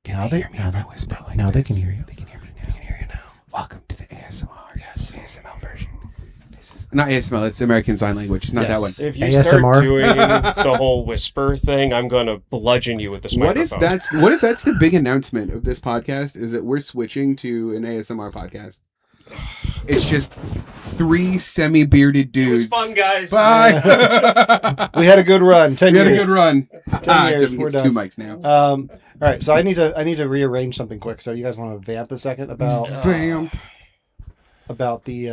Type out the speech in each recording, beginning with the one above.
Now they can hear you. They can hear me. They can hear you now. Welcome to the ASMR. Yes, ASMR version. This is not ASMR. It's American Sign Language. Not that one. If you ASMR? start doing the whole whisper thing, I'm gonna bludgeon you with this microphone. What if that's the big announcement of this podcast? Is that we're switching to an ASMR podcast? It's just 3 semi-bearded It dudes. was fun, guys. Bye. We had a good run. 10 We had years. a good run. 10 years, Jimmy we're gets done. 2 mics now. All right, so I need to rearrange something quick. So you guys want to vamp a second about Bam. the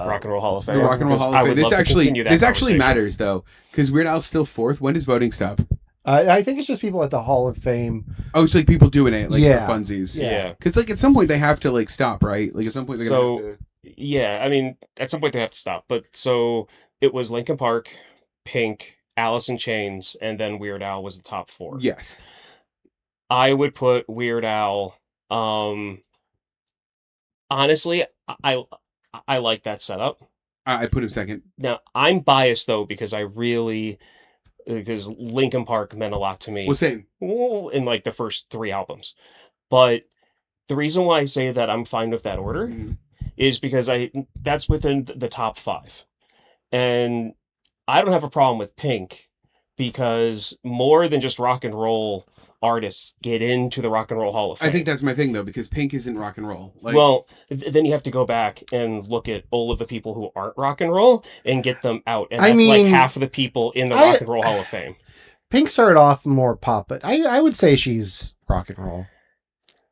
Rock and Roll Hall of Fame. The Rock and Roll Hall I of would Fame. love to continue that This actually conversation. matters though, because Weird Al's still 4th. When does voting stop? I think it's just people at the Hall of Fame. Oh, it's like people doing it, like Yeah. for funsies. Yeah. Because like at some point they have to like stop, right? Like at some point they're gonna have to. Yeah, I mean, at some point they have to stop. But so it was Linkin Park, Pink, Alice in Chains, and then Weird Al was the top 4. Yes. I would put Weird Al. Honestly, I like that setup. I put him 2nd. Now I'm biased though because because Linkin Park meant a lot to me Well, same. in like the first 3 albums. But the reason why I say that I'm fine with that order Mhm. is because that's within the top 5. And I don't have a problem with Pink because more than just rock and roll artists get into the Rock and Roll Hall of Fame. I think that's my thing though, because Pink isn't rock and roll. Like, well, then you have to go back and look at all of the people who aren't rock and roll and get them out. And I that's like mean, half of the people in the Rock and Roll Hall of Fame. Pink started off more pop, but I would say she's rock and roll.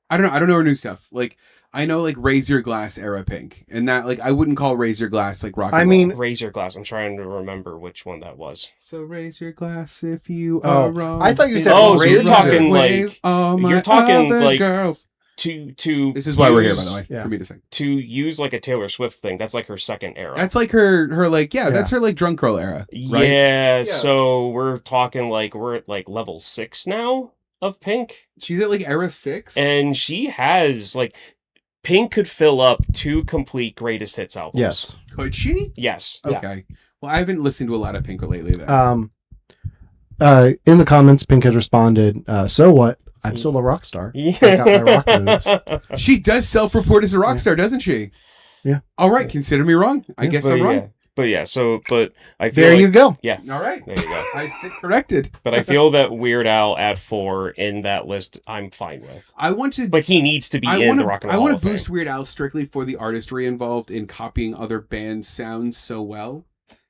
I don't know. I don't know her new stuff. Like I know like Raise Your Glass era Pink, and that like I wouldn't call Raise Your Glass like rock and I roll. mean, Raise Your Glass. I'm trying to remember which one that was. So raise your glass if you Oh, are wrong. I thought you said Oh, so you're Razor. talking Ways, all my you're talking, other like- girls. To This is why we're here, by use- the way, Yeah. for me to sing. To use like a Taylor Swift thing, that's like her second era. That's like her like that's her like drunk girl era, right? Yeah, so we're talking like we're at like level 6 now of Pink. She's at like era 6. And she has like Pink could fill up 2 complete greatest hits albums. Yes. Could she? Yes. Yeah. Okay. Well, I haven't listened to a lot of Pink lately though. In the comments, Pink has responded, so what? I'm still a rock star. I got my rock moves. She does self-report as a rock star, doesn't she? Yeah. All right. Consider me wrong. I guess I'm wrong. But I feel There like, you go. Yeah. All right. There you go. I sit corrected. But I feel that Weird Al at 4 in that list, I'm fine with. I want to. But he needs to be in the Rock and I Roll want Hall to of boost Fame. Weird Al strictly for the artistry involved in copying other bands' sounds so well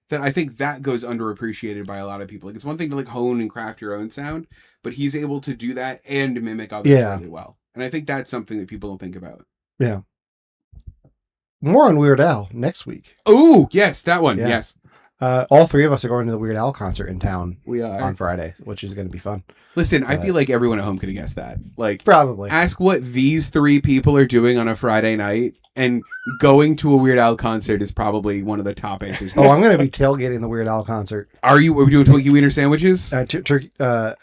that I think that goes underappreciated by a lot of people. Like it's one thing to like hone and craft your own sound, but he's able to do that and mimic others really well. And I think that's something that people don't think about. Yeah. More on Weird Al next week. Oh, yes, that one. Yeah. Yes, All 3 of us are going to the Weird Al concert in town we are. on Friday, which is going to be fun. Listen, I feel like everyone at home could have guessed that. Like, Probably. ask what these 3 people are doing on a Friday night, and going to a Weird Al concert is probably one of the top answers. Oh, I'm going to be tailgating the Weird Al concert. Are we doing Twinkie Wiener sandwiches? Turkey,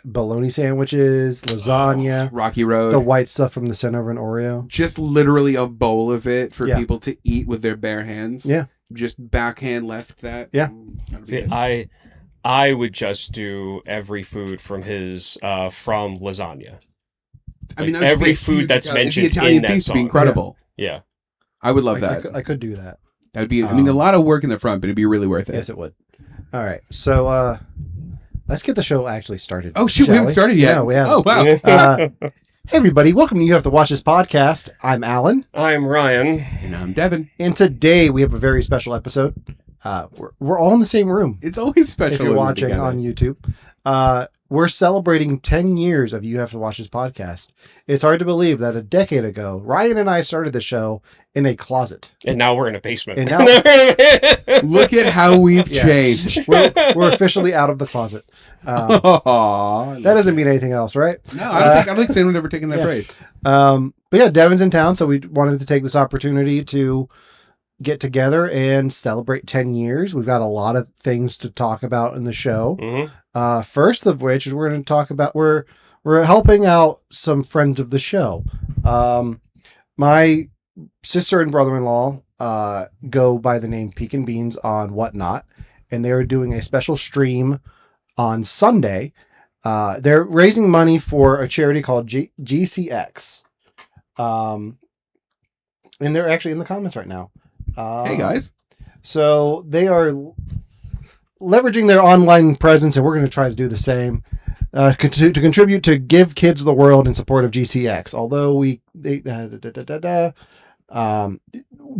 bologna sandwiches, lasagna, Rocky Road. the white stuff from the center of an Oreo. Just literally a bowl of it for Yeah. people to eat with their bare hands. Yeah. Just backhand left that. Yeah. That'd be See, good. I would just do every food from his from lasagna. I mean, like that would every be a food huge that's Italian- mentioned the Italian in that feast would be song. incredible. Yeah. I would love I that. could do that. That'd be. I mean, a lot of work in the front, but it'd be really worth it. Yes, it would. All right. So let's get the show actually started. Oh shoot, we shall haven't started yet. No, we haven't. Oh wow. Hey, everybody. Welcome to You Have to Watch This podcast. I'm Alan. I'm Ryan. And I'm Devin. And today we have a very special episode. We're all in the same room. It's always special If you're when we're watching together. on YouTube. We're celebrating 10 years of You Have to Watch This podcast. It's hard to believe that a decade ago, Ryan and I started the show in a closet. And now we're in a basement. And now- Look at how we've Yeah. changed. We're officially out of the closet. Aw, That doesn't mean anything else, right? No, I don't think anyone's ever taken that yeah. phrase. But yeah, Devin's in town, so we wanted to take this opportunity to get together and celebrate 10 years. We've got a lot of things to talk about in the show. Mhm. First of which is we're going to talk about we're helping out some friends of the show. My sister and brother-in-law go by the name Peak and Beans on Whatnot, and they're doing a special stream on Sunday They're raising money for a charity called GCX. And they're actually in the comments right now. Hey guys. So they are leveraging their online presence, and we're going to try to do the same to contribute to Give Kids the World in support of GCX. Although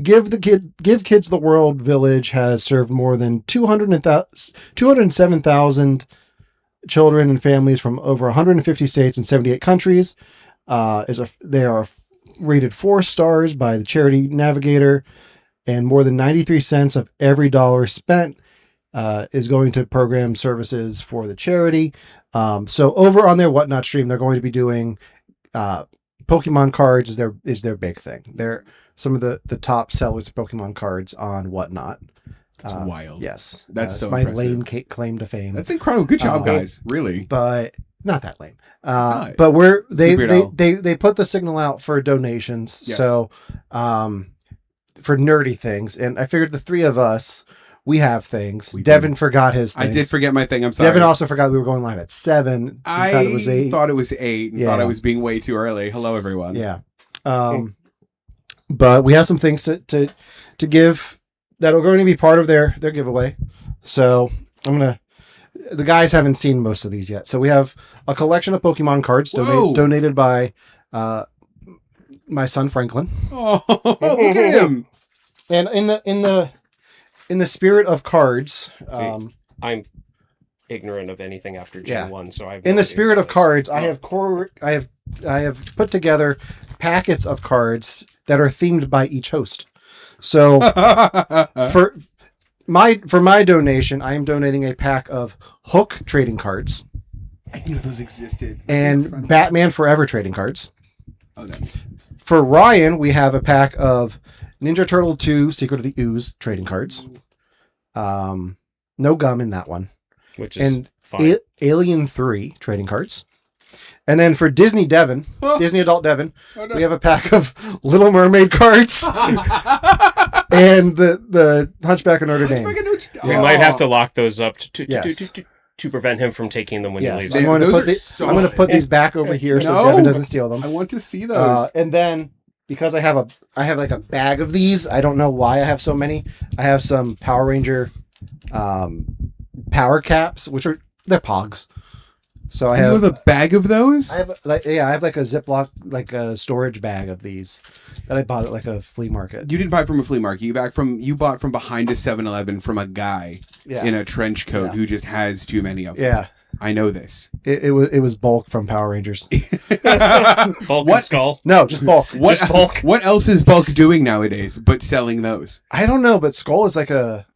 Give Kids the World Village has served more than 207,000 children and families from over 150 states and 78 countries. They are rated 4 stars by the Charity Navigator, and more than 93 cents of every dollar spent is going to program services for the charity. So over on their Whatnot stream, they're going to be doing Pokemon cards is their big thing. They're some of the top sellers of Pokemon cards on Whatnot. That's wild. Yes, That's so my impressive. lame claim to fame. That's incredible. Good job, guys. Really. But not that lame. not. But they Weird Al. put the signal out for donations. Yes. So for nerdy things, and I figured the three of us, we have things. We Devin do. forgot his things. I did forget my thing. I'm sorry. Devin also forgot we were going live at 7. I thought it was 8. thought it was 8 and Yeah. thought I was being way too early. Hello, everyone. Yeah. But we have some things to give that are going to be part of their giveaway. So the guys haven't seen most of these yet. So we have a collection of Pokemon cards Whoa. donated by my son Franklin. Oh, look at him. And in the spirit of cards, I'm ignorant of anything after Gen Yeah. 1, so I have in no the idea spirit what of this is. cards, I have put together packets of cards that are themed by each host. So for my donation, I am donating a pack of Hook trading cards I knew those existed. and Batman Forever trading cards. Oh, that makes sense. For Ryan, we have a pack of Ninja Turtle 2 Secret of the Ooze trading cards. No gum in that one. Which is And fine. Alien 3 trading cards. And then for Disney Devon, Disney Adult Devon, Oh, no. we have a pack of Little Mermaid cards and the Hunchback of Notre Dame. We might have to lock those up Yes. to prevent him from taking them when he Yes, leaves. I'm going to Those put are so I'm going to put these back over here so No. Devin doesn't steal them. I want to see those. And then because I have like a bag of these, I don't know why I have so many. I have some Power Ranger power caps, they're Pogs. So I you have have a bag of those? I have like a Ziploc, like a storage bag of these that I bought at like a flea market. You didn't buy from a flea market. You bought from behind a 7-Eleven from a guy Yeah. in a trench coat Yeah. who just has too many of them. Yeah. I know this. It was bulk from Power Rangers. Bulk What? and Skull. No, just bulk. What Just bulk. What else is Bulk doing nowadays but selling those? I don't know, but Skull is like a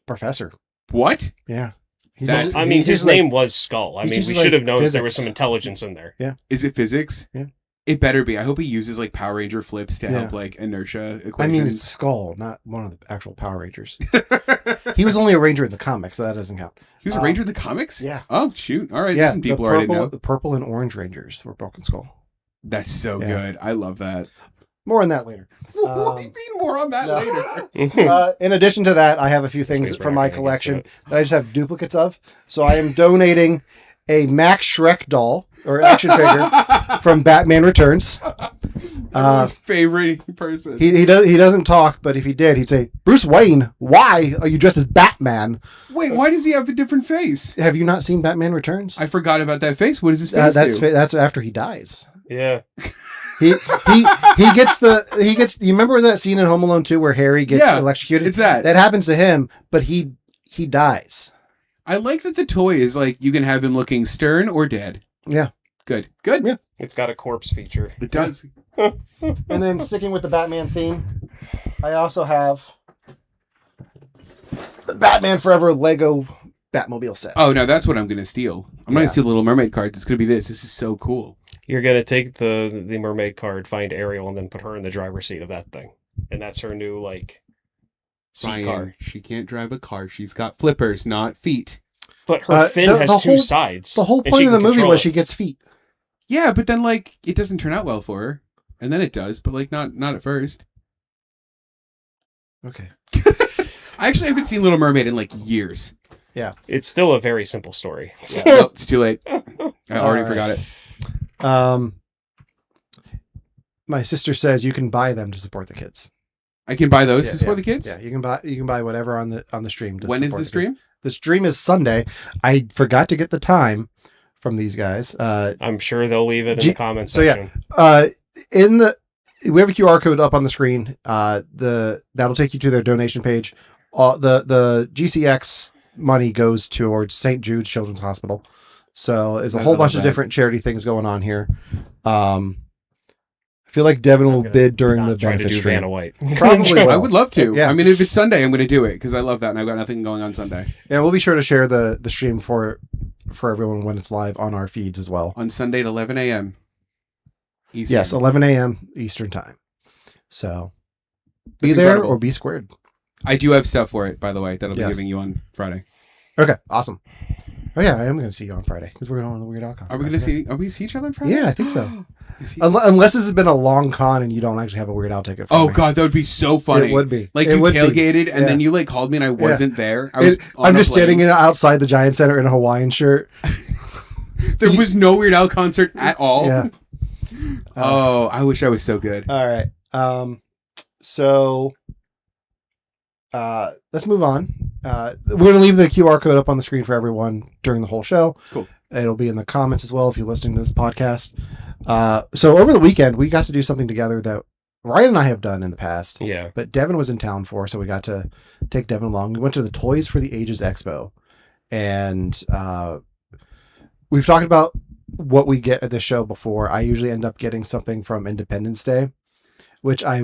professor. What? Yeah. That's- I mean, his teaches, like- name was Skull. I he mean, we teaches, should have like, known that there was physics. some intelligence in there. Is it physics? Yeah. It better be. I hope he uses like Power Ranger flips to Yeah. help like inertia equations. I mean, it's Skull, not one of the actual Power Rangers. He was only a Ranger in the comics, so that doesn't count. he was a Ranger in the comics? Yeah. Oh shoot! All right, Yeah, there's some deep the lore I didn't know. purple and orange Rangers were Broken Skull. That's so Yeah. good. I love that. More on that later. What do you mean more on that no. later? In addition to that, I have a few things Please, we're from not my gonna get collection to that I just have duplicates of. So I am donating a Max Shrek doll or action figure from Batman Returns. Everyone's favorite person. He doesn't talk, but if he did, he'd say, "Bruce Wayne, why are you dressed as Batman? Wait, why does he have a different face? Have you not seen Batman Returns? I forgot about that face. What does his face do? That's after he dies. Yeah. He gets you remember that scene in Home Alone 2 where Harry gets Yeah, electrocuted? It's that. That happens to him, but he dies. I like that the toy is like you can have him looking stern or dead. Yeah. Good. Good. Yeah. It's got a corpse feature. It does. And then sticking with the Batman theme, I also have the Batman Forever Lego Batmobile set. Oh no, that's what I'm gonna steal. I'm Yeah. gonna steal Little Mermaid cards. It's gonna be this. This is so cool. You're gonna take the mermaid card, find Ariel, and then put her in the driver's seat of that thing, and that's her new seat Ryan, car. she can't drive a car. She's got flippers, not feet. But her fin the has whole- two sides. The whole and point she of the can movie control was it. she gets feet. Yeah, but then it doesn't turn out well for her, and then it does, but not at first. Okay. I actually haven't seen Little Mermaid in years. Yeah. It's still a very simple story. Nope, it's too late. I already All forgot it. My sister says you can buy them to support the kids. I can buy those Yeah, to support yeah. the kids. Yeah, you can buy whatever on the stream. To When is support the kids. stream? The stream is Sunday. I forgot to get the time from these guys. I'm sure they'll leave it in G- the comments so, yeah. section. We have a QR code up on the screen. That'll take you to their donation page. The GCX money goes towards St. Jude's Children's Hospital. So there's a I whole love bunch of that. different charity things going on here. I feel like Devin will gonna bid during the Not try to benefit do stream. Vanna White. Probably will. I would love to. Yeah. I mean, if it's Sunday, I'm going to do it because I love that, and I've got nothing going on Sunday. Yeah, we'll be sure to share the stream for everyone when it's live on our feeds as well. On Sunday at 11 a.m. Eastern. Yes, 11 a.m. Eastern time. So be That's there incredible. or be squared. I do have stuff for it, by the way, that I'll be Yes. giving you on Friday. Okay, awesome. Oh yeah, I am going to see you on Friday because we're going on the Weird Al concert. Are we going to see each other on Friday? Yeah, I think so. You see- Unless this has been a long con and you don't actually have a Weird Al ticket. For Oh me. God, that would be so funny. It would be. Like It you would be. tailgated and Yeah. then you like called me and I wasn't there. I It- was. on I'm a just standing plane. outside the Giant Center in a Hawaiian shirt. There was no Weird Al concert at all. Yeah. Oh, I wish I was so good. All right. So let's move on. We're going to leave the QR code up on the screen for everyone during the whole show. Cool. It'll be in the comments as well if you're listening to this podcast. So over the weekend, we got to do something together that Ryan and I have done in the past, Yeah. but Devin was in town for, so we got to take Devin along. We went to the Toys for the Ages Expo, and we've talked about what we get at this show before. I usually end up getting something from Independence Day, which I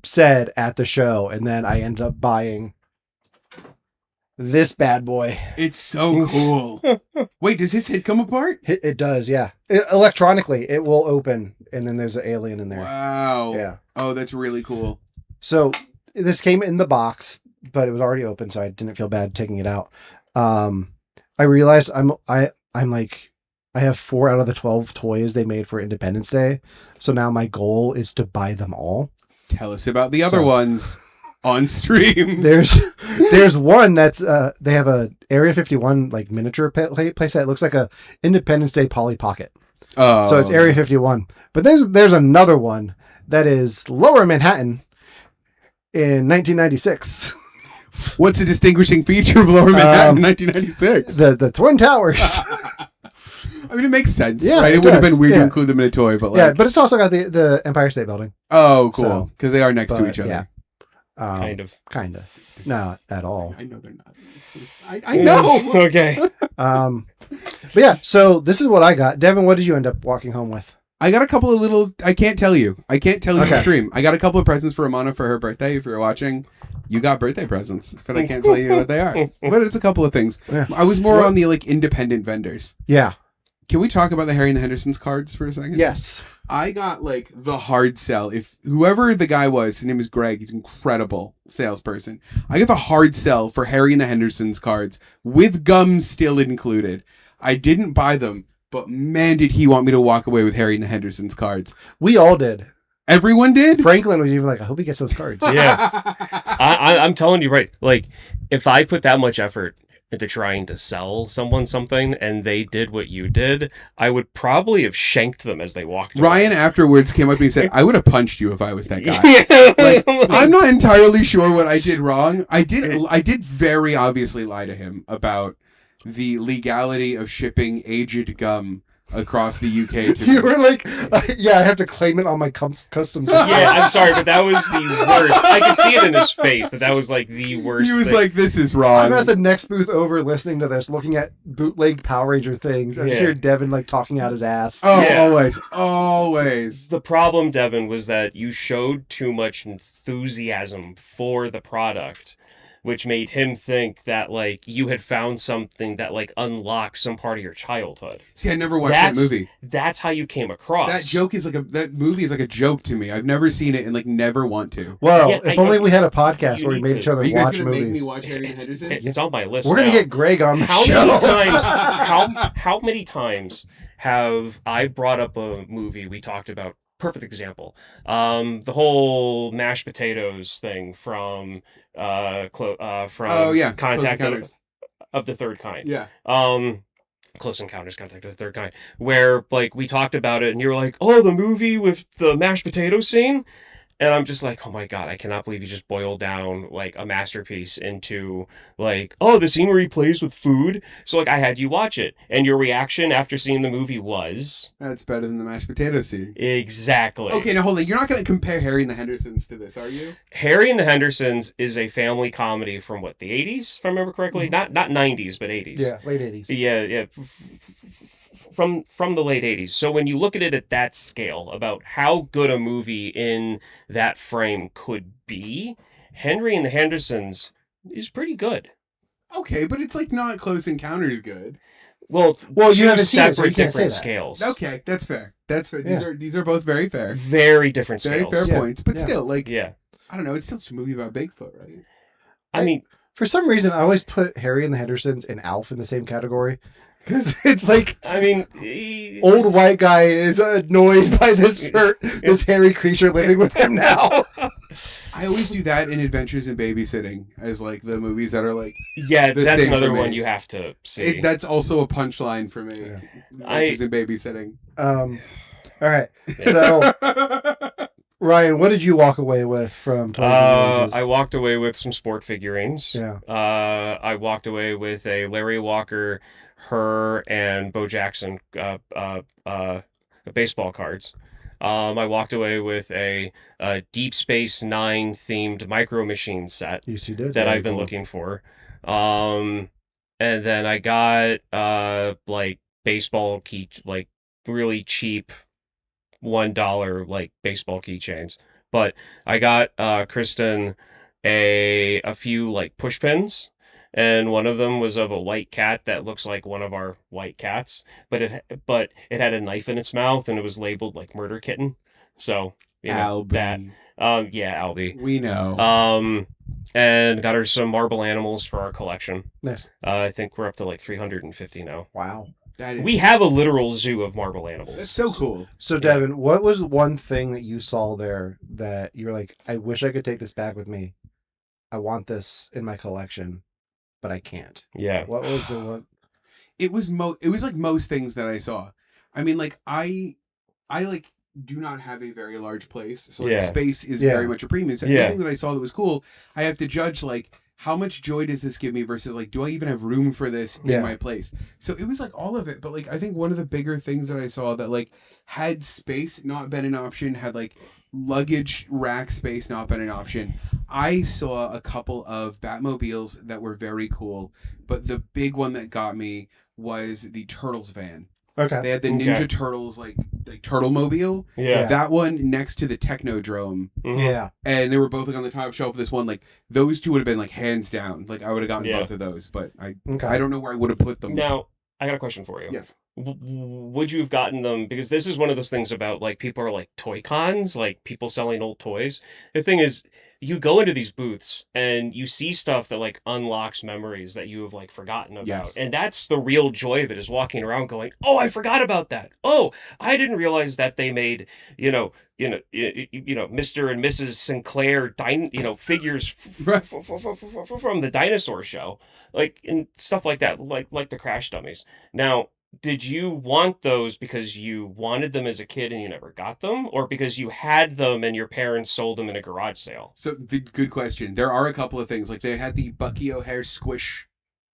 said at the show, and then I ended up buying this bad boy. It's so cool. Wait, does his head come apart? It does, yeah. Electronically, it will open, and then there's an alien in there. Wow. Yeah. Oh, that's really cool. So this came in the box, but it was already open, so I didn't feel bad taking it out. I realized I'm like, I have 4 out of the 12 toys they made for Independence Day. So now my goal is to buy them all. Tell us about the other So- ones on stream. There's one that's they have a Area 51 like miniature playset. It looks like a Independence Day Polly Pocket. Oh, So it's Area 51. But there's another one that is Lower Manhattan in 1996. What's a distinguishing feature of Lower Manhattan in 1996? the Twin Towers. I mean, it makes sense, Yeah, right? it It would have does, been weird to yeah. include them in a toy, but like, Yeah, but it's also got the Empire State Building. oh, cool, So, because they are next to but, each other. yeah. Kind of. Kind of. Not at all. I know they're not. I know. Okay. But yeah, so this is what I got. Devin, what did you end up walking home with? I got a couple of little. I can't tell you. I can't tell you Okay. the stream. I got a couple of presents for Amana for her birthday. If you're watching, you got birthday presents, but I can't tell you what they are. But it's a couple of things. Yeah. I was more What? on the like independent vendors. Yeah. Can we talk about the Harry and the Hendersons cards for a second? Yes. I got like the hard sell. If whoever the guy was, his name is Greg. He's an incredible salesperson. I got the hard sell for Harry and the Hendersons cards with gum still included. I didn't buy them, but man, did he want me to walk away with Harry and the Hendersons cards. We all did. Everyone did? Franklin was even like, I hope he gets those cards. Yeah. I'm telling you, right? Like, if I put that much effort into trying to sell someone something and they did what you did, I would probably have shanked them as they walked away. Ryan afterwards came up to me and said, I would have punched you if I was that guy. Yeah. I'm not entirely sure what I did wrong. I did very obviously lie to him about the legality of shipping aged gum across the UK to You were like, yeah, I have to claim it on my customs. Yeah, I'm sorry, but that was the worst. I could see it in his face that was like the worst. He was thing. like, this is wrong. I'm at the next booth over listening to this, looking at bootleg Power Ranger things. I just Yeah. hear Devin like talking out his ass. Oh, Yeah. always. The problem, Devin, was that you showed too much enthusiasm for the product, which made him think that like you had found something that like unlocked some part of your childhood. See, I never watched that movie. That's how you came across. That movie is like a joke to me. I've never seen it and like never want to. Well, Yeah, if I only know. we had a podcast You where we need made to- each other Are you guys watch gonna make movies. me watch Harry and the Hendersons? It's on my list. We're gonna now. get Greg on the How show. many times? How many times have I brought up a movie we talked about? Perfect example. The whole mashed potatoes thing from Oh yeah, Close Contact. Encounters. of the Third Kind. Yeah. Close Encounters, Contact of the Third Kind, where like we talked about it, and you were like, "Oh, the movie with the mashed potato scene," and I'm just like, "Oh my god, I cannot believe you just boiled down like a masterpiece into like, oh, the scene where he plays with food." So like, I had you watch it, and your reaction after seeing the movie was That's better than the mashed potato scene. exactly Okay, now hold on. You're not going to compare Harry and the Hendersons to this, are you? Harry and the Hendersons is a family comedy from what, the 80s, if I remember correctly, not 90s, but 80s. Yeah, late 80s. Yeah. From the late 80s. So when you look at it at that scale about how good a movie in that frame could be, Henry and the Hendersons is pretty good. Okay, but it's like not Close Encounters good. Well, Well, you two haven't seen it, so you separate can't say different that. scales. Okay, that's fair. That's fair. Yeah. These are both very fair. Very different Very scales. fair Yeah. points. But Yeah. still, like, Yeah. I don't know. It's still just a movie about Bigfoot, right? I mean, For some reason, I always put Harry and the Hendersons and Alf in the same category because it's like old white guy is annoyed by this hairy creature living with him now. I always do that in Adventures in Babysitting as like the movies that are like Yeah, the that's same another for me. one you have to see. that's also a punchline for me. Yeah. Adventures in Babysitting. All right. So, Ryan, what did you walk away with from Toys and I walked away with some sport figurines. Yeah. I walked away with a Larry Walker, her, and Bo Jackson baseball cards. I walked away with a Deep Space Nine themed Micro Machine set Yes, you did. that Very I've been cool. looking for. And then I got like baseball like really cheap $1 like baseball keychains. But I got Kristen a few like push pins, and one of them was of a white cat that looks like one of our white cats, but it had a knife in its mouth and it was labeled like Murder Kitten. So you know Albie. that yeah, Albie. We know. And got her some marble animals for our collection. Nice. I think we're up to like 350 now. Wow. That is, We have a literal zoo of marble that's animals. so cool. So, Devin, what was one thing that you saw there that you were like, I wish I could take this back with me. I want this in my collection, but I can't. Yeah. What was the one? It was like most things that I saw. I mean, like I like do not have a very large place, so like Yeah. space is Yeah. very much a premium. So Yeah. anything that I saw that was cool, I have to judge like how much joy does this give me versus like do I even have room for this Yeah. in my place? So it was like all of it, but like I think one of the bigger things that I saw that like had space not been an option, had like luggage rack space not been an option. I saw a couple of Batmobiles that were very cool, but the big one that got me was the Turtles van. Okay. They had the Okay. Ninja Turtles like Turtle Mobile. Yeah. That one next to the Technodrome, Mhm. Yeah. and they were both like on the top shelf of this one. Like those two would have been like hands down. Like I would have gotten Yeah. both of those, but I Okay. don't know where I would have put them. Now, I got a question for you. Yes. Would you have gotten them? Because this is one of those things about like people are like toy cons, like people selling old toys. The thing is, you go into these booths and you see stuff that like unlocks memories that you have like forgotten about. Yes. And that's the real joy of it, is walking around going, "Oh, I forgot about that. Oh, I didn't realize that they made, Mr. and Mrs. Sinclair figures Right. from the dinosaur show." Like, and stuff like that, like the Crash Dummies. Now, did you want those because you wanted them as a kid and you never got them, or because you had them and your parents sold them in a garage sale? So good question. There are a couple of things. Like they had the Bucky O'Hare squish,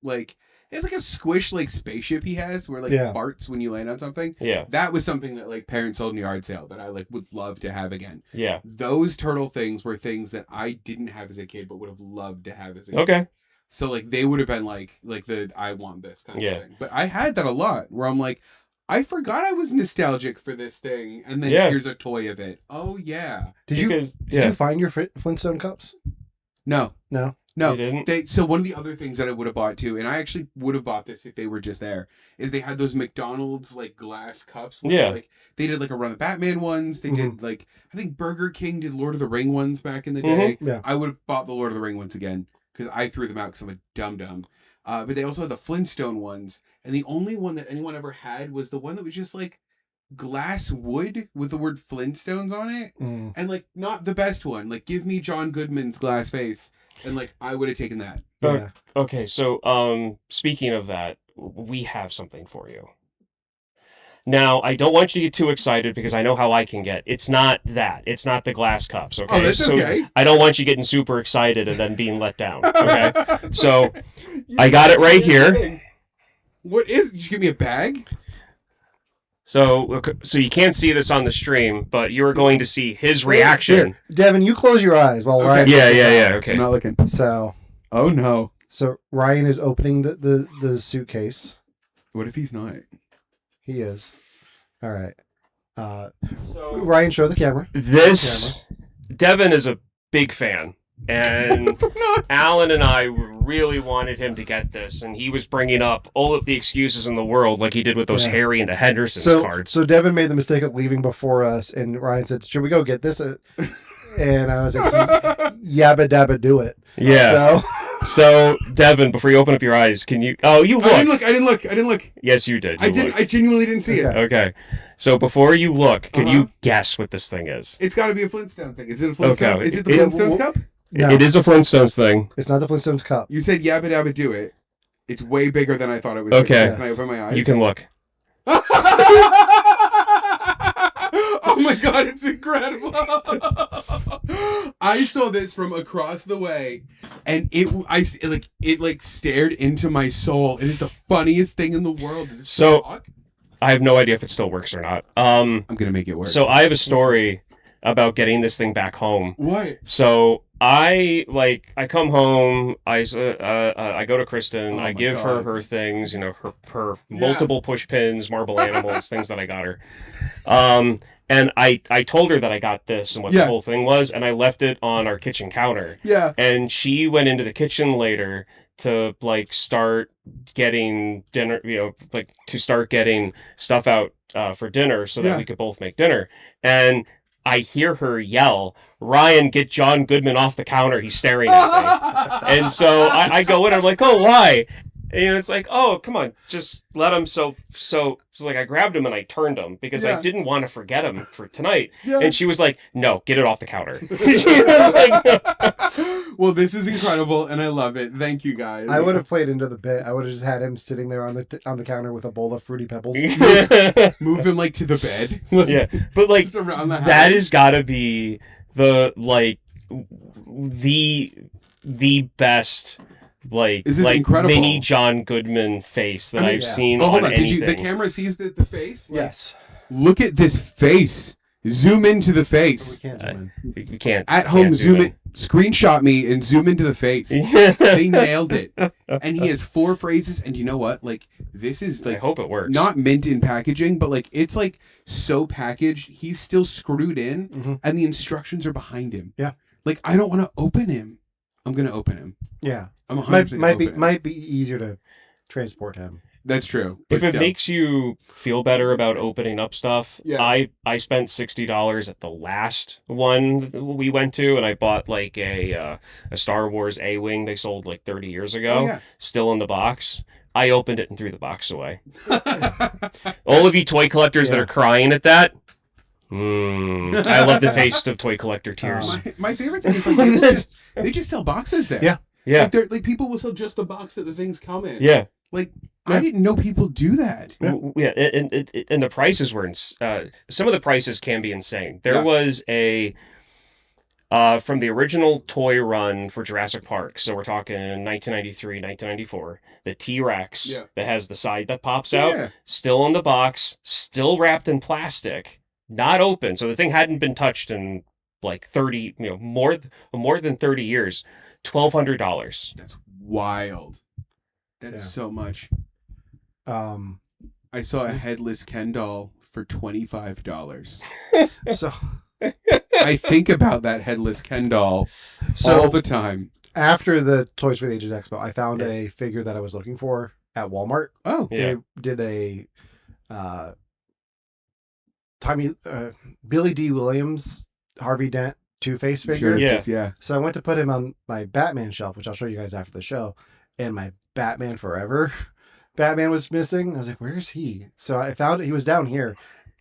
like it's like a squish like spaceship he has where like Yeah. farts when you land on something. Yeah, That was something that like parents sold in a yard sale that I like would love to have again. yeah. Those turtle things were things that I didn't have as a kid but would have loved to have as a kid. Okay. So like they would have been like the I want this kind Yeah. of thing. But I had that a lot where I'm like, I forgot I was nostalgic for this thing, and then Yeah. here's a toy of it. Oh yeah. Did Because, you find your Flintstone cups? No. No. No. You didn't? So one of the other things that I would have bought too, and I actually would have bought this if they were just there, is they had those McDonald's like glass cups. Where Yeah. Like they did like a run of Batman ones. They did like I think Burger King did Lord of the Ring ones back in the day. Yeah. I would have bought the Lord of the Ring ones again because I threw them out because I'm a dum dum. But they also had the Flintstone ones, and the only one that anyone ever had was the one that was just like glass wood with the word Flintstones on it, and like not the best one. Like, give me John Goodman's glass face, and like I would have taken that. Yeah. Okay, so speaking of that, we have something for you. Now, I don't want you to get too excited because I know how I can get. It's not that. It's not the glass cups, okay? Oh, that's so okay. I don't want you getting super excited and then being let down, okay? So, I got it right here. What is? Did you give me a bag? So you can't see this on the stream, but you're going to see his reaction. Here, Devin, you close your eyes while Okay. Ryan. Yeah, I'm okay. not looking. So Oh no. Ryan is opening the suitcase. What if he's not? He is. All right. So Ryan, show the camera. this Devin is a big fan, and Alan and I really wanted him to get this, and he was bringing up all of the excuses in the world, like he did with those Yeah. Harry and the Hendersons So cards. so Devin made the mistake of leaving before us, and Ryan said, "Should we go get this?" And I was like, "Yabba dabba, do it." Yeah. So Devin, before you open up your eyes, can you? Oh, you look. I didn't look. Yes, you did. I didn't. looked. I genuinely didn't see it. Okay. Okay. So before you look, can Uh-huh. you guess what this thing is? It's got to be a Flintstone thing. Is it a Flintstone? Okay. Is it the It- Flintstones cup? No, It is a Flintstones thing. it's not the Flintstones cup. You said yabba dabba do it. It's way bigger than I thought it was. Okay. Can I open my eyes? You can look. Oh my god, it's incredible! I saw this from across the way, and it stared into my soul. It is the funniest thing in the world. Does it So- talk? I have no idea if it still works or not. I'm gonna make it work. So I have a story about getting this thing back home. What? So I come home. I go to Kristen. Oh I my give God. her things. You know, her Yeah. multiple push pins, marble animals, things that I got her. And I told her that I got this and what Yeah. the whole thing was, and I left it on our kitchen counter. Yeah. And she went into the kitchen later to start getting dinner, to start getting stuff out for dinner so that Yeah. we could both make dinner. And I hear her yell, "Ryan, get John Goodman off the counter. He's staring at me." And so I go in, I'm like, "Oh, why?" And it's like, "Oh, come on, just let him." So I grabbed him and I turned him because I Yeah. didn't want to forget him for tonight. Yeah. And she was like, "No, get it off the counter." She was like, Well, this is incredible, and I love it. Thank you, guys. I would have played into the bit. I would have just had him sitting there on the counter with a bowl of Fruity Pebbles. move him like to the bed. Yeah, but like Just around the house. that has got to be the the best This is incredible. mini John Goodman face that I mean, I've yeah. seen Oh, hold on on. Did anything. you? The camera sees the face. Like, Yes. Look at this face. Zoom into the We face. can't zoom in. You can't At home, can't zoom it. Screenshot me and zoom into the face. in. They nailed it. And he has 4 phrases. And you know what? Like, this is I like hope it works. not mint in packaging, but like it's like so packaged. He's still screwed in, Mhm. and the instructions are behind him. Yeah. Like I don't want to open him. I'm gonna open him. Yeah. I'm 100% Might be easier to transport him. That's true. If but it still. makes you feel better about opening up stuff, Yeah. I spent $60 at the last one we went to, and I bought like a Star Wars A-wing they sold like 30 years ago, Oh, yeah. still in the box. I opened it and threw the box away. All of you toy collectors that Yeah. are crying at that, I love the taste of toy collector tears. my favorite thing is like they just sell boxes there. Yeah. Yeah, Like, they're, like people will sell just the box that the things come in. yeah. Like Yeah. I didn't know people do that. Yeah, and the prices were some of the prices can be insane. There Yeah. was a from the original toy run for Jurassic Park, so we're talking 1993, 1994, the T-Rex Yeah. that has the side that pops out, Yeah. still in the box, still wrapped in plastic, not open. So the thing hadn't been touched in like 30, more than 30 years. $1,200. That's wild. That is Yeah. so much. Um. I saw a headless Ken doll for $25. So I think about that headless Ken doll all the time. after the Toys for the Ages Expo, I found Yeah. a figure that I was looking for at Walmart. Oh, Yeah. They did a Billy D. Williams, Harvey Dent Two-Face figure. Yeah. yeah. So I went to put him on my Batman shelf, which I'll show you guys after the show. And my Batman Forever Batman was missing. I was like, where's he? So I found it. He was down here.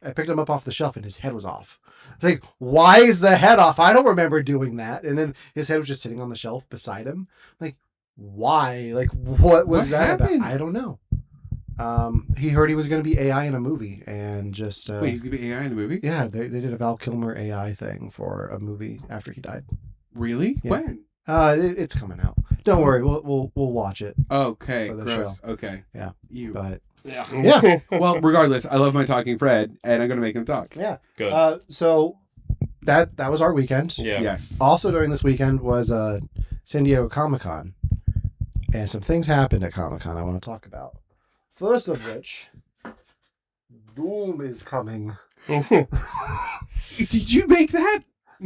I picked him up off the shelf and his head was off. It's like, why is the head off? I don't remember doing that. And then his head was just sitting on the shelf beside him. Like, why? Like, what was What that happened? about? I don't know. He heard he was going to be AI in a movie and just Wait, he's gonna be AI in the movie? yeah, they did a Val Kilmer AI thing for a movie after he died. Really? Yeah. When? It's coming out. Don't worry, we'll watch it. Okay, For the gross. Okay. Yeah. You. But Yeah. yeah, Well, regardless, I love my talking Fred, and I'm gonna make him talk. yeah. Good. So that was our weekend. Yeah. Yes. Also during this weekend was San Diego Comic-Con, and some things happened at Comic-Con I want to talk about. First of which, Doom is coming. Did you make that?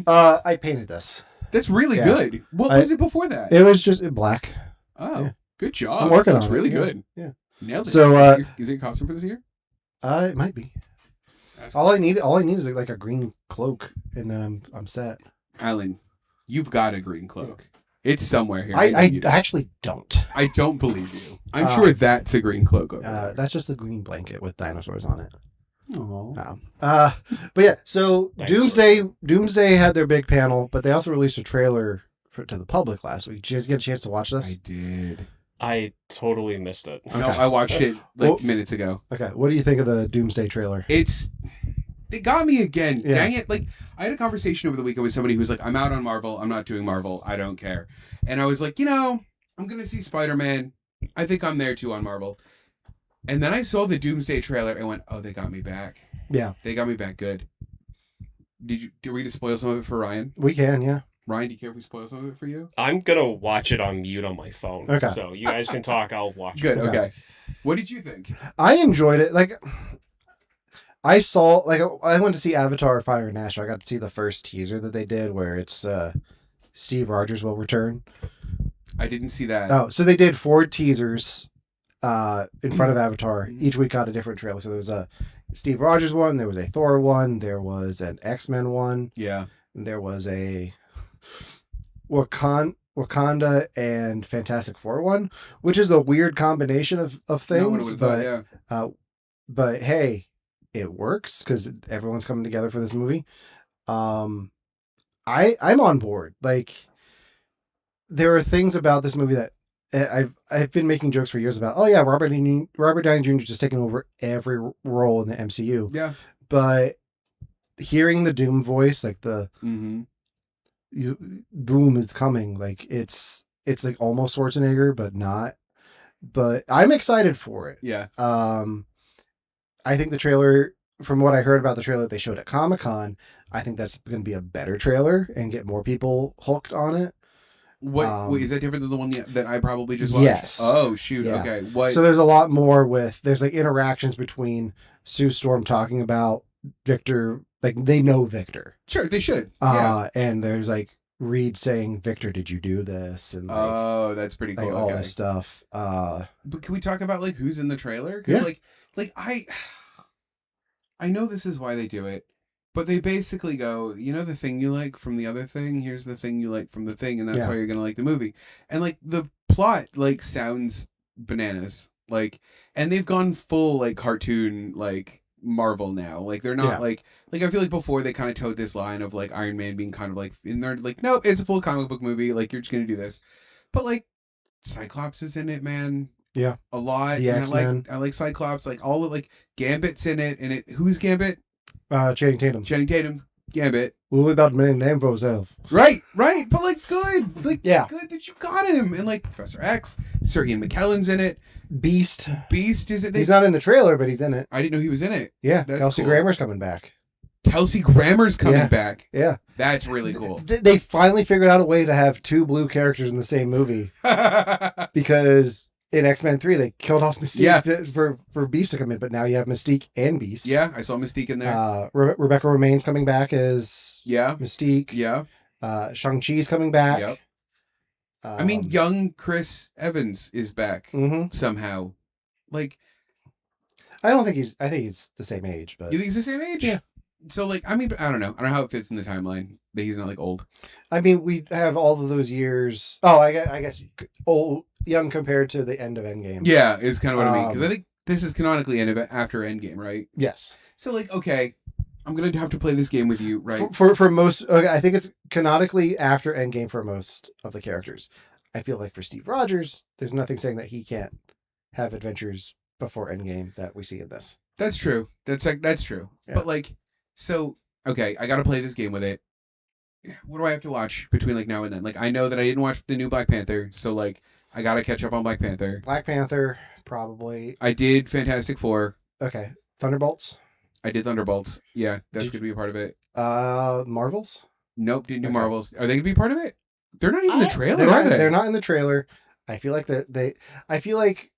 I painted this. That's really Yeah. good. What was it before that? It was just black. Oh, yeah. good job. I'm working That's on it, really yeah. good. Yeah. Nailed it. So, is it your costume for this year? It might be. That's- All I need is like a green cloak, and then I'm set. Alan, you've got a green cloak. It's somewhere here. I You do. actually don't. I don't believe you. I'm Uh, sure that's a green cloak over there. That's just the green blanket with dinosaurs on it. Aw. But yeah, so Dinosaurs. Doomsday had their big panel, but they also released a trailer to the public last week. Did you guys get a chance to watch I this? did. I totally missed it. No, Okay. I watched it like Well- minutes ago. Okay, what do you think of the Doomsday trailer? It got me again. Yeah. Dang it. Like, I had a conversation over the weekend with somebody who was like, I'm out on Marvel. I'm not doing Marvel. I don't care. And I was like, I'm going to see Spider-Man. I think I'm there too on Marvel. And then I saw the Doomsday trailer and went, oh, they got me back. Yeah, They got me back good. Do we just spoil some of it for Ryan? we can. Yeah. Ryan, do you care if we spoil some of it for you? I'm gonna watch it on mute on my phone. Okay. So you guys can talk. I'll watch Good. it. Okay. Okay. What did you think? I enjoyed it. Like, I saw, like, I went to see Avatar: Fire and Ash. I got to see the first teaser that they did, where it's Steve Rogers will return. I didn't see that. Oh, so they did 4 teasers in front of Avatar. Each week got a different trailer. So there was a Steve Rogers one, there was a Thor one, there was an X-Men one, Yeah. and there was a Wakanda and Fantastic Four one, which is a weird combination of No one things. would've thought, yeah. But hey, it works because everyone's coming together for this movie. I'm on board. Like, there are things about this movie that I've been making jokes for years about. Oh yeah, Robert Downey Jr. just taking over every role in the MCU. Yeah. But hearing the Doom voice, like Mm-hmm. Doom is coming, like it's like almost Schwarzenegger, but not. But I'm excited for it. Yeah. I think the trailer, from what I heard about the trailer they showed at Comic-Con, I think that's going to be a better trailer and get more people hooked on it. Wait, is that different than the one that I probably just watched? Yes. Oh shoot. Yeah. Okay. What? So there's a lot more there's like interactions between Sue Storm talking about Victor, like they know Victor. Sure, they should. Yeah. And there's like Reed saying, Victor, did you do this? And like, Oh, that's pretty cool. like all Okay. this stuff. But can we talk about like who's in the trailer? Because Yeah. like I know this is why they do it, but they basically go, the thing you like from the other thing. Here's the thing you like from the thing, and that's Yeah. why you're gonna like the movie. And like the plot like sounds bananas. Like, and they've gone full like cartoon like Marvel now. Like they're not Yeah. like I feel like before they kind of towed this line of like Iron Man being kind of like in there like no, it's a full comic book movie. Like you're just gonna do this, but like Cyclops is in it, man. Yeah. A lot. The And X-Men. I like Cyclops. Like all of like Gambit's in it. And who's Gambit? Channing Tatum. Channing Tatum's Gambit. What about the name for himself? Right. But like good. Like Yeah. good that you got him. And like Professor X, Sir Ian McKellen's in it. Beast. Beast is it? He's not in the trailer, but he's in it. I didn't know he was in it. Yeah. That's Kelsey cool. Grammer's coming back. Kelsey Grammer's coming Yeah. back. Yeah. That's really cool. They finally figured out a way to have 2 blue characters in the same movie, because in X-Men 3 they killed off Mystique Yeah. for Beast to come in, but now you have Mystique and Beast. Yeah, I saw Mystique in there. Rebecca Romaine's coming back as Yeah. Mystique. Yeah. Shang-Chi's coming back. Yep. I mean, young Chris Evans is back mhm. somehow. Like, I think he's the same age, but you think he's the same age? Yeah. So, like, I mean, I don't know. I don't know how it fits in the timeline that he's not, like, old. I mean, we have all of those years. Oh, I guess old, young compared to the end of Endgame. Yeah, it's kind of what I mean. Because I think this is canonically after Endgame, right? Yes. So like, okay, I'm gonna have to play this game with you, right? For most, okay, I think it's canonically after Endgame for most of the characters. I feel like for Steve Rogers, there's nothing saying that he can't have adventures before Endgame that we see in this. That's true. That's true. Yeah. But like, so okay, I gotta play this game with it. What do I have to watch between like now and then? Like, I know that I didn't watch the new Black Panther, so like, I gotta catch up on Black Panther. Black Panther, probably. I did Fantastic Four. Okay. Thunderbolts. I did Thunderbolts. Yeah, that's Did- gonna be a part of it. Marvels. Nope, didn't do Okay. Marvels. Are they gonna be part of it? They're not even in the trailer, They're are not, they? they're not in the trailer. I feel like I feel like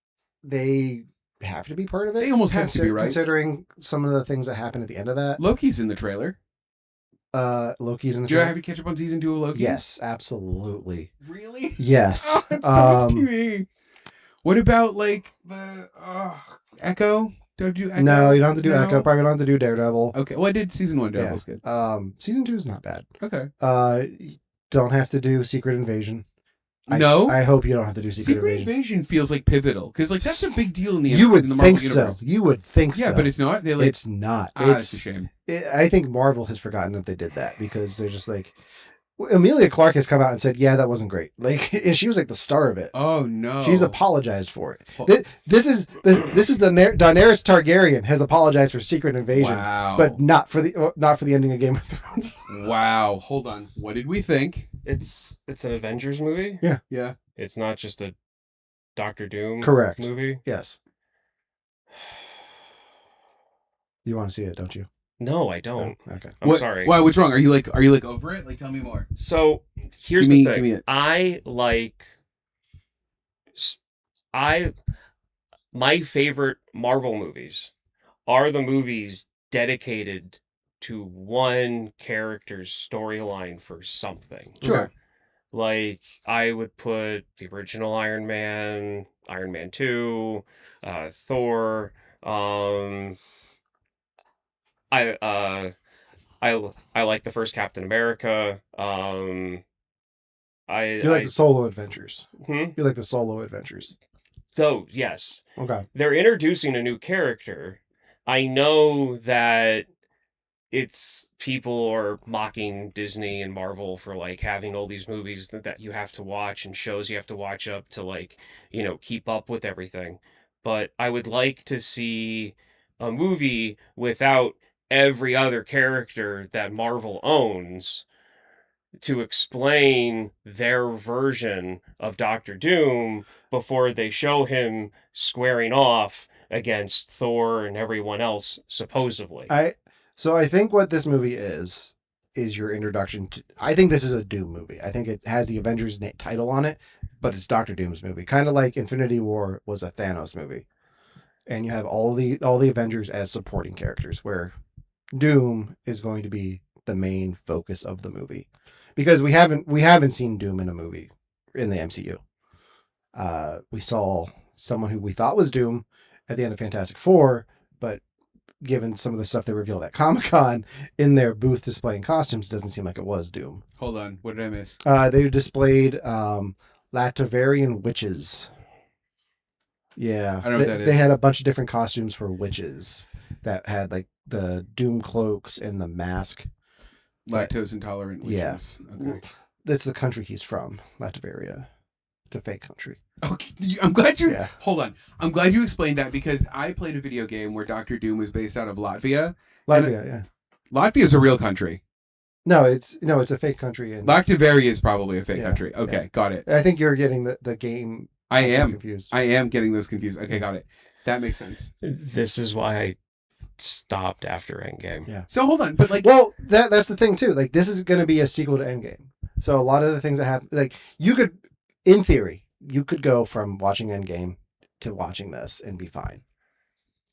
they have to be part of it. They almost have to be, right? Considering some of the things that happen at the end of that. Loki's in the trailer. Loki's in the Do I trailer. have to catch up on season 2 of Loki? Yes, absolutely. Really? Yes. Oh, it's so much TV. What about like the Echo? Don't do Echo? No, you don't have to do No? Echo. Probably don't have to do Daredevil. Okay. Well, I did season 1. Yeah. Daredevil's good. Season 2 is not bad. Okay. Don't have to do Secret Invasion. No. I hope you don't have to do Secret Invasion. Invasion feels like pivotal because like that's a big deal in the You would in the Marvel think universe. so. You would think Yeah, so. but it's not. They like It's not. it's a shame. I think Marvel has forgotten that they did that because they're just like Amelia Clark has come out and said, "Yeah, that wasn't great." Like, and she was like the star of it. Oh no. She's apologized for it. Well- This is Daenerys Targaryen has apologized for Secret Invasion, Wow. but not for the ending of Game of Thrones. Wow. Hold on. What did we think? It's an Avengers movie. Yeah. It's not just a Doctor Doom Correct. movie. Yes. You want to see it, don't you? No, I don't. Okay. I'm sorry. Why? What's wrong? Are you like over it? Like, tell me more. So here's Give me- the give me thing. it. My favorite Marvel movies are the movies dedicated to one character's storyline for something. Sure. Okay. Like I would put the original Iron Man, Iron Man 2, Thor, I like the first Captain America. You like the solo adventures. You like the solo adventures. Though, yes. Okay. They're introducing a new character. I know that it's people are mocking Disney and Marvel for like having all these movies that you have to watch and shows you have to watch up to like, keep up with everything. But I would like to see a movie without every other character that Marvel owns to explain their version of Doctor Doom before they show him squaring off against Thor and everyone else, supposedly. So I think what this movie is your introduction to. I think this is a Doom movie. I think it has the Avengers title on it, but it's Doctor Doom's movie. Kind of like Infinity War was a Thanos movie, and you have all the Avengers as supporting characters, where Doom is going to be the main focus of the movie, because we haven't seen Doom in a movie in the MCU. We saw someone who we thought was Doom at the end of Fantastic Four, but given some of the stuff they revealed at Comic-Con in their booth displaying costumes, it doesn't seem like it was Doom. Hold on. What did I miss? They displayed Latavarian witches. Yeah. I don't know what that They is. had a bunch of different costumes for witches that had like the Doom cloaks and the mask. Lactose intolerant. Yeah. Witches. Okay. That's the country he's from, Latveria. It's a fake country. Okay, I'm glad you. Yeah. Hold on. I'm glad you explained that because I played a video game where Doctor Doom was based out of Latvia. Latvia, yeah. Latvia is a real country. No, it's a fake country. And Lactivaria is probably a fake Yeah, country. Okay, yeah. got it. I think you're getting the game. I am. confused. I am getting those confused. Okay, got it. That makes sense. This is why I stopped after Endgame. Yeah. So hold on, but like, Well, that's the thing too. Like, this is going to be a sequel to Endgame. So a lot of the things that happen, like, you could, in theory, you could go from watching Endgame to watching this and be fine.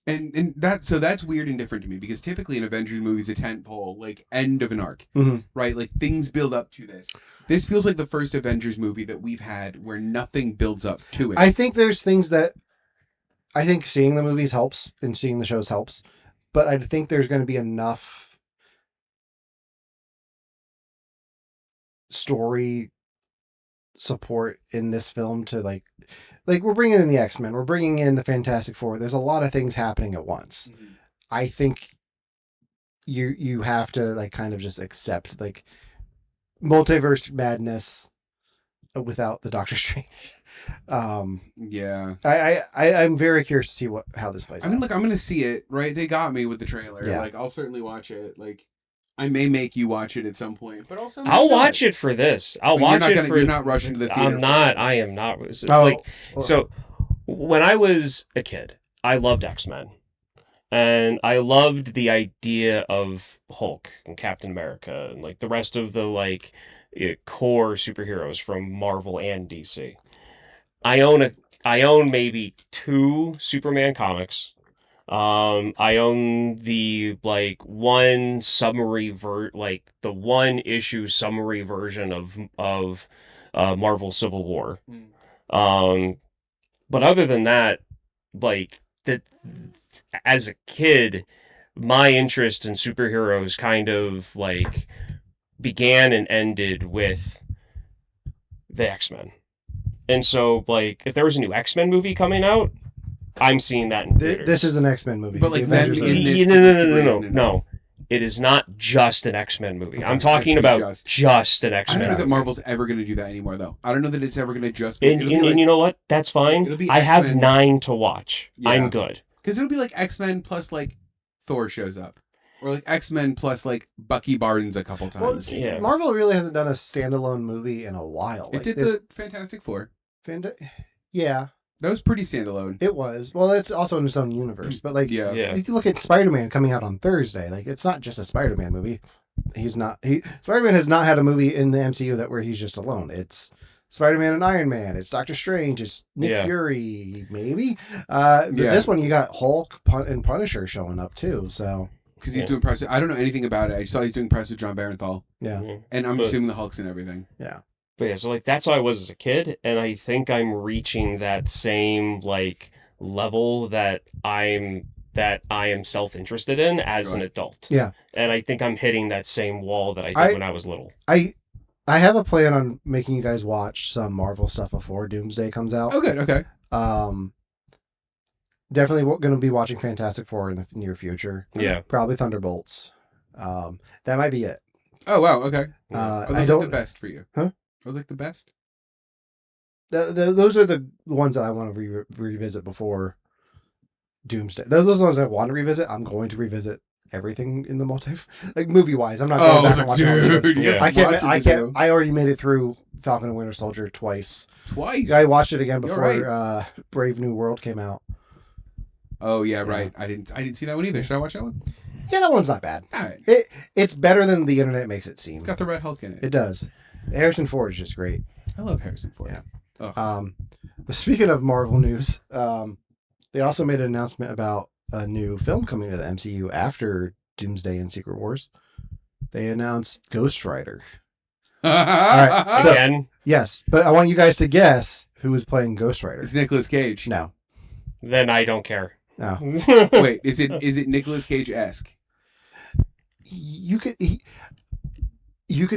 and that's weird and different to me because typically in Avengers movies, a tentpole, like end of an arc, Mhm. right? Like things build up to this. This feels like the first Avengers movie that we've had where nothing builds up to it. I think there's things that I think seeing the movies helps and seeing the shows helps, but I think there's going to be enough story support in this film to like we're bringing in the X-Men, we're bringing in the Fantastic Four. There's a lot of things happening at once. I think you have to like kind of just accept like multiverse madness without the Doctor Strange. Yeah. I'm very curious to see how this plays I mean, out. look, I'm gonna see it, right? They got me with the trailer. Yeah. Like, I'll certainly watch it. Like, I may make you watch it at some point, but also I'll watch it for this. I'll watch it for. You're not rushing to the theater. I'm not. I am not. Oh, So, when I was a kid, I loved X-Men. And I loved the idea of Hulk and Captain America and like the rest of the like core superheroes from Marvel and DC. I own maybe 2 Superman comics. I own the like one the one issue summary version of Marvel Civil War. But other than that, like that, as a kid, my interest in superheroes kind of like began and ended with the X-Men. And so, like, if there was a new X-Men movie coming out, I'm seeing that in theaters. This is an X-Men movie. But, like, The them Avengers in are- this- No. It is not just an X-Men movie. Okay, I'm talking about just an I X-Men don't know that movie. Marvel's ever going to do that anymore, though. I don't know that it's ever going to just be. And you know what? That's fine. It'll be I have X-Men. 9 to watch. Yeah. I'm good. Because it'll be like X-Men plus like Thor shows up, or like X-Men plus like Bucky Barnes a couple Well, times. see, Yeah. Marvel really hasn't done a standalone movie in a while. It did this- the Fantastic Four. Yeah, That was pretty standalone. it was. Well, it's also in its own universe. But like, Yeah. Yeah. if you look at Spider-Man coming out on Thursday, like it's not just a Spider-Man movie. Spider-Man has not had a movie in the MCU where he's just alone. It's Spider-Man and Iron Man. It's Doctor Strange. It's Nick Yeah. Fury, maybe. But Yeah. this one you got Hulk and Punisher showing up too. So Because he's Yeah. doing press. I don't know anything about it. I just saw he's doing press with John Barenthal, yeah, Mhm. and I'm But- assuming the Hulk's and everything. But yeah, so like that's how I was as a kid, and I think I'm reaching that same like level that I am self-interested in as an Sure. adult. Yeah. And I think I'm hitting that same wall that I did when I was little. I have a plan on making you guys watch some Marvel stuff before Doomsday comes out. Oh, good. Okay. Definitely going to be watching Fantastic Four in the near future. Yeah. Probably Thunderbolts. That might be it. Oh, wow. Okay. Uh, Are I those don't. like the best for you? Huh? Are those like the best? Those are the ones that I want to revisit before Doomsday. Those are the ones I want to revisit. I'm going to revisit everything in the like movie wise. I'm not going back and watching all the shows. Yeah. I can't. I already made it through Falcon and Winter Soldier twice. Twice. I watched it again You're before Brave New World came out. Oh yeah, right. I didn't see that one either. Should I watch that one? Yeah, that one's not bad. All right. It's better than the internet makes it seem. It's got the Red Hulk in it. It does. Harrison Ford is just great. I love Harrison Ford. Yeah. Oh. But speaking of Marvel news, they also made an announcement about a new film coming to the MCU after Doomsday and Secret Wars. They announced Ghost Rider. right, so- Again, Yes, but I want you guys to guess who is playing Ghost Rider. It's Nicolas Cage. No, then I don't care. no. Wait, is it Nicolas Cage-esque? You could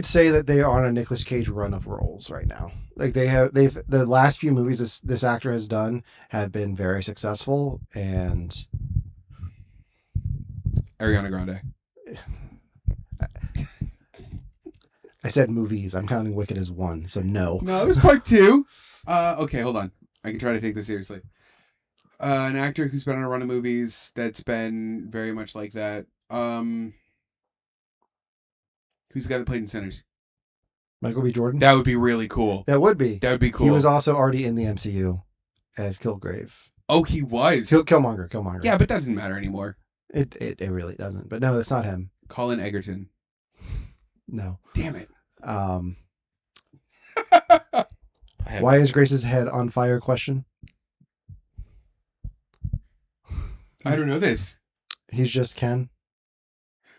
say that they are on a Nicolas Cage run of roles right now. Like they've the last few movies this actor has done have been very successful, and Ariana Grande. I said movies. I'm counting Wicked as one, so no. No, it was part 2. Okay, hold on. I can try to take this seriously. An actor who's been on a run of movies that's been very much like that. Who's the guy that played in Sinners? Michael B. Jordan. That would be really cool. That would be. That would be cool. He was also already in the MCU as Kilgrave. Oh, he was. Killmonger. Yeah, but that doesn't matter anymore. It really doesn't. But no, that's not him. Colin Egerton. No. Damn it. I have- Why is Grace's head on fire? Question. I don't know this. He's just Ken.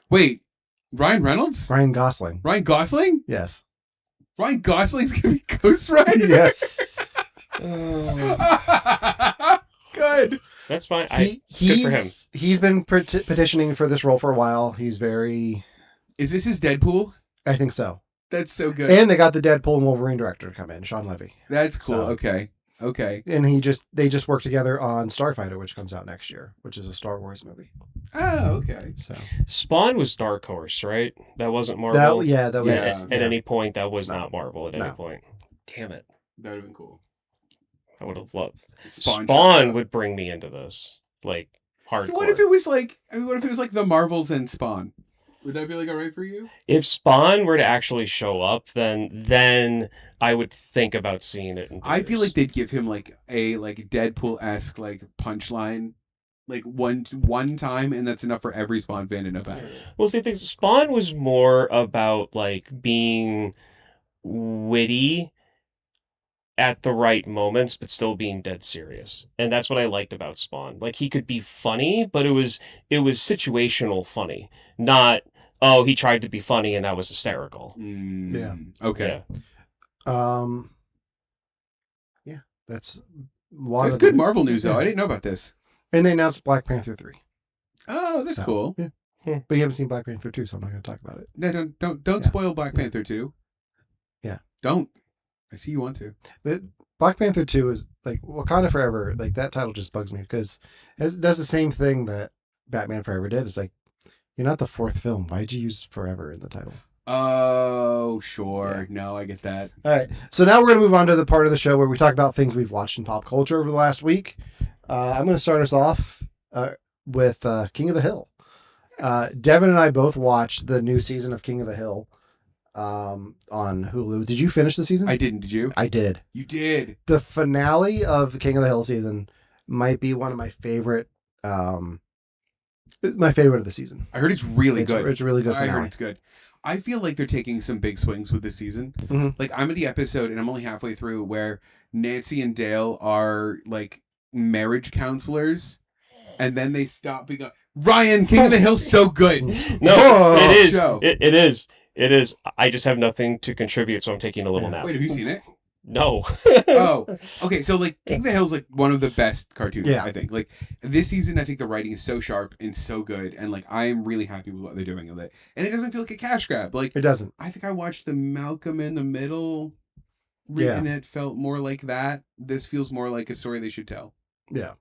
Wait, Ryan Reynolds? Ryan Gosling. Ryan Gosling? Yes. Ryan Gosling's gonna be Ghost Rider? Yes. Good. That's fine. He's for him. He's been petitioning for this role for a while. He's very. Is this his Deadpool? I think so. That's so good. And they got the Deadpool and Wolverine director to come in, Sean Levy. That's cool. So- Okay. And they just worked together on Starfighter, which comes out next year, which is a Star Wars movie. Oh, okay. So Spawn was Dark Horse, right? That wasn't Marvel. that was Yeah. At any point, that was No. not Marvel. At any No. point, damn it! That would have been cool. I would have loved. Spawn Spawn would bring me into this, like hardcore. So what if it was like? I mean, what if it was like the Marvels and Spawn? Would that be like alright for you? If Spawn were to actually show up, then I would think about seeing it. In I feel theaters. like they'd give him like a Deadpool-esque like punchline, like one time, and that's enough for every Spawn fan to know about it. Well, see, things Spawn was more about like being witty at the right moments, but still being dead serious, and that's what I liked about Spawn. Like he could be funny, but it was situational funny, not he tried to be funny and that was hysterical. Yeah. Okay. Yeah. Yeah, that's a lot That's of good Marvel news though. Yeah. I didn't know about this. And they announced Black Panther 3. Oh, that's So, cool. Yeah. Hmm. But you haven't seen Black Panther 2, so I'm not going to talk about it. No, don't Yeah. spoil Black Panther 2. Yeah. Don't. I see you want to. Black Panther 2 is like Wakanda Forever. Like that title just bugs me because it does the same thing that Batman Forever did. It's like, you're not the fourth film. Why'd you use Forever in the title? Oh, sure. No, I get that. All right. So now we're going to move on to the part of the show where we talk about things we've watched in pop culture over the last week. I'm going to start us off with King of the Hill. Devin and I both watched the new season of King of the Hill on Hulu. Did you finish the season? I didn't. Did you? I did. You did. The finale of the King of the Hill season might be one of my favorite of the season. I heard it's really good. It's a really good I heard finale. it's good. I feel like they're taking some big swings with this season. Mhm. Like I'm at the episode and I'm only halfway through where Nancy and Dale are like marriage counselors, and then they stop being like, Ryan, King of the Hill's so good. No, Oh, it is. show. It is. It is. I just have nothing to contribute, so I'm taking a little Yeah. nap. Wait, have you seen it? No. Oh, okay. So like King of the Hill's like one of the best cartoons. Yeah. I think. Like this season, I think the writing is so sharp and so good, and like I am really happy with what they're doing with it. And it doesn't feel like a cash grab. Like It doesn't. I think I watched the Malcolm in the Middle, and it felt more like that. This feels more like a story they should tell. Yeah.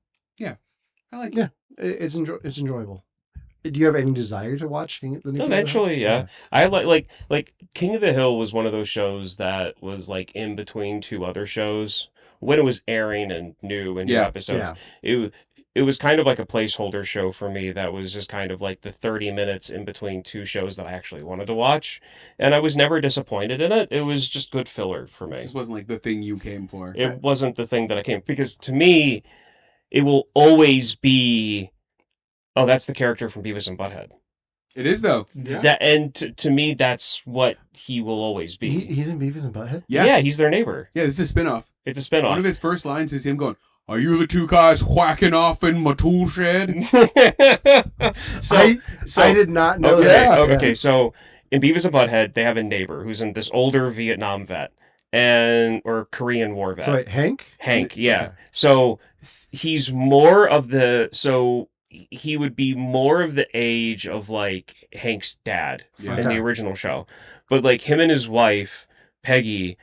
I like Yeah. it. It's enjoyable. Do you have any desire to watch the new King of the Hill? Eventually, yeah. I like King of the Hill was one of those shows that was like in between two other shows when it was airing and new episodes. Yeah. It was kind of like a placeholder show for me that was just kind of like the 30 minutes in between two shows that I actually wanted to watch, and I was never disappointed in it. It was just good filler for me. This wasn't like the thing you came for. It wasn't the thing that I came, because to me it will always be, oh, that's the character from Beavis and Butthead. It is though. Yeah. That, and to me, that's what he will always be. He's in Beavis and Butthead? Yeah. He's their neighbor. Yeah, this is a spin-off. It's a spinoff. One of his first lines is him going, "Are you the two guys whacking off in my tool shed?" I did not know okay, that. okay, so in Beavis and Butthead, they have a neighbor who's in this older Vietnam vet or Korean War vet. So wait, Hank? Hank, yeah. Okay. So he's more of he would be more of the age of like Hank's dad Yeah. in the Okay. original show. But like him and his wife, Peggy,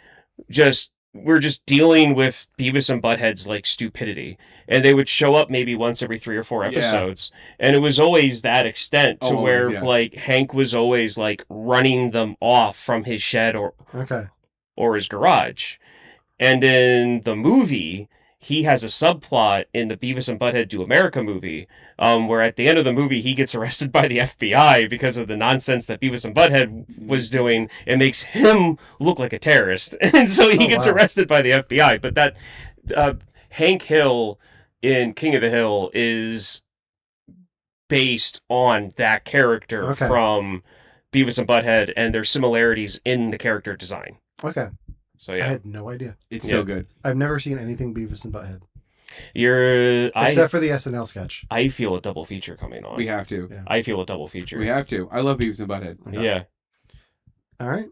we're just dealing with Beavis and Butthead's like stupidity. And they would show up maybe once every 3 or 4 Yeah. episodes. And it was always that extent to Always, where yeah. like Hank was always like running them off from his shed Okay. or his garage. And in the movie, he has a subplot in the Beavis and Butthead Do America movie, where at the end of the movie, he gets arrested by the FBI because of the nonsense that Beavis and Butthead was doing. It makes him look like a terrorist. And so he Oh, gets wow. arrested by the FBI. But that Hank Hill in King of the Hill is based on that character Okay. from Beavis and Butthead and their similarities in the character design. Okay. So I yeah, had no idea. It's Yeah. so good. I've never seen anything Beavis and Butthead. Except for the SNL sketch. I feel a double feature coming on. We have to. Yeah. I feel a double feature. We have to. I love Beavis and Butthead. Okay. Yeah. All right.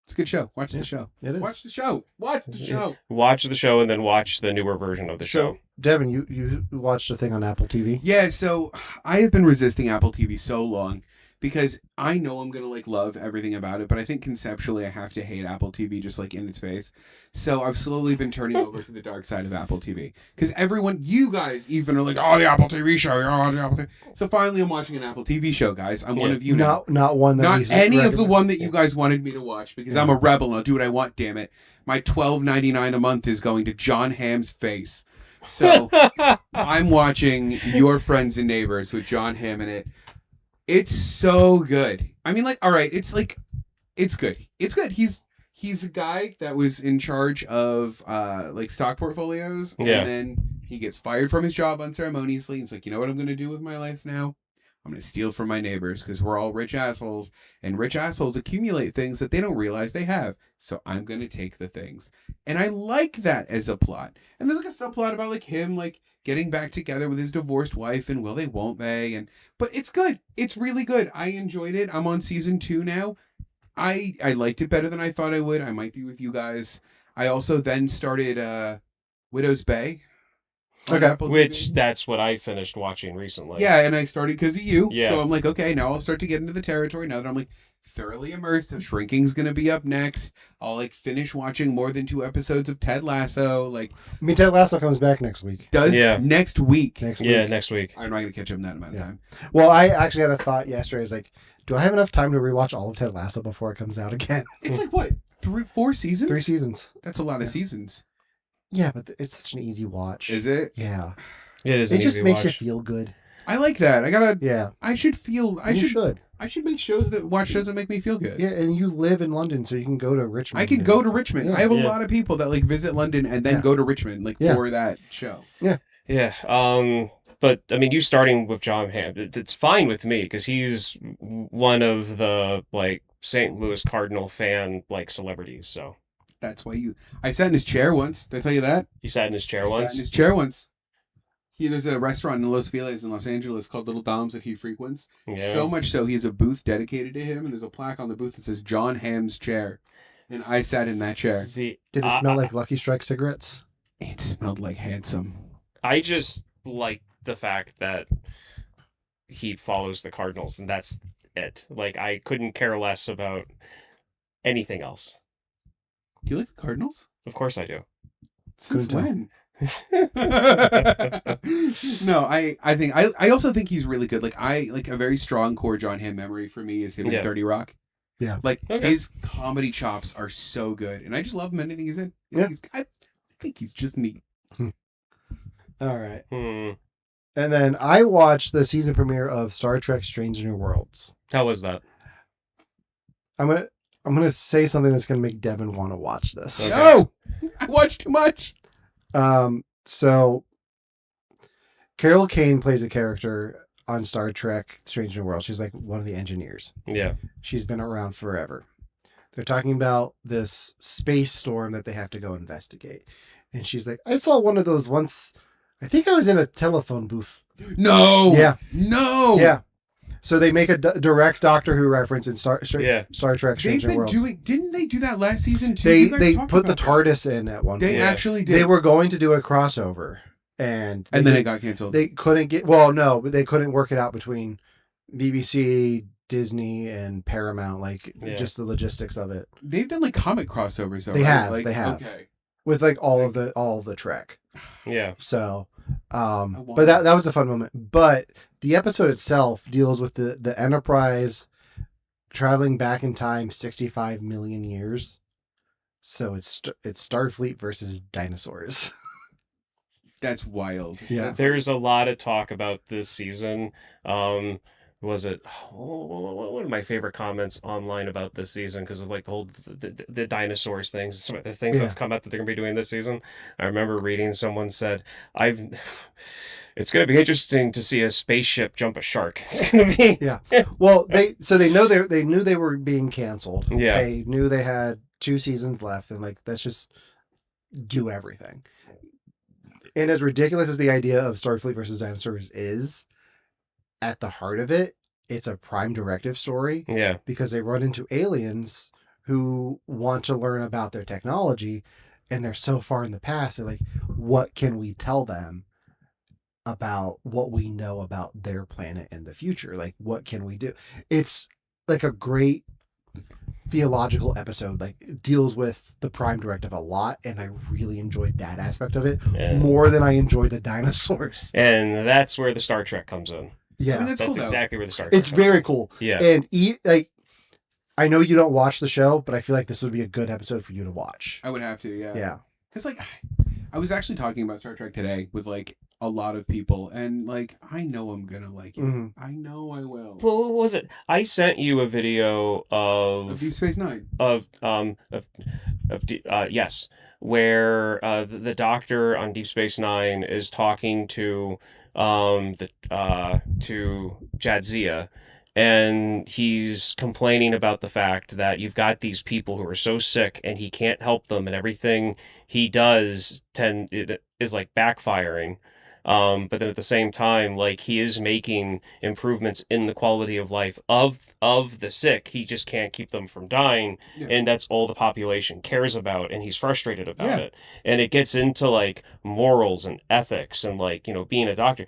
It's a good show. Watch Yeah. the show. It is. Watch the show. Watch the show. Watch the show and then watch the newer version of the show. Devin, you watched a thing on Apple TV? Yeah, so I have been resisting Apple TV so long because I know I'm gonna like love everything about it, but I think conceptually I have to hate Apple TV just like in its face. So I've slowly been turning over to the dark side of Apple TV because everyone, you guys, even are like, oh, the Apple TV show, you're on the Apple TV. So finally, I'm watching an Apple TV show, guys. I'm one Yeah. of you now. Not one that Not we any of the recommend. one that you guys wanted me to watch because I'm a rebel and I'll do what I want. Damn it, my $12.99 a month is going to John Hamm's face. So I'm watching Your Friends and Neighbors with John Hamm in it. It's so good. I mean, like, all right, it's good. It's good. He's a guy that was in charge of like stock portfolios, Yeah. and then he gets fired from his job unceremoniously. It's like, you know what I'm going to do with my life now? I'm going to steal from my neighbors because we're all rich assholes, and rich assholes accumulate things that they don't realize they have. So I'm going to take the things. And I like that as a plot. And there's like a subplot about like him like getting back together with his divorced wife and will they, won't they? But it's good. It's really good. I enjoyed it. I'm on season 2 now. I liked it better than I thought I would. I might be with you guys. I also then started Widow's Bay. on Okay. Apple Which TV. that's what I finished watching recently. Yeah, and I started because of you. Yeah. So I'm like, okay, now I'll start to get into the territory. Now that I'm like thoroughly immersed, so Shrinking's gonna be up next. I'll like finish watching more than 2 episodes of Ted Lasso. Like, I mean, Ted Lasso comes back next week. does Yeah. next week. Next Yeah, week. next week. I'm not gonna catch up in that amount of Yeah. time. Well, I actually had a thought yesterday. I was like, do I have enough time to rewatch all of Ted Lasso before it comes out again? It's like what 4 seasons? 3 seasons. That's a lot Yeah. of seasons. Yeah, but it's such an easy watch. Is it? Yeah. It is. It An just easy makes watch. you feel good. I like that. Yeah. I should feel. I You should. should. I should make shows that watch shows that make me feel good. Yeah, and you live in London, so you can go to Richmond. I could go to Richmond. Yeah. I have a Yeah. lot of people that like visit London and then Yeah. go to Richmond like Yeah. for that show. Yeah. But I mean, you starting with John Hamm, it's fine with me because he's one of the like St. Louis Cardinal fan like celebrities. So That's why you. I sat in his chair once. Did I tell you that? he sat in his chair I sat once. in his chair once. There's a restaurant in Los Feliz in Los Angeles called Little Dom's that he frequents. Yeah. So much so he has a booth dedicated to him, and there's a plaque on the booth that says John Hamm's chair. And I sat in that chair. The, Did it smell like Lucky Strike cigarettes? It smelled like handsome. I just like the fact that he follows the Cardinals, and that's it. Like, I couldn't care less about anything else. Do you like the Cardinals? Of course I do. Since Couldn't tell. when? No, I think I also think he's really good. Like I like a very strong core John Hamm memory for me is him Yeah. in 30 Rock. Yeah. Like Okay. his comedy chops are so good, and I just love him in anything he's in. Yeah. I think he's just neat. All right. Hmm. And then I watched the season premiere of Star Trek: Strange New Worlds. How was that? I'm gonna say something that's gonna make Devin want to watch this. Okay. No, I watch too much. So Carol Kane plays a character on Star Trek: Strange New Worlds. She's like one of the engineers. Yeah. She's been around forever. They're talking about this space storm that they have to go investigate. And she's like, I saw one of those once. I think I was in a telephone booth. No. Yeah. No. Yeah. So they make a direct Doctor Who reference in Star Yeah. Trek: They've Strange New been Worlds. doing. Didn't they do that last season too? They You guys they talked put the about that. TARDIS in at one They point. Yeah. actually did. They were going to do a crossover, and and then it got canceled. they couldn't get. Well, no, but they couldn't work it out between BBC, Disney, and Paramount. Like Yeah. just the logistics of it They've done like comic crossovers though. They right? have, Like, they have. Okay. with like all of the Trek. Yeah. So, want but that was a fun moment. But the episode itself deals with the Enterprise traveling back in time 65 million years. So it's Starfleet versus dinosaurs. That's wild. Yeah. That's- There's a lot of talk about this season. Was it one of my favorite comments online about this season because of like the whole the dinosaurs things, some of the things that Yeah. have come out that they're gonna be doing this season. I remember reading someone said, it's gonna be interesting to see a spaceship jump a shark. It's gonna be Well, they knew they were being canceled. Yeah. They knew they had 2 seasons left, and like let's just do everything. And as ridiculous as the idea of Starfleet versus dinosaurs is, at the heart of it, it's a Prime Directive story yeah. because they run into aliens who want to learn about their technology, and they're so far in the past. They're like, what can we tell them? about what we know about their planet and the future. Like, what can we do? It's like a great theological episode. Like, it deals with the Prime Directive a lot, and I really enjoyed that aspect of it And, more than I enjoyed the dinosaurs. and that's where the Star Trek comes in. I mean, Yeah, that's That's cool though. exactly where the Star Trek it's comes in. very cool. Yeah. And like, I know you don't watch the show, but I feel like this would be a good episode for you to watch. I would have to, yeah. Yeah. Because like, I was actually talking about Star Trek today with like a lot of people, and like, I know I'm gonna like it. Mhm. I know I will. Well, what was it? I sent you a video Of Deep Space Nine. Yes, where the doctor on Deep Space Nine is talking to to Jadzia, and he's complaining about the fact that you've got these people who are so sick and he can't help them, and everything he does it is like backfiring. But then at the same time, like, he is making improvements in the quality of life of the sick. He just can't keep them from dying, Yeah. and that's all the population cares about, and he's frustrated about Yeah. it. And it gets into like morals and ethics and, like, being a doctor.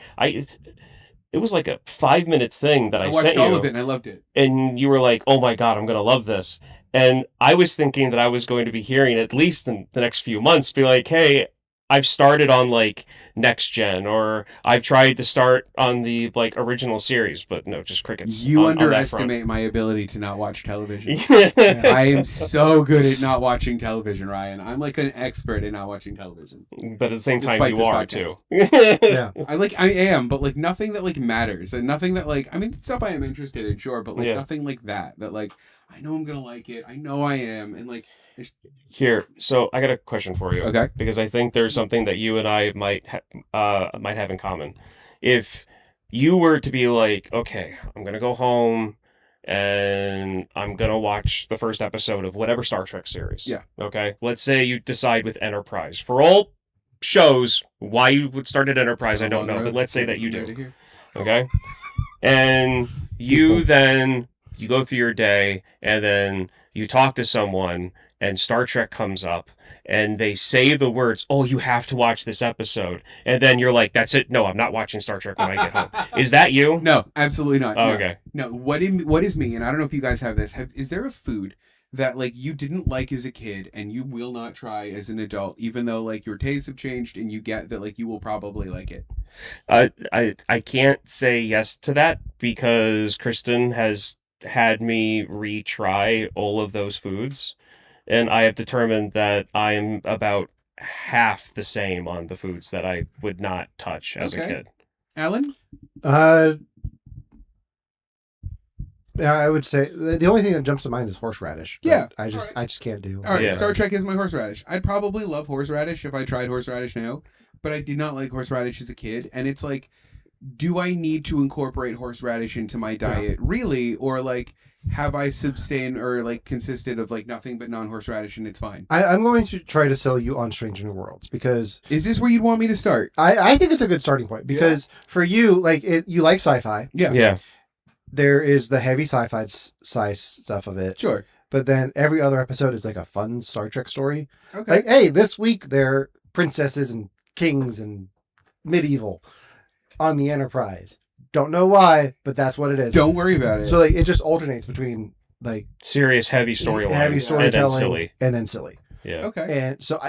It was like a 5-minute thing that I watched sent all you, of it and I loved it. and you were like, "Oh my God, I'm gonna love this." And I was thinking that I was going to be hearing, at least in the next few months, be like, "Hey, I've started on like Next Gen, or I've tried to start on the like original series," but no, just crickets. You on that front. underestimate my ability to not watch television. Yeah. I am so good at not watching television, Ryan. I'm like an expert at not watching television. But at the same time, Despite you this are podcast. too. Yeah. I am, but like nothing that like matters, and nothing that like, I mean, stuff I am interested in, sure, but like Yeah. nothing like that like I know I'm gonna like it. I know I am, and like, Here, so I got a question for you. okay, Because I think there's something that you and I might have in common. If you were to be like, okay, I'm gonna go home and I'm gonna watch the first episode of whatever Star Trek series. Yeah. Okay. Let's say you decide with Enterprise. For all shows, why you would start at Enterprise, I don't know, but let's say that you do. Okay. And you go through your day, and then you talk to someone, and Star Trek comes up, and they say the words, "Oh, you have to watch this episode," and then you're like, "That's it. No, I'm not watching Star Trek when I get home." Is that you? No, absolutely not. Oh, No. okay. No, what is me? And I don't know if you guys have this. Is there a food that like you didn't like as a kid and you will not try as an adult, even though like your tastes have changed and you get that like you will probably like it? I can't say yes to that because Kristen has had me retry all of those foods, and I have determined that I am about half the same on the foods that I would not touch as a Okay. kid. Alan? Yeah, I would say the only thing that jumps to mind is horseradish. but Yeah, I just can't do. All right, Yeah. Star Trek is my horseradish. I'd probably love horseradish if I tried horseradish now, but I did not like horseradish as a kid. And it's like, do I need to incorporate horseradish into my diet, really? Or like, have I sustained or like consisted of like nothing but non-horseradish and it's fine? I'm going to try to sell you on Strange New Worlds because Is this where you'd want me to start? I think it's a good starting point because for you, like you like sci-fi. Yeah, Yeah. There is the heavy sci-fi size stuff of it, sure. but then every other episode is like a fun Star Trek story. Okay. Like, hey, this week they're princesses and kings and medieval on the Enterprise. Don't know why, but that's what it is. Don't worry about it. So like it just alternates between like Serious, heavy storyline. heavy And then storytelling silly. and then silly. Yeah. okay. And so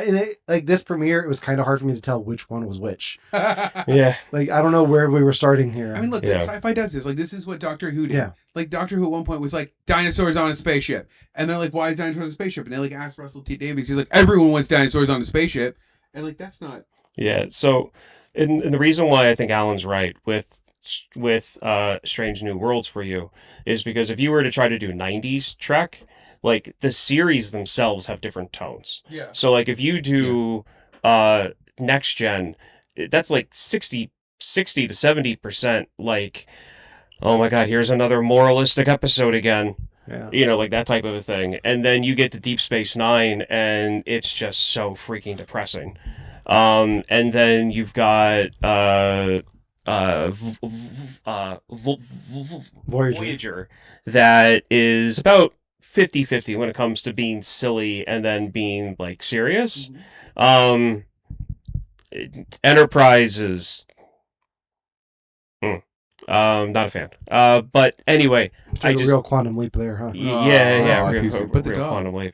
like this premiere, it was kind of hard for me to tell which one was which. Yeah. Like I don't know where we were starting here. I mean, look, Yeah. sci-fi does this. Like, this is what Doctor Who did. Yeah. Like, Doctor Who at one point was like, dinosaurs on a spaceship. And they're like, why is dinosaurs on a spaceship? And they like asked Russell T Davies. He's like, everyone wants dinosaurs on a spaceship. And like, that's not... Yeah. So, and the reason why I think Alan's right with Strange New Worlds for you is because if you were to try to do 90s Trek, like the series themselves have different tones. Yeah. So like if you do Next Gen, that's like 60 to 70% like, oh my God, here's another moralistic episode again. yeah. Like that type of a thing. And then you get to Deep Space Nine and it's just so freaking depressing. And then you've got Voyager that is about 50-50 when it comes to being silly and then being like serious. Enterprise is Not a fan. But anyway, I Took a just real quantum leap there, huh? yeah, too soon. But the real dog. quantum leap.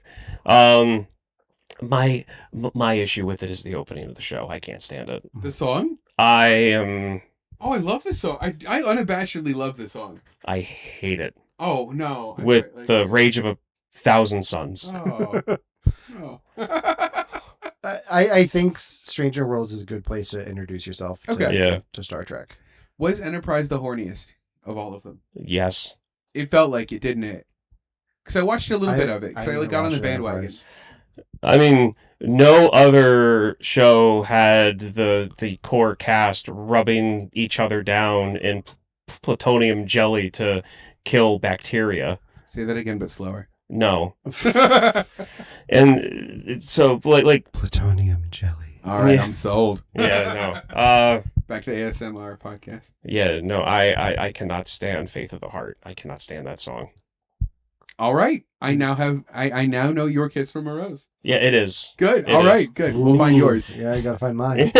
My issue with it is the opening of the show. I can't stand it. The song? I am. Oh, I love this song. I unabashedly love this song. I hate it Oh no! with the rage of 1,000 suns. Oh. Oh. I think Stranger Worlds is a good place to introduce yourself Okay. Yeah. to Star Trek. Was Enterprise the horniest of all of them? Yes. It felt like it, didn't it? Because I watched a little bit of it. Because I never got on the watched bandwagon. Enterprise. I mean, no other show had the core cast rubbing each other down in plutonium jelly to kill bacteria. Say that again, but slower. No. And so like Plutonium jelly. All right, Yeah. I'm sold. yeah, no. Back to ASMR podcast. Yeah, no, I cannot stand Faith of the Heart. I cannot stand that song. All right, I now know your Kiss from a Rose. Yeah, it is. Good. It All is. right, good. We'll find Ooh, yours. Yeah, you gotta find mine.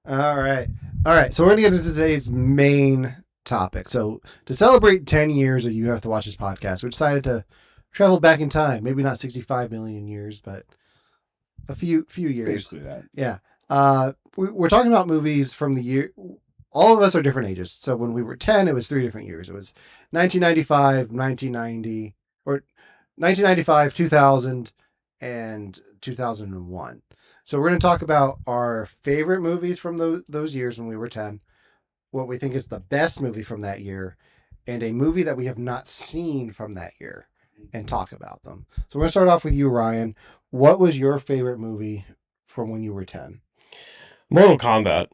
All right. So we're gonna get into today's main topic. So to celebrate 10 years of You Have to Watch This podcast, we decided to travel back in time. Maybe not 65 million years, but a few years. Basically that. Yeah. We're talking about movies from the year. All of us are different ages. So when we were 10, it was 3 different years. It was 1995, 1990, or 1995, 2000, and 2001. So we're going to talk about our favorite movies from those years when we were 10, what we think is the best movie from that year, and a movie that we have not seen from that year, and talk about them. So we're going to start off with you, Ryan. What was your favorite movie from when you were 10? Mortal Kombat.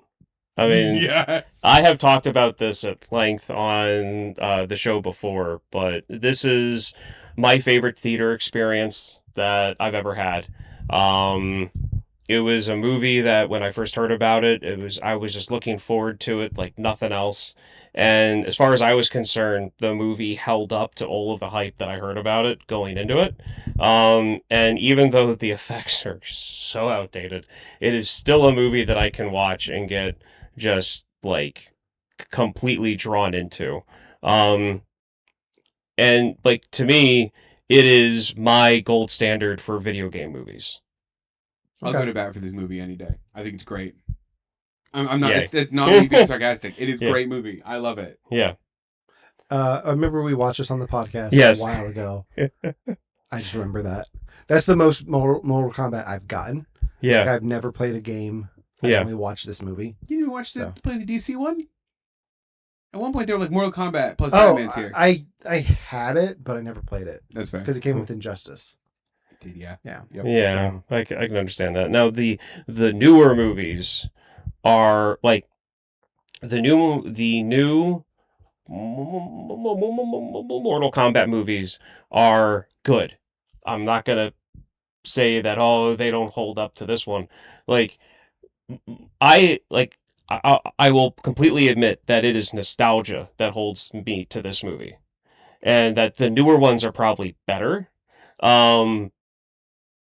I mean, yes. I have talked about this at length on the show before, but this is my favorite theater experience that I've ever had. It was a movie that when I first heard about it, I was just looking forward to it like nothing else. And as far as I was concerned, the movie held up to all of the hype that I heard about it going into it. And even though the effects are so outdated, it is still a movie that I can watch and get just like completely drawn into. And like to me, it is my gold standard for video game movies. I'll Okay. go to bat for this movie any day. I think it's great. I'm not. Yeah. It's not me being sarcastic. It is a Yeah. great movie. I love it. Yeah. I remember we watched this on the podcast Yes. a while ago. I just remember that. That's the most Mortal Kombat I've gotten. Yeah. Like, I've never played a game. I Yeah. only watched this movie. You didn't watch play the DC one? At one point, they were like Mortal Kombat plus Oh, Batman's here. I had it, but I never played it That's fair. because it came with Injustice. Did yeah. Yeah. Yep. Yeah, I can understand that. Now the newer movies are like the new Mortal Kombat movies are good. I'm not gonna say that they don't hold up to this one. Like I will completely admit that it is nostalgia that holds me to this movie, and that the newer ones are probably better.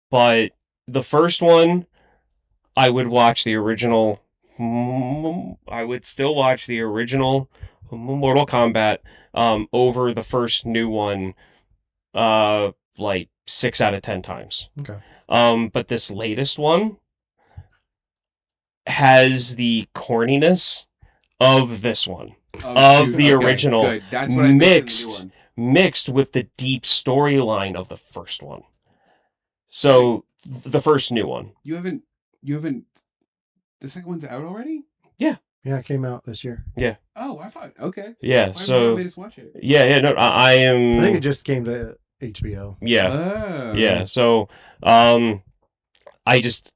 But the first one, I would watch the original. I would still watch the original Mortal Kombat over the first new one, like 6 out of 10 times. Okay. But this latest one has the corniness of this one, of the original, Good. That's what I mixed in the new mixed one. mixed with the deep storyline of the first one. So the first new one. You haven't. The second one's out already? Yeah, it came out this year. Oh, I thought. Okay. Yeah. Why So haven't made us watch it? yeah. No, I am. I think it just came to HBO. Yeah. Oh. Yeah. So, I just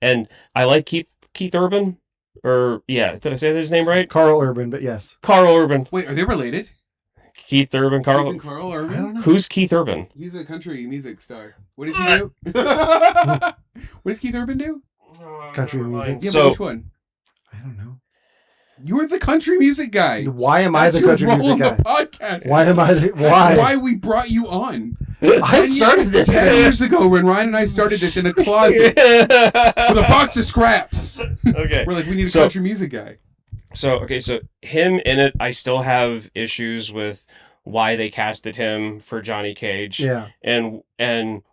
and I like Keith Urban, or yeah, did I say his name right? Carl Urban, but yes. Carl Urban. Wait, are they related? Keith Urban. Keith Carl. and Carl I Urban? don't know. Who's Keith Urban? He's a country music star. What does he do? What does Keith Urban do? Country music. Yeah, but So which one? I don't know. You're the country music guy. Why am I That's the your country role music on guy? the podcast. Why am I? That's Why? why we brought you on. I started this 10 thing. years ago when Ryan and I started this in a closet with a box of scraps. Okay. We're like, we need a So- country music guy. So him in it, I still have issues with why they casted him for Johnny Cage. Yeah. And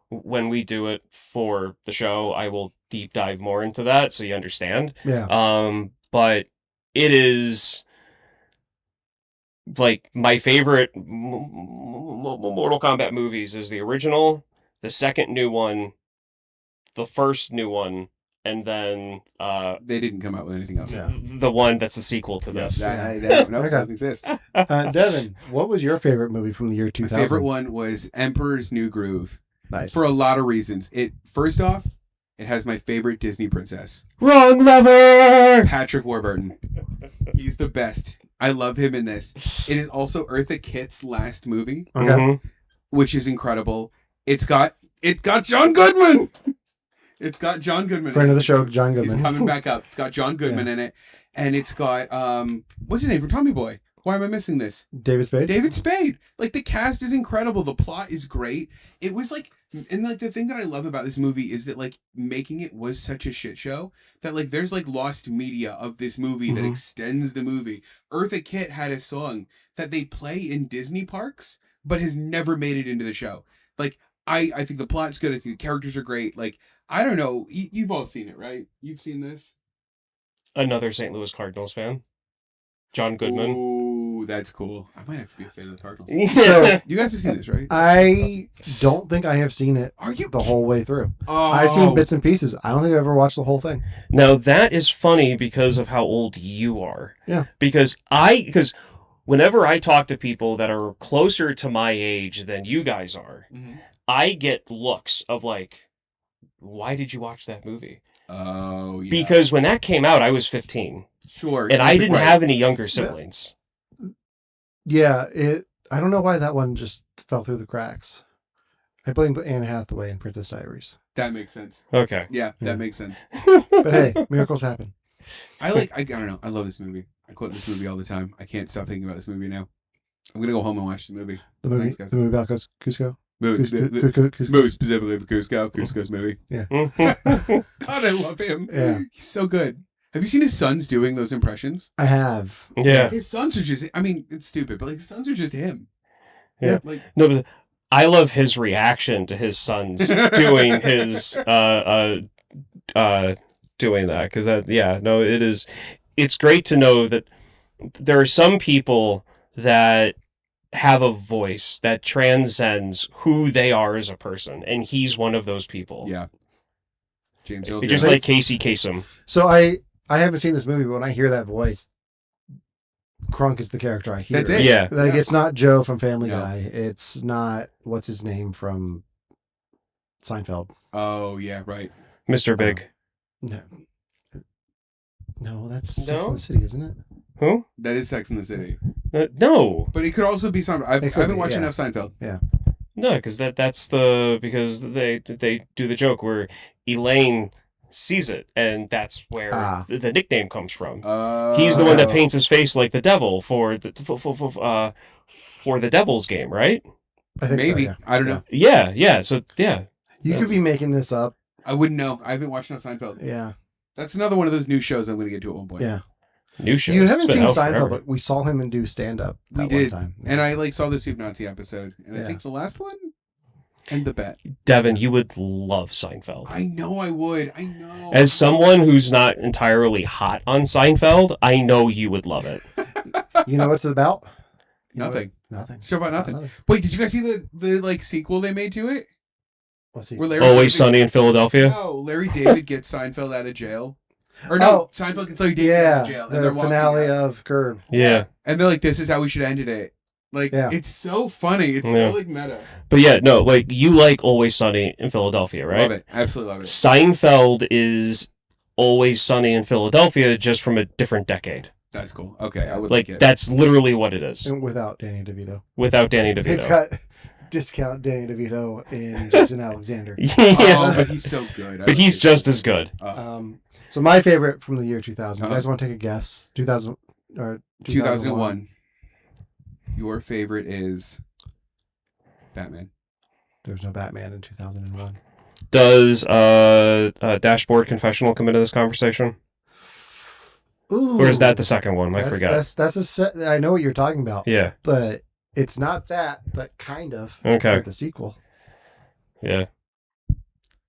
when we do it for the show, I will deep dive more into that so you understand. Yeah. But it is like my favorite Mortal Kombat movies is the original, the second new one, the first new one, and then They didn't come out with anything else. Yeah. the one that's a sequel to this. No, Okay. it doesn't exist. Devin, what was your favorite movie from the year My 2000? favorite one was Emperor's New Groove Nice. for a lot of reasons. First off, it has my favorite Disney princess, Wrong lever. Patrick Warburton. He's the best. I love him in this. It is also Eartha Kitt's last movie, Okay. Mhm. which is incredible. It got John Goodman. It's got John Goodman. Friend in of it. the show, John He's Goodman. coming back up. It's got John Goodman in it, and it's got what's his name from Tommy Boy? Why am I missing this? David Spade. David Spade. Like the cast is incredible. The plot is great. It was like, and like the thing that I love about this movie is that like making it was such a shit show that like there's like lost media of this movie that Mhm. extends the movie. Eartha Kitt had a song that they play in Disney parks, but has never made it into the show. Like I think the plot's good. I think the characters are great. Like I don't know. You've all seen it, right? You've seen this. Another St. Louis Cardinals fan, John Goodman. Ooh, that's cool. I might have to be a fan of the Cardinals. So You guys have seen this, right? I don't think I have seen it Are you the whole way through. Oh, I've seen bits and pieces. I don't think I've ever watched the whole thing. Now that is funny because of how old you are. Yeah. Because whenever I talk to people that are closer to my age than you guys are, Mhm. I get looks of like, why did you watch that movie? Oh, yeah. Because when that came out, I was 15 Sure. and I That's didn't right. have any younger siblings. Yeah, I don't know why that one just fell through the cracks. I blame Anne Hathaway in Princess Diaries. That makes sense. Okay. Yeah, Yeah. that makes sense. But hey, miracles happen. I don't know. I love this movie. I quote this movie all the time. I can't stop thinking about this movie now. I'm gonna go home and watch the movie. The movie, Thanks, guys. the movie about Cusco. Movie, Cusco. movie specifically for Cusco. Cusco's movie. God, I love him. Yeah, He's so good. Have you seen his sons doing those impressions? I have. Yeah. His sons are just, I mean, it's stupid, but like his sons are just him. Yeah. Like, No, but I love his reaction to his sons doing his doing that because it's great to know that there are some people that have a voice that transcends who they are as a person, and he's one of those people. yeah. James Earl Just Jones. like Casey Kasem. So I haven't seen this movie, but when I hear that voice, Crunk is the character I hear. That's it. Yeah. Like Yeah. it's not Joe from Family No. Guy. It's not what's his name from Seinfeld. Oh, yeah, right. Mr. Big. No, no, that's Sex No? and the City, isn't it? Who? That is Sex in the City. No. But it could also be Seinfeld. I It could haven't be, watched yeah. enough Seinfeld. No, because because they do the joke where Elaine sees it, and that's where the nickname comes from. He's the one that paints his face like the devil for the Devil's game, right? I think Maybe. so, yeah. I don't know. Yeah. So yeah, You could be making this up. I wouldn't know. I haven't watched enough Seinfeld. Yeah. That's another one of those new shows I'm going to get to at one point. Yeah. new show. You It's haven't been seen out Seinfeld, forever. but we saw him and do stand up We that did. one time. And I like saw the Soup Nazi episode. And I Yeah. think the last one and the bet. Devin, you would love Seinfeld. I know I would. I know. As someone who's not entirely hot on Seinfeld, I know you would love it. You know what it's about? You know Nothing. what- Nothing. It's about nothing. Wait, did you guys see the like sequel they made to it? What's he? Where Larry Always David- Sunny in Philadelphia. No, Larry David gets Seinfeld out of jail. Or no, Seinfeld gets Larry David out Yeah, of jail. And the they're walking finale out. of Curb. Yeah. And they're like, this is how we should have ended it. Like, Yeah. it's so funny. It's Yeah. so like meta. But yeah, no, like you like Always Sunny in Philadelphia, right? Love it. Absolutely love it. Seinfeld is Always Sunny in Philadelphia, just from a different decade. That's cool. Okay, I would Like like it. that's literally what it is, And without Danny DeVito. without Danny They've DeVito. got discount Danny DeVito and Jason Alexander. Oh, Yeah, but he's so good. but he's just as good. So my favorite from the year 2000. You Uh-huh. guys want to take a guess? 2000 or 2001. Your favorite is Batman. There's no Batman in 2001. Does Dashboard Confessional come into this conversation? Ooh, Or is that the second one? I forgot. That's a set. I know what you're talking about, Yeah. but it's not that, but kind of Okay. for the sequel, Yeah.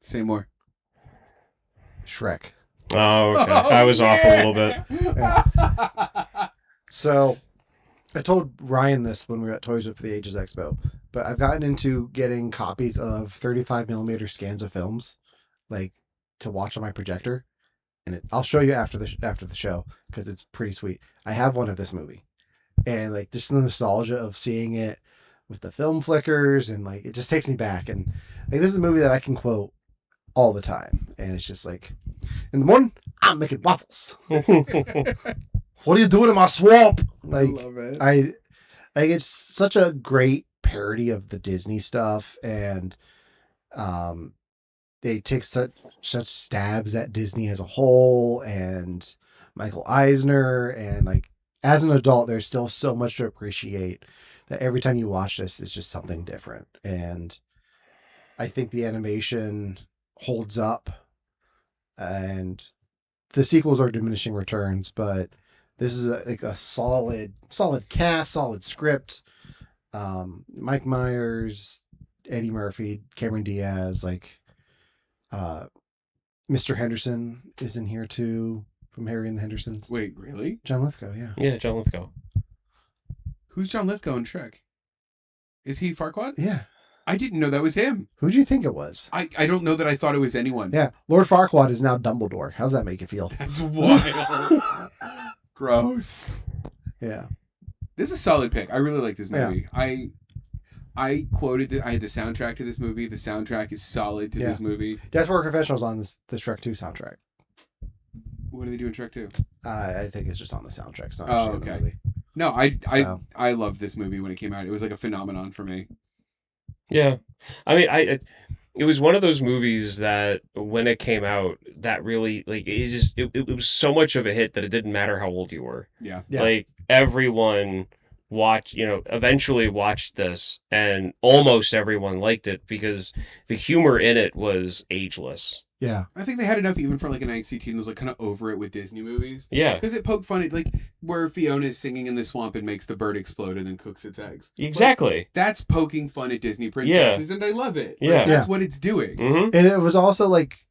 Say more. Shrek. Oh, okay. I was off a little bit. So I told Ryan this when we were at Toys for the Ages Expo, but I've gotten into getting copies of 35 millimeter scans of films, like to watch on my projector, and I'll show you after the show because it's pretty sweet. I have one of this movie, and like just the nostalgia of seeing it with the film flickers, and like it just takes me back. And like this is a movie that I can quote all the time, and it's just like, in the morning I'm making waffles. What are you doing in my swamp? Like I love it. I like it's such a great parody of the Disney stuff, and they take such stabs at Disney as a whole and Michael Eisner, and like as an adult there's still so much to appreciate that every time you watch this it's just something different. And I think the animation holds up, and the sequels are diminishing returns, but this is like a solid cast, solid script. Mike Myers, Eddie Murphy, Cameron Diaz, like Mr. Henderson is in here too, from Harry and the Hendersons. Wait, really? John Lithgow, yeah. Yeah, John Lithgow. Who's John Lithgow in Shrek? Is he Farquaad? Yeah. I didn't know that was him. Who'd you think it was? I don't know that I thought it was anyone. Yeah, Lord Farquaad is now Dumbledore. How's that make you feel? That's wild. Gross. Yeah. This is a solid pick. I really like this Yeah. movie. I quoted it. I had the soundtrack to this movie. The soundtrack is solid to Yeah. this movie. Death War Confessional's on the Shrek 2 soundtrack. What do they do in Shrek 2? I think it's just on the soundtrack. It's not Oh, actually in the okay. movie. No, So. I loved this movie when it came out. It was like a phenomenon for me. Yeah. I mean, it was one of those movies that when it came out, that really, like, it was so much of a hit that it didn't matter how old you were. Yeah. Yeah. Like, everyone eventually watched this, and almost everyone liked it because the humor in it was ageless. Yeah. I think they had enough even for like an ICT and was like kind of over it with Disney movies. Yeah, Because it poked fun at like where Fiona is singing in the swamp and makes the bird explode and then cooks its eggs. exactly. Like, that's poking fun at Disney princesses, and I love it. Like, Yeah. that's what it's doing. Mm-hmm. And it was also like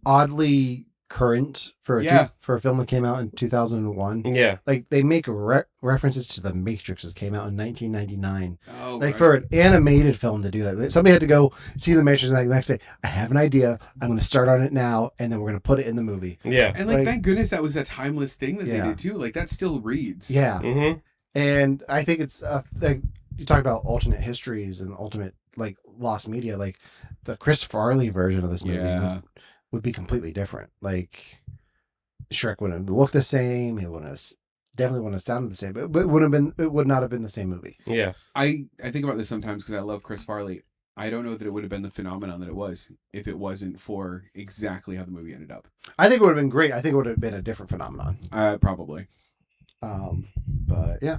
oddly current for Yeah. for a film that came out in 2001. Yeah. Like they make references to The Matrix that came out in 1999. Oh, Like right. for an animated film to do that, somebody had to go see The Matrix and like the next day, I have an idea. I'm going to start on it now, and then we're going to put it in the movie. Yeah. And like, like- thank goodness that was a timeless thing that Yeah. they did too. Like that still reads. Yeah, Mm-hmm. and I think it's like you talk about alternate histories and ultimate like lost media. Like the Chris Farley version of this movie Yeah. would be completely different. Like Shrek wouldn't look the same. It wouldn't have, definitely wouldn't have sounded the same. But it would not have been the same movie. Yeah. I think about this sometimes because I love Chris Farley. I don't know that it would have been the phenomenon that it was if it wasn't for exactly how the movie ended up. I think it would have been great. I think it would have been a different phenomenon. Probably. But yeah.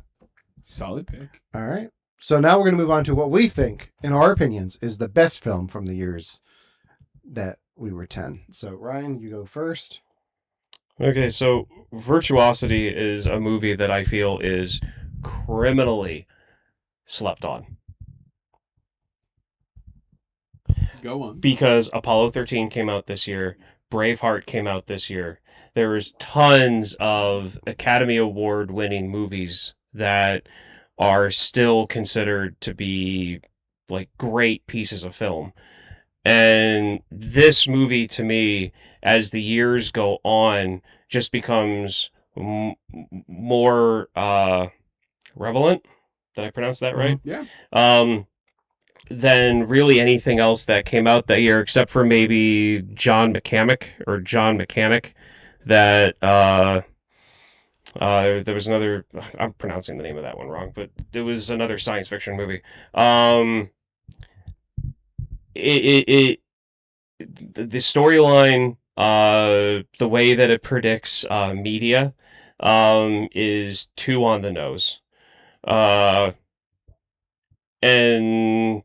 Solid pick. All right. So now we're going to move on to what we think, in our opinions, is the best film from the years that we were 10. So Ryan, you go first. Okay, so Virtuosity is a movie that I feel is criminally slept on Go on. because Apollo 13 came out this year, Braveheart came out this year. There was tons of Academy Award winning movies that are still considered to be like great pieces of film. And this movie to me, as the years go on, just becomes more relevant. Did I pronounce that right? Yeah. Than really anything else that came out that year, except for maybe John Mechanic. That there was another. I'm pronouncing the name of that one wrong, but it was another science fiction movie. The storyline, the way that it predicts media, is too on the nose, and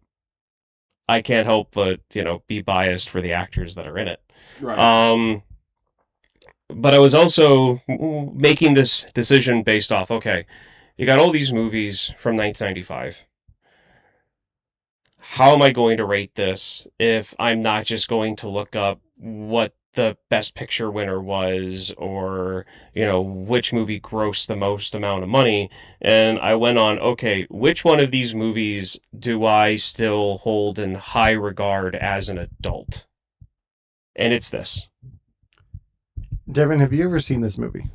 I can't help but be biased for the actors that are in it. Right. but I was also making this decision based off, okay, you got all these movies from 1995. How am I going to rate this if I'm not just going to look up what the best picture winner was, or which movie grossed the most amount of money? And I went on, okay, which one of these movies do I still hold in high regard as an adult? And it's this. Devin, have you ever seen this movie?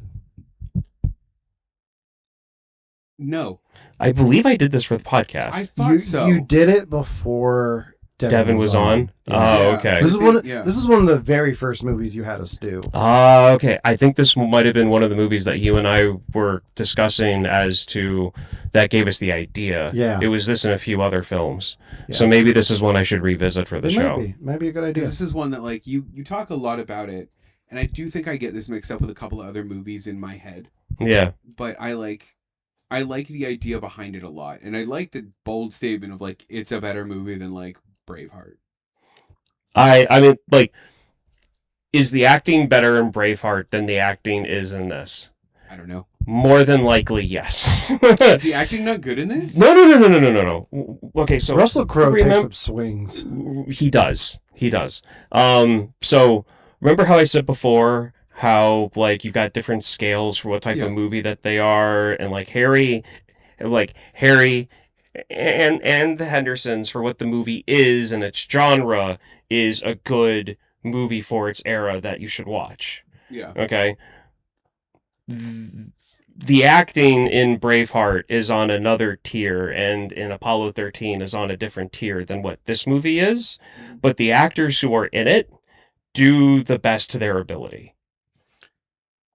No, I believe I did this for the podcast. I thought so. You did it before Devin was on. Yeah. Oh, Yeah. okay. This is Yeah. This is one of the very first movies you had us do. Okay. I think this might have been one of the movies that you and I were discussing as to that gave us the idea. Yeah. It was this and a few other films. Yeah. So maybe this is one I should revisit for the It show. might be a good idea. This is one that like you talk a lot about it, and I do think I get this mixed up with a couple of other movies in my head. Yeah. But I like the idea behind it a lot, and I like the bold statement of like it's a better movie than like Braveheart. I mean, like, is the acting better in Braveheart than the acting is in this? I don't know. More than likely, yes. Is the acting not good in this? No. Okay, so Russell Crowe takes remem- some swings. He does. So remember how I said before how like you've got different scales for what type Yeah. of movie that they are, and like Harry and the Hendersons for what the movie is and its genre is a good movie for its era that you should watch. Yeah. Okay. The acting in Braveheart is on another tier, and in Apollo 13 is on a different tier than what this movie is. But the actors who are in it do the best to their ability.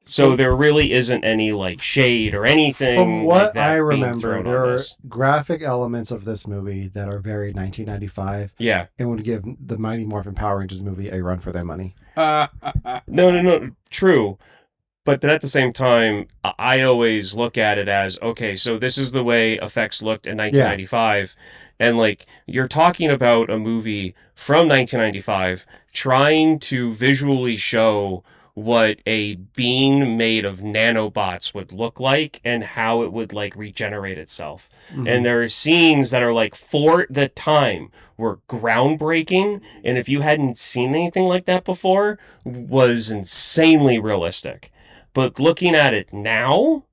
So there really isn't any like shade or anything. From what like that I being remember, thrown there on are this. graphic elements of this movie that are very 1995 Yeah. and would give the Mighty Morphin Power Rangers movie a run for their money. No. True. But then at the same time, I always look at it as, okay, so this is the way effects looked in 1995. And like, you're talking about a movie from 1995 trying to visually show what a being made of nanobots would look like and how it would like regenerate itself. And there are scenes that are like for the time were groundbreaking, and if you hadn't seen anything like that before, was insanely realistic. But looking at it now,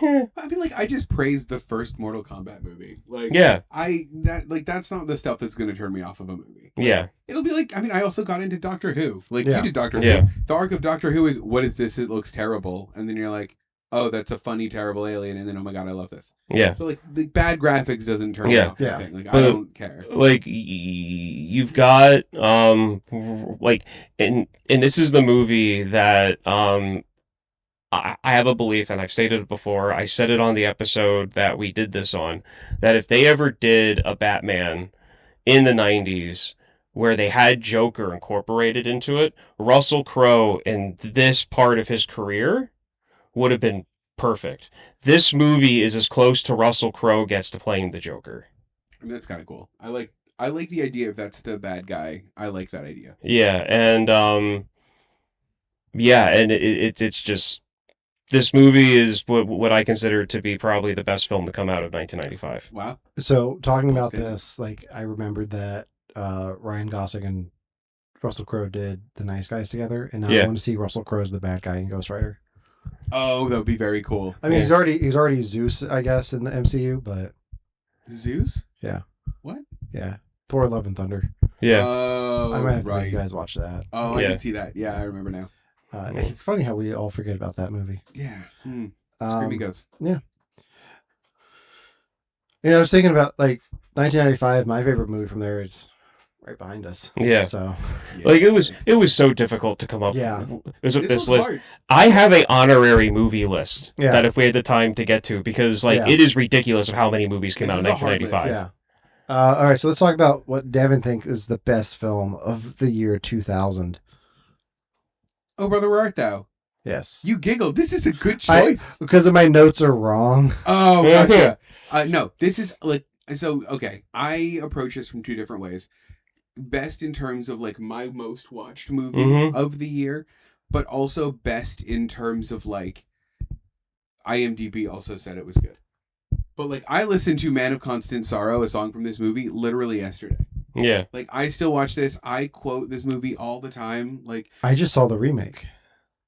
I mean, like I just praised the first Mortal Kombat movie. Like, yeah, that's not the stuff that's going to turn me off of a movie. yeah, It'll be like, I mean, I also got into Doctor Who. Like Yeah. you did Doctor Yeah. Who. The arc of Doctor Who is, what is this? It looks terrible, and then you're like, oh, that's a funny, terrible alien, and then oh my god, I love this. yeah. So like the bad graphics doesn't turn me Yeah. off. Yeah. I think. Like I But- don't care. Like you've got like and this is the movie that I have a belief, and I've stated it before. I said it on the episode that we did this on, that if they ever did a Batman in the 90s where they had Joker incorporated into it, Russell Crowe in this part of his career would have been perfect. This movie is as close to Russell Crowe gets to playing the Joker. I mean, that's kind of cool. I like the idea if that's the bad guy. I like that idea. Yeah, and it's just this movie is what I consider to be probably the best film to come out of 1995. Wow. So talking about Outstanding. this, like I remembered that Ryan Gosling and Russell Crowe did The Nice Guys together, and now Yeah. I want to see Russell Crowe as the bad guy in Ghost Rider. Oh, that would be very cool. I mean, Yeah. he's already Zeus, I guess, in the MCU, but Zeus? yeah, What? yeah, Thor: Love and Thunder. Yeah, Oh, I might have to make right. you guys watch that. Oh, I Yeah. can see that. Yeah, I remember now. It's funny how we all forget about that movie. Yeah. Screamy Ghosts. Yeah, I was thinking about like 1995. My favorite movie from there is right behind us. yeah. So Yeah. Like it was so difficult to come up Yeah. with This this was list. hard. I have a honorary movie list Yeah. that if we had the time to get to, because like Yeah. it is ridiculous of how many movies came This out in is a hard 1995. yeah. All right, so let's talk about what Devin thinks is the best film of the year 2000. Oh, brother, where art thou? Yes, You giggled. This is a good I- choice. because of my notes are wrong. Oh, gotcha. No, this is like, so, okay. I approach this from two different ways. Best in terms of like my most watched movie Mhm. of the year. but also best in terms of like IMDb also said it was good. But like I listened to Man of Constant Sorrow, a song from this movie, literally yesterday. Yeah. Like I still watch this. I quote this movie all the time. Like I just saw the remake.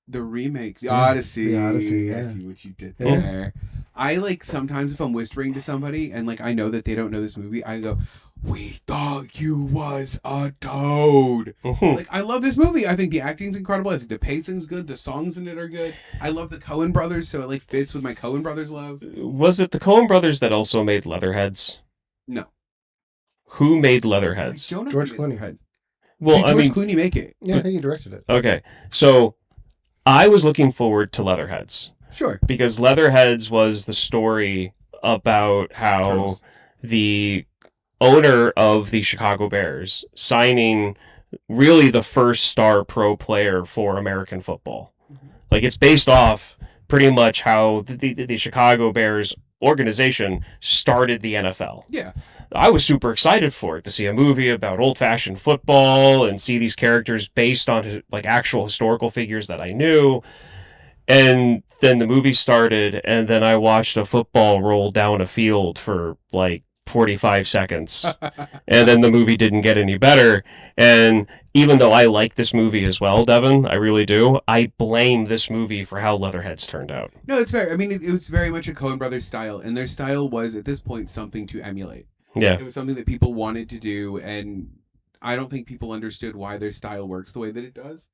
the remake, The Yeah, Odyssey. The Odyssey, I yeah. see what you did Yeah. there. I like sometimes if I'm whispering to somebody and like I know that they don't know this movie, I go, "We thought you was a toad." Like I love this movie. I think the acting's incredible. I think the pacing's good. The songs in it are good. I love the Coen brothers, so it like fits with my Coen brothers love. Was it the Coen brothers that also made Leatherheads? No, Who made I Leatherheads? don't know. George who made Clooney. Leatherhead. Well, Did I George mean, Clooney make it? Yeah, I think he directed it. okay. So I was looking forward to Leatherheads Sure. because Leatherheads was the story about how Turtles. the owner of the Chicago Bears signing really the first star pro player for American football. Like it's based off pretty much how the Chicago Bears organization started the NFL. Yeah. I was super excited for it to see a movie about old-fashioned football and see these characters based on like actual historical figures that I knew. And then the movie started, and then I watched a football roll down a field for like 45 seconds. And then the movie didn't get any better. And even though I like this movie as well, Devin, I really do, I blame this movie for how Leatherheads turned out. No, it's fair. I mean, it was very much a Coen brothers style, and their style was at this point something to emulate. Yeah. It was something that people wanted to do, and I don't think people understood why their style works the way that it does.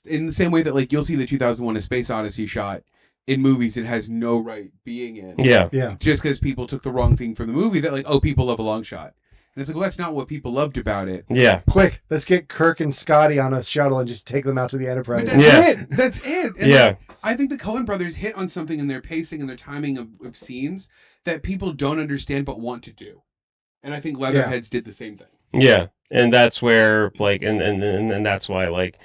In the same way that, like, you'll see the 2001: A Space Odyssey shot in movies it has no right being in. Yeah. Yeah. Just because people took the wrong thing from the movie, that like, oh, people love a long shot, and it's like, well, that's not what people loved about it. Yeah. Quick, let's get Kirk and Scotty on a shuttle and just take them out to the But Enterprise. that's Yeah. it. That's it. And Yeah. like, I think the Coen brothers hit on something in their pacing and their timing of scenes that people don't understand but want to do. And I think Leatherheads did the same thing. Yeah. And that's where, like, and that's why, like,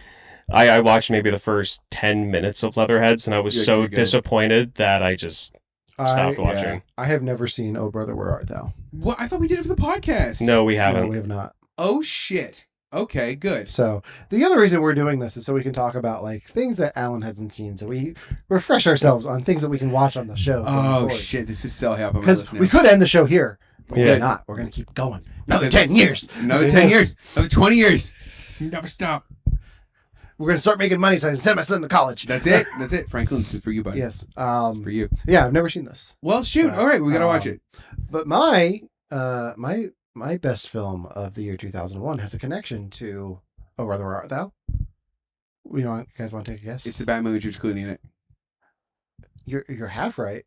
I watched maybe the first 10 minutes of Leatherheads, and I was Yeah, so good go. disappointed that I just stopped watching. I have never seen Oh Brother, Where Art Thou? What? I thought we did it for the podcast. No, we No, haven't. we have not. Oh shit. Okay, good. So the other reason we're doing this is so we can talk about like things that Alan hasn't seen, so we refresh ourselves on things that we can watch on the show. Oh shit, this is so happy. Because we could end the show here, but Yeah. we're not. We're gonna keep going. Another 10 years. Another 10 years. Another 20 years. Never stop. We're gonna start making money so I can send my son to college. That's it. That's it. Franklin, this is for you, buddy. Yes. For you. Yeah, I've never seen this. Well, shoot. All right, we gotta watch it. But my my best film of the year 2001 has a connection to Oh Brother, Where Art Thou? You guys want to take a guess? It's the Batman with George Clooney in it. You're half right.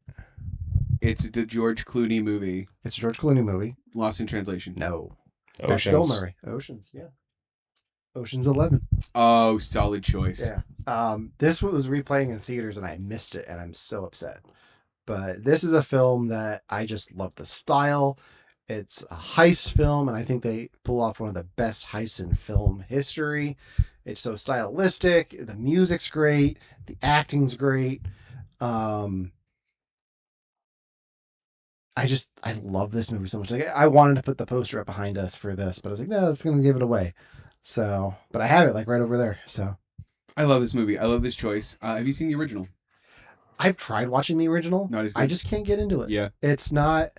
It's the George Clooney movie, It's a George Clooney movie. Lost in Translation. No. That's Bill Oceans. Murray. Oceans, yeah. Ocean's 11. Oh, solid choice. Yeah. This was replaying in theaters and I missed it and I'm so upset. But this is a film that I just love the style. It's a heist film and I think they pull off one of the best heists in film history. It's so stylistic. The music's great. The acting's great. I love this movie so much. Like I wanted to put the poster up behind us for this, but I was like, no, that's gonna give it away. So, but I have it like right over there. So I love this movie. I love this choice. Have you seen the original? I've tried watching the original. Not as good. I just can't get into it. Yeah. It's not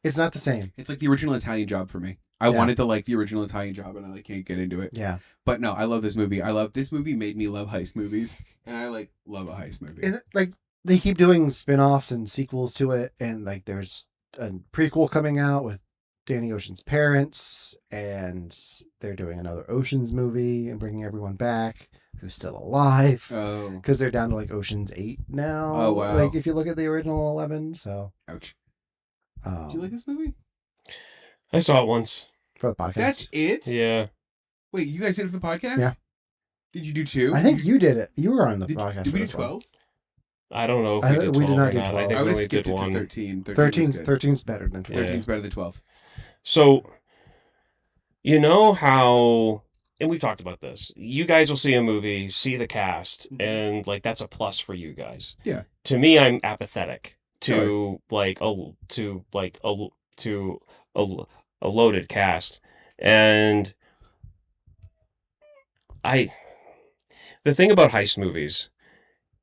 the same. It's like the original Italian Job for me. I Yeah. wanted to like the original Italian Job and I like can't get into it. Yeah. But no, I love this movie. This movie made me love heist movies. And I like love a heist movie. And like they keep doing spin-offs and sequels to it and like there's a prequel coming out with Danny Ocean's parents and they're doing another Ocean's movie and bringing everyone back who's still alive Oh. because they're down to like Ocean's 8 now. Oh, wow. Like if you look at the original 11, so Ouch. um, Do you like this movie? I saw it once. for the podcast. That's it? Yeah. Wait, you guys did it for the podcast? Yeah. Did you do 2? I think you did it. You were on the did, podcast. did for we do this one. 12? I don't know if I we think did we 12 did not or do not. 12. I think I we would have only skipped did it to one. 13. 13's good. 13's better than 12. 13's better than 12. So, you know how, and we've talked about this, you guys will see a movie, see the cast, Mhm. and like that's a plus for you guys. Yeah. To me, I'm apathetic to Sure. a loaded cast, and the thing about heist movies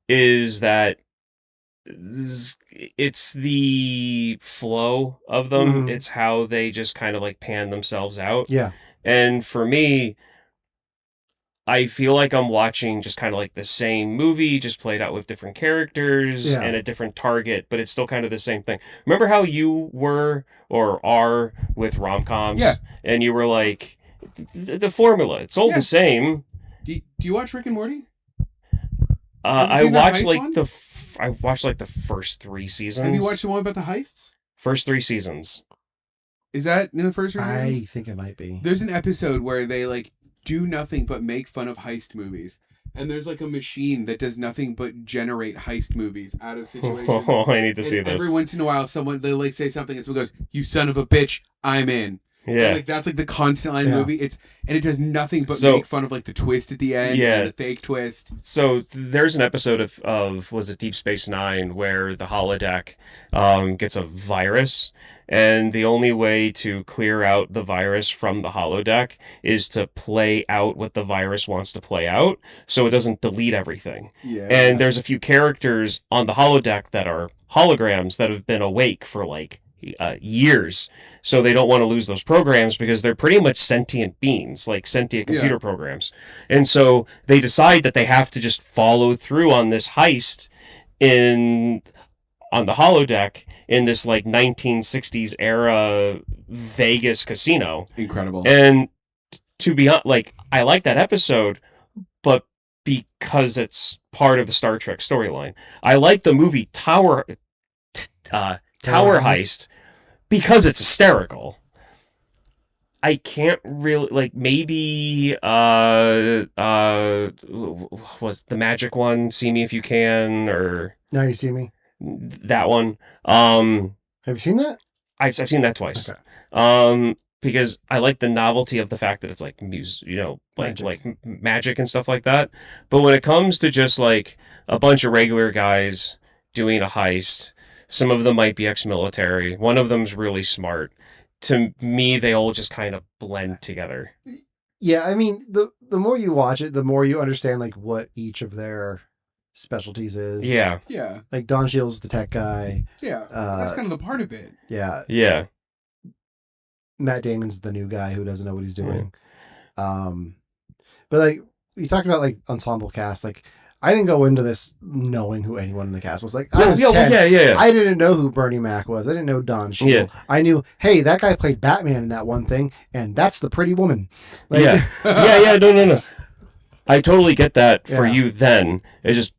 is that it's the flow of them. Mhm. It's how they just kind of like pan themselves out. Yeah. And for me, I feel like I'm watching just kind of like the same movie, just played out with different characters Yeah. and a different target, but it's still kind of the same thing. Remember how you were or are with rom-coms? Yeah. And you were like, the formula, it's all Yeah. the same. Do you watch Rick and Morty? Have you I seen that watched heist like one? I watched like the first 3 seasons. Have you watched the one about the heists? First 3 seasons? Is that in the first 3 I seasons? think it might be. There's an episode where they like do nothing but make fun of heist movies. And there's like a machine that does nothing but generate heist movies out of situations. Oh, I need to And see this. every once in a while, they like say something, and someone goes, "You son of a bitch, I'm in." Yeah. And, like that's like the constant line of the Yeah. movie. It does nothing but So- make fun of like the twist at the end, Yeah. and the fake twist. So there's an episode of was it Deep Space Nine where the holodeck gets a virus, and the only way to clear out the virus from the holodeck is to play out what the virus wants to play out, so it doesn't delete everything. Yeah. And there's a few characters on the holodeck that are holograms that have been awake for like years, so they don't want to lose those programs because they're pretty much sentient beings, like sentient computer programs. And so they decide that they have to just follow through on this heist on the holodeck in this like 1960s era Vegas casino. incredible. And to be honest, like I like that episode, but because it's part of the Star Trek storyline. I like the movie Tower Heist because it's hysterical. I can't really like maybe was the magic one, See Me If You Can, or Now You See Me. that one. Have you seen that? I've seen that twice. Okay. Because I like the novelty of the fact that it's like magic and stuff like that. But when it comes to just like a bunch of regular guys doing a heist, some of them might be ex-military. One of them's really smart. To me, they all just kind of blend together. Yeah, I mean, the more you watch it, the more you understand like what each of their specialties is. Yeah, yeah. Like Don Cheadle's the tech guy. Yeah. That's kind of the part of it. Yeah. yeah. Matt Damon's the new guy who doesn't know what he's doing. But like you talked about like ensemble cast, like I didn't go into this knowing who anyone in the cast was. Like I was 10. Yeah. I didn't know who Bernie Mac was. I didn't know Don Cheadle. Yeah. I knew, hey, that guy played Batman in that one thing, and that's the Pretty Woman. Like, Yeah. No. I totally get that for Yeah. you then. It's just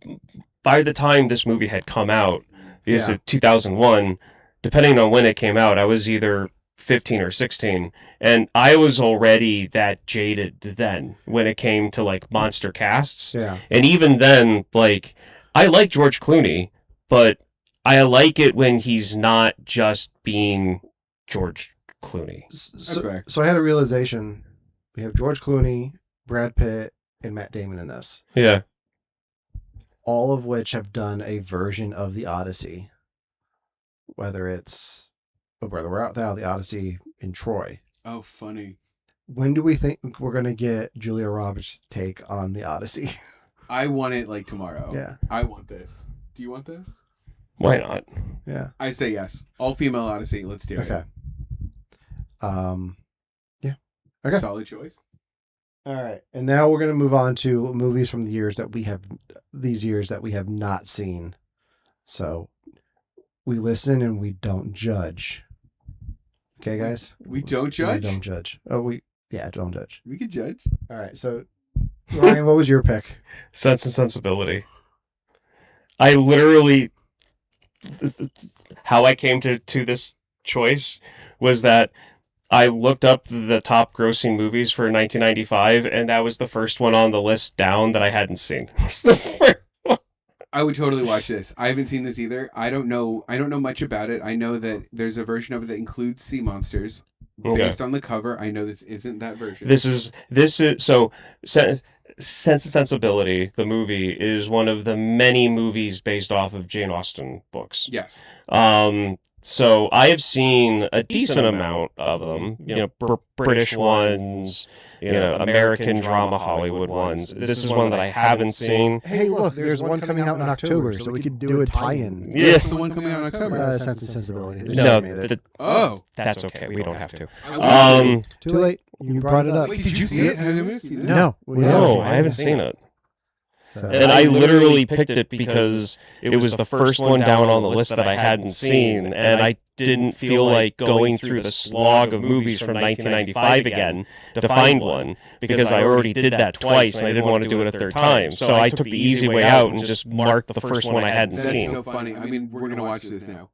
by the time this movie had come out, because Yeah. of 2001, depending on when it came out, I was either 15 or 16, and I was already that jaded then when it came to like monster casts. Yeah. And even then, like, I like George Clooney, but I like it when he's not just being George Clooney. So, fair. so I had a realization. We have George Clooney, Brad Pitt, and Matt Damon in this, Yeah. all of which have done a version of the Odyssey. Whether it's whether we're out there, the Odyssey in Troy. Oh, funny. When do we think we're gonna get Julia Roberts' take on the Odyssey? I want it like tomorrow. Yeah. I want this. Do you want this? Why not? Yeah. I say yes. All female Odyssey. Let's do Okay. it. Yeah. Okay. Solid choice. All right. And now we're gonna move on to movies from these years that we have not seen. So we listen and we don't judge. Okay, guys? We don't judge. We don't judge. Don't judge. We can judge. All right. So Ryan, what was your pick? Sense and Sensibility. I literally, how I came to this choice was that I looked up the top grossing movies for 1995, and that was the first one on the list down that I hadn't seen. It's the first one. I would totally watch this. I haven't seen this either. I don't know much about it. I know that there's a version of it that includes sea monsters. Okay. Based on the cover, I know this isn't that version. This is so Sense and Sensibility, the movie, is one of the many movies based off of Jane Austen books. Yes. So I have seen a decent amount of them, British ones, American drama Hollywood ones. This is one that I haven't seen. Hey, look, there's one coming out in October, so we could do a tie-in. Yeah. What's the one coming out in October? Sense and Sensibility. They No, just made it. that's okay. We don't have to. Too late. You brought it up. Wait, did you see it? Have you seen it? No, I haven't seen it. So. And I literally picked it because it was the first one down on the list that I hadn't seen, and I didn't feel like going through the slog of movies from 1995 again to find one, because I already did that twice, and I didn't want to do it a third time. So I took the easy way out and just marked the first one I hadn't That's seen. so funny. I mean, we're gonna watch this now.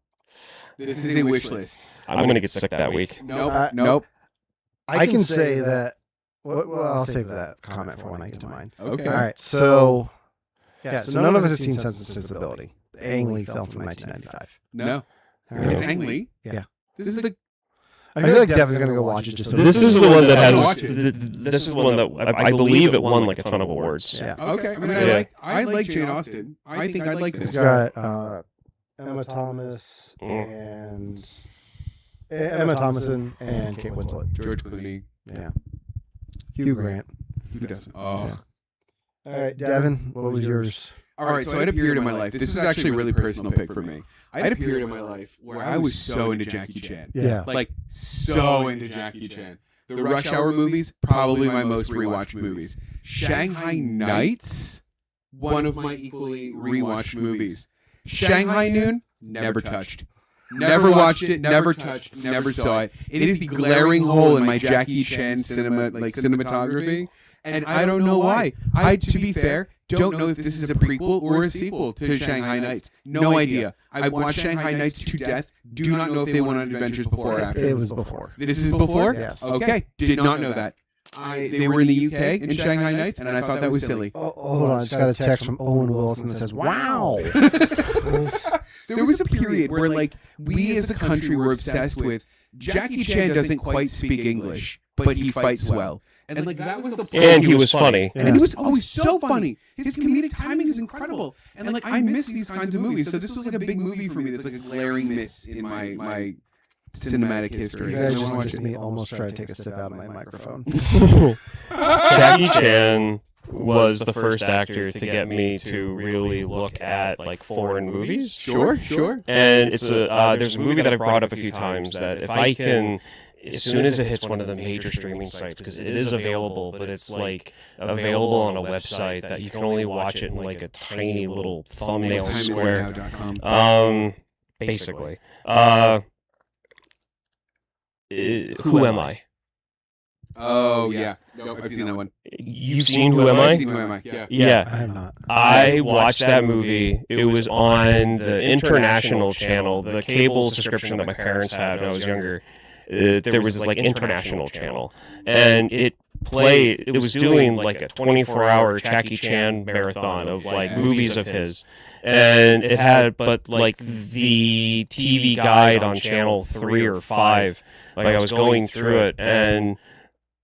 This is a wish list. I'm going to get sick that week. Nope. I can say that. Well, I'll save that comment for when I get to mine. Okay. All right. So, so none of us has seen Sense and Sensibility, the Ang Lee film from 1995. No. All right. It's Ang Lee. Yeah. This is the. I feel like Dev is going to go watch it just so This is the one that Watch has. it. This is one that I believe it won like a ton of awards. Yeah. Okay. I mean, Yeah. I like Jane Austen. I think I like It's this. got Emma Thomas and Emma Thomason and Kate Winslet. George Clooney. Yeah. Hugh Grant. Who doesn't? Oh. Yeah. All right, Devin, what was yours? All right, so I had a period in my life. This was actually a really personal pick for me. I had a period in my life where I was so into Jackie Chan. Yeah. Like, so into Jackie Chan. The Rush Hour movies, probably my most rewatched movies. Shanghai Nights, one of my equally rewatched movies. Shanghai Noon, never touched. Never watched it, never touched, never saw it. It is the glaring hole in my Jackie Chan cinematography, and I don't know why. I, to be fair, don't know if this is a prequel or a sequel to Shanghai Nights. No idea. I've watched Shanghai Nights to death. Do not know if they went on adventures before or after. It was before. This is before? Yes. Okay, did not know that. They were in the UK in Shanghai Nights, and I thought that was silly. Oh, hold on. I just got a text from Owen Wilson that says, "Wow." There was a period where, like, we as a country were obsessed with Jackie Chan doesn't quite speak English, but he fights well. And, like, that was the point. And he was funny. And he was always so funny. His comedic timing is incredible. And, like, I miss these kinds of movies. So this was, like, a big movie for me that's, like, a glaring miss in my cinematic history. You guys just missed me almost try to take a sip out of my microphone. Jackie Chan was the first actor to get me to really look at like foreign movies. Sure. And it's there's a movie that I've brought up a few times that if I can, as soon as it hits one of the major streaming sites, because it is available, but it's like available on a website that you can only watch it in like a tiny little thumbnail square. Basically. Who Am I? Oh, yeah. Nope, I've seen that one. You've seen Who Am I? I've seen Who Am I? Yeah. Yeah. I have not. I watched that movie. It was on the international channel, the cable subscription that my parents had when I was younger. There was this like international channel, and it was doing like a 24-hour Jackie Chan marathon of like movies of his, and it had but like the TV guide on channel 3 or 5, like I was going through it and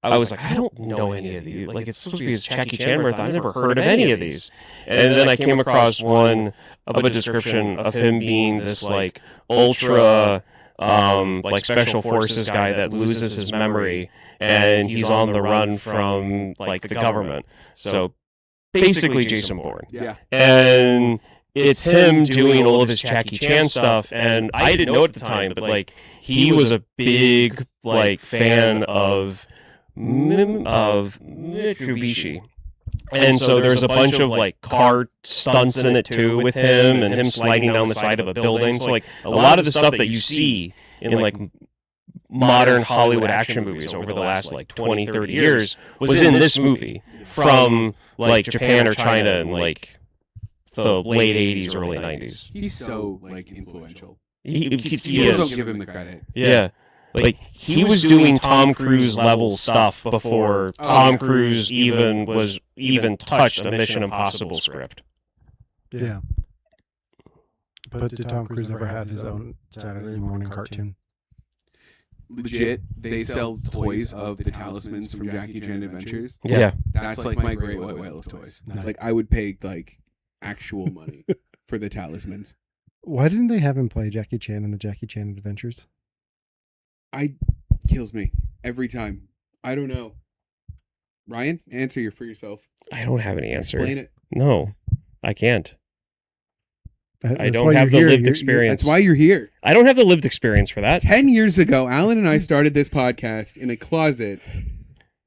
I was like, I don't know any of these. Like, it's supposed to be this Jackie Chan marathon. I've never heard of any of these. And then I came across one of a description of him being this, like, ultra, like, special forces guy that loses his memory, and he's on the run from, like, the government. So, basically Jason Bourne. Yeah. And it's him doing all of his Jackie Chan stuff, and I didn't know it at the time, but, like, he was a big, like, fan of Mitsubishi. And so there's a bunch of like car stunts in it too with him and him sliding down the side of a building. So like a lot of the stuff that you see in like modern Hollywood action movies over the last like 20, 30 years was in this movie from like Japan or China in like the late 80s, early 90s. He's so like influential. He People is. don't give him the credit. Yeah. Like, he was doing Tom Cruise level stuff before Tom Cruise even touched a Mission Impossible script. Yeah. But did Tom Cruise ever have his own Saturday morning cartoon? Legit, they sell toys of the talismans from Jackie Chan Adventures. Yeah. That's like my great white whale of toys. Nice. Like, I would pay like actual money for the talismans. Why didn't they have him play Jackie Chan in the Jackie Chan Adventures? Kills me every time. I don't know. Ryan, answer you for yourself. I don't have an answer. Explain it. No, I can't. I That's don't why have the you're here. lived experience. That's why you're here. I don't have the lived experience for that. 10 years ago, Alan and I started this podcast in a closet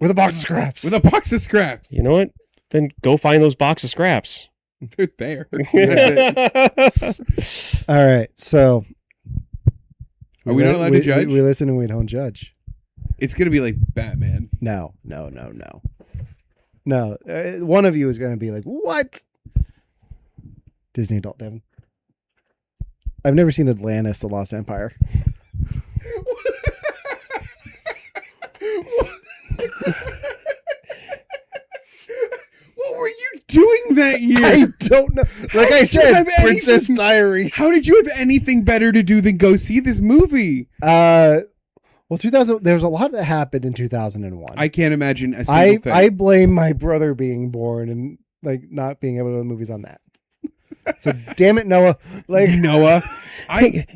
With a box of scraps. with a box of scraps. You know what? Then go find those box of scraps. They're there. That's it. All right, so Are we not allowed to judge? We listen and we don't judge. It's going to be like Batman. No. One of you is going to be like, what? Disney adult, Devin. I've never seen Atlantis, The Lost Empire. What were you doing that year? I don't know. Like I did you said, have Princess anything- Diaries. How did you have anything better to do than go see this movie? Well, 2000. There was a lot that happened in 2001. I can't imagine a single thing. I blame my brother being born and like not being able to go to the movies on that. So damn it, Noah. Like Noah.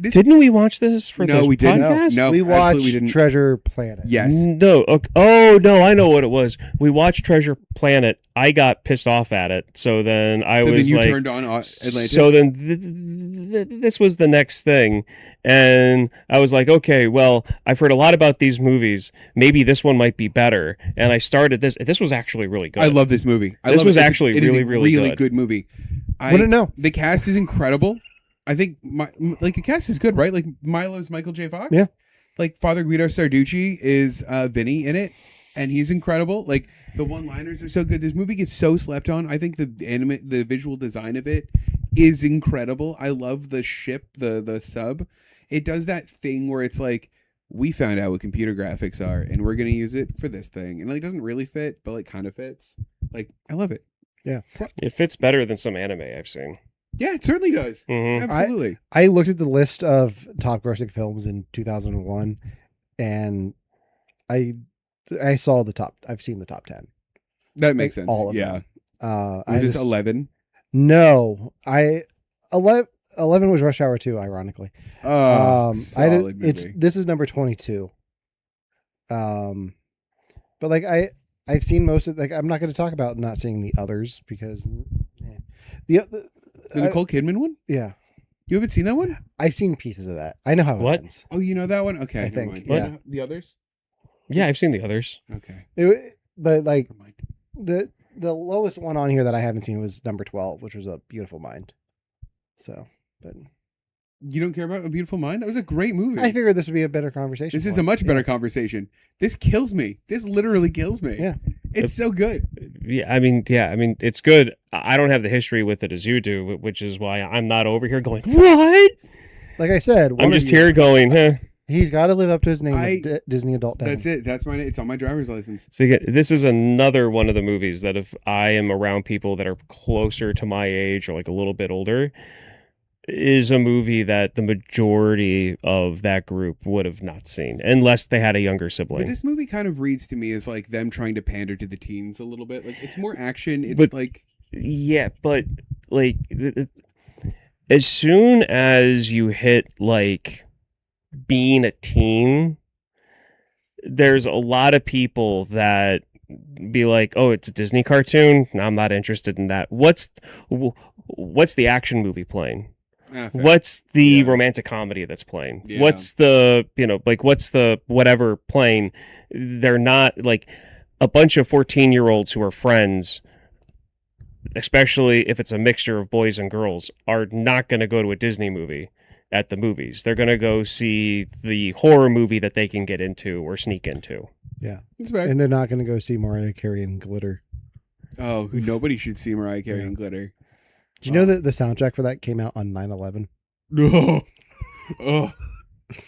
Didn't we watch this for No, this we didn't. podcast? No, we absolutely watched we didn't. Treasure Planet. Yes. No. Okay. Oh no, I know what it was. We watched Treasure Planet. I got pissed off at it. So then I So was then you like, turned on Atlantis. so then this was the next thing, and I was like, okay, well, I've heard a lot about these movies. Maybe this one might be better. And I started this. This was actually really good. I love this movie. This was actually it is really, a really really good. good movie. Wouldn't know. The cast is incredible. I think the cast is good, right? Like Milo's Michael J. Fox. Yeah. Like Father Guido Sarducci is Vinny in it, and he's incredible. Like the one-liners are so good. This movie gets so slept on. I think the visual design of it is incredible. I love the ship, the sub. It does that thing where it's like, we found out what computer graphics are, and we're gonna use it for this thing, and like it doesn't really fit, but like kind of fits. Like I love it. It fits better than some anime I've seen. Yeah, it certainly does. Mhm. Absolutely. I looked at the list of top grossing films in 2001, and I saw the top. I've seen the top 10. That makes Like, sense. all of Yeah. them. Was I this just 11? no. 11 was Rush Hour 2, ironically. Oh, solid movie. This is number 22. But like I've seen most of, like, I'm not going to talk about not seeing the others because the Nicole Kidman one? yeah, You haven't seen that one? I've seen pieces of that. I know how it What? ends. Oh, you know that one? Okay, I never think, mind. yeah. What? The others? Yeah, I've seen the others. Okay. But like Never mind. the lowest one on here that I haven't seen was number 12, which was A Beautiful Mind. So, but You don't care about A Beautiful Mind? That was a great movie. I figured this would be a better conversation. This is point. a much better Yeah. conversation. This kills me. This literally kills me. Yeah. It's so good. Yeah, I mean, it's good. I don't have the history with it as you do, which is why I'm not over here going, what? Like I said, I'm just here going, huh? He's got to live up to his name, I- of Disney Adult. Devin. That's it. That's mine. It's on my driver's license. So again, this is another one of the movies that if I am around people that are closer to my age or like a little bit older, is a movie that the majority of that group would have not seen unless they had a younger But sibling. this movie kind of reads to me as like them trying to pander to the teens a little bit. Like it's more action. It's But- like Yeah, but like as soon as you hit like being a teen, there's a lot of people that be like, "Oh, it's a Disney cartoon. No, I'm not interested in that." What's the action movie playing? fair. What's the Yeah. romantic comedy that's playing? Yeah. What's the, what's the whatever playing? They're not like a bunch of 14-year-olds who are friends, especially if it's a mixture of boys and girls, are not going to go to a Disney movie at the movies. They're going to go see the horror movie that they can get into or sneak into. Yeah. It's fair. And they're not going to go see Mariah Carey and Glitter. Oh, nobody should see Mariah Carey Yeah. and Glitter. Did you know that the soundtrack for that came out on 9/11? No. Oh.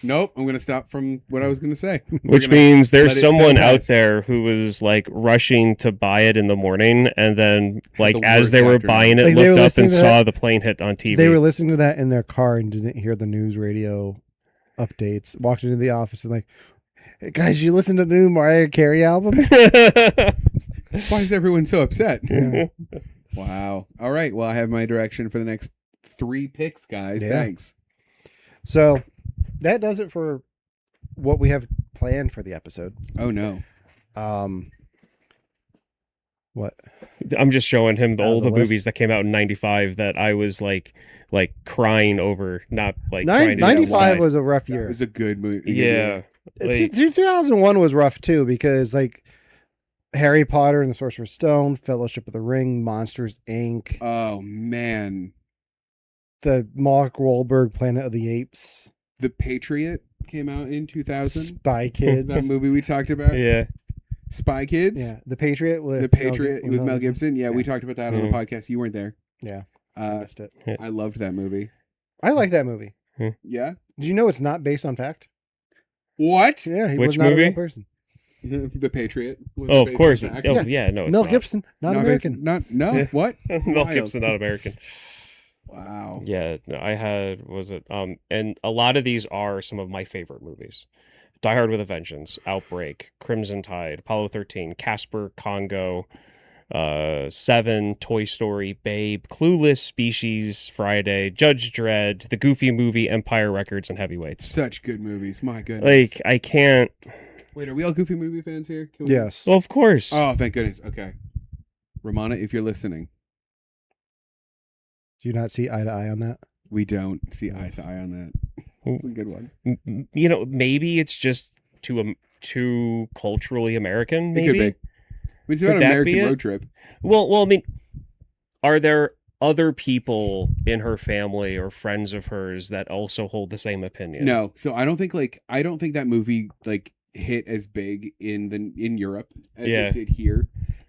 Nope. I'm gonna stop from what I was gonna say. We're Which gonna means there's let it someone set out past. there who was like rushing to buy it in the morning, and then like The as worst they were afternoon. buying it, Like, they were looked up listening and to saw the plane hit on TV. They were listening to that in their car and didn't hear the news radio updates. Walked into the office and like, hey, guys, you listen to the new Mariah Carey album? Why is everyone so upset? Yeah. Wow. All right. Well, I have my direction for the next 3 picks, guys. Yeah. Thanks. So that does it for what we have planned for the episode. Oh no. What? I'm just showing him Out of all the the movies list? that came out in '95 that I was like crying over, not like Nin- trying to 95 decide. was a rough That year. was a good movie. Yeah, like, 2001 was rough too because like Harry Potter and the Sorcerer's Stone, Fellowship of the Ring, Monsters Inc., Oh man. the Mark Wahlberg Planet of the Apes, The Patriot came out in 2000. Spy Kids. That movie we talked about. yeah, Spy Kids. Yeah, The Patriot with The Patriot with Mel Gibson. Gibson. Yeah, we Yeah. talked about that on the podcast. You weren't there. Yeah, Uh, missed it. I loved that movie. I like that movie. Yeah. Did you know it's not based on fact? What? Yeah, he Which was not a real movie? person. The Patriot. was Oh, of based course. on fact. Oh, Yeah. yeah, no, it's Mel not. Gibson, not based- American. Not no. Yeah. What? Mel Wild. Gibson, not American. Wow. Yeah, no, I had and a lot of these are some of my favorite movies. Die Hard with a Vengeance, Outbreak, Crimson Tide, Apollo 13, Casper, Congo, Seven, Toy Story, Babe, Clueless, Species, Friday, Judge Dredd, The Goofy Movie, Empire Records, and Heavyweights. Such good movies. My goodness. Like, I can't. Wait, are we all Goofy movie fans here? Can we- Yes. Well, of course. Oh, thank goodness. Okay. Romana, if you're listening, Do you not see eye to eye on that? we don't see eye to eye on that. It's a good one. You know, maybe it's just too culturally American. Maybe. It could be. It's about Could an that be American it? road trip. Well, I mean, are there other people in her family or friends of hers that also hold the same opinion? No, so I don't think that movie like hit as big in Europe as Yeah. it did here,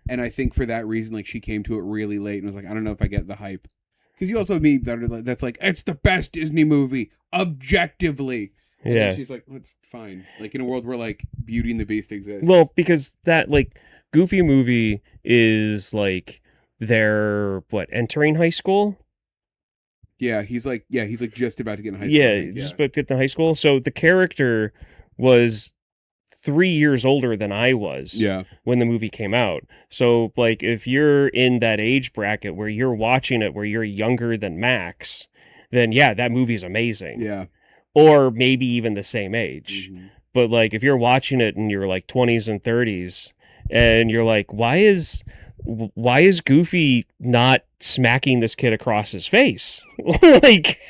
and I think for that reason, like she came to it really late and was like, I don't know if I get the hype, because you also meet that's like it's the best Disney movie objectively. And Yeah. she's like, that's fine. Like in a world where like Beauty and the Beast exists. Well, because that like Goofy Movie is like they're entering high school. he's like just about to get in high school. Yeah, I think, just about to get to high school. So the character was 3 years older than I was yeah. when the movie came out. So like if you're in that age bracket where you're watching it where you're younger than Max, then yeah, that movie's amazing. Yeah. Or maybe even the same age. Mhm. But like if you're watching it in your like 20s and 30s and you're like, why is Goofy not smacking this kid across his face? Like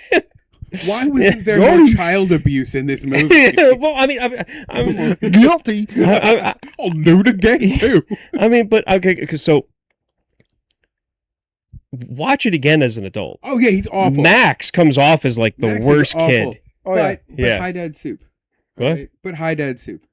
Why wasn't there Go. more child abuse in this movie? well, I mean, I'm Guilty. I'll do it again too. I mean, but okay, so watch it again as an adult. Oh yeah, he's awful. Max comes off as like the Max is worst awful. kid. Oh yeah. But Yeah. High Dad Soup. What? Right? But High Dad Soup.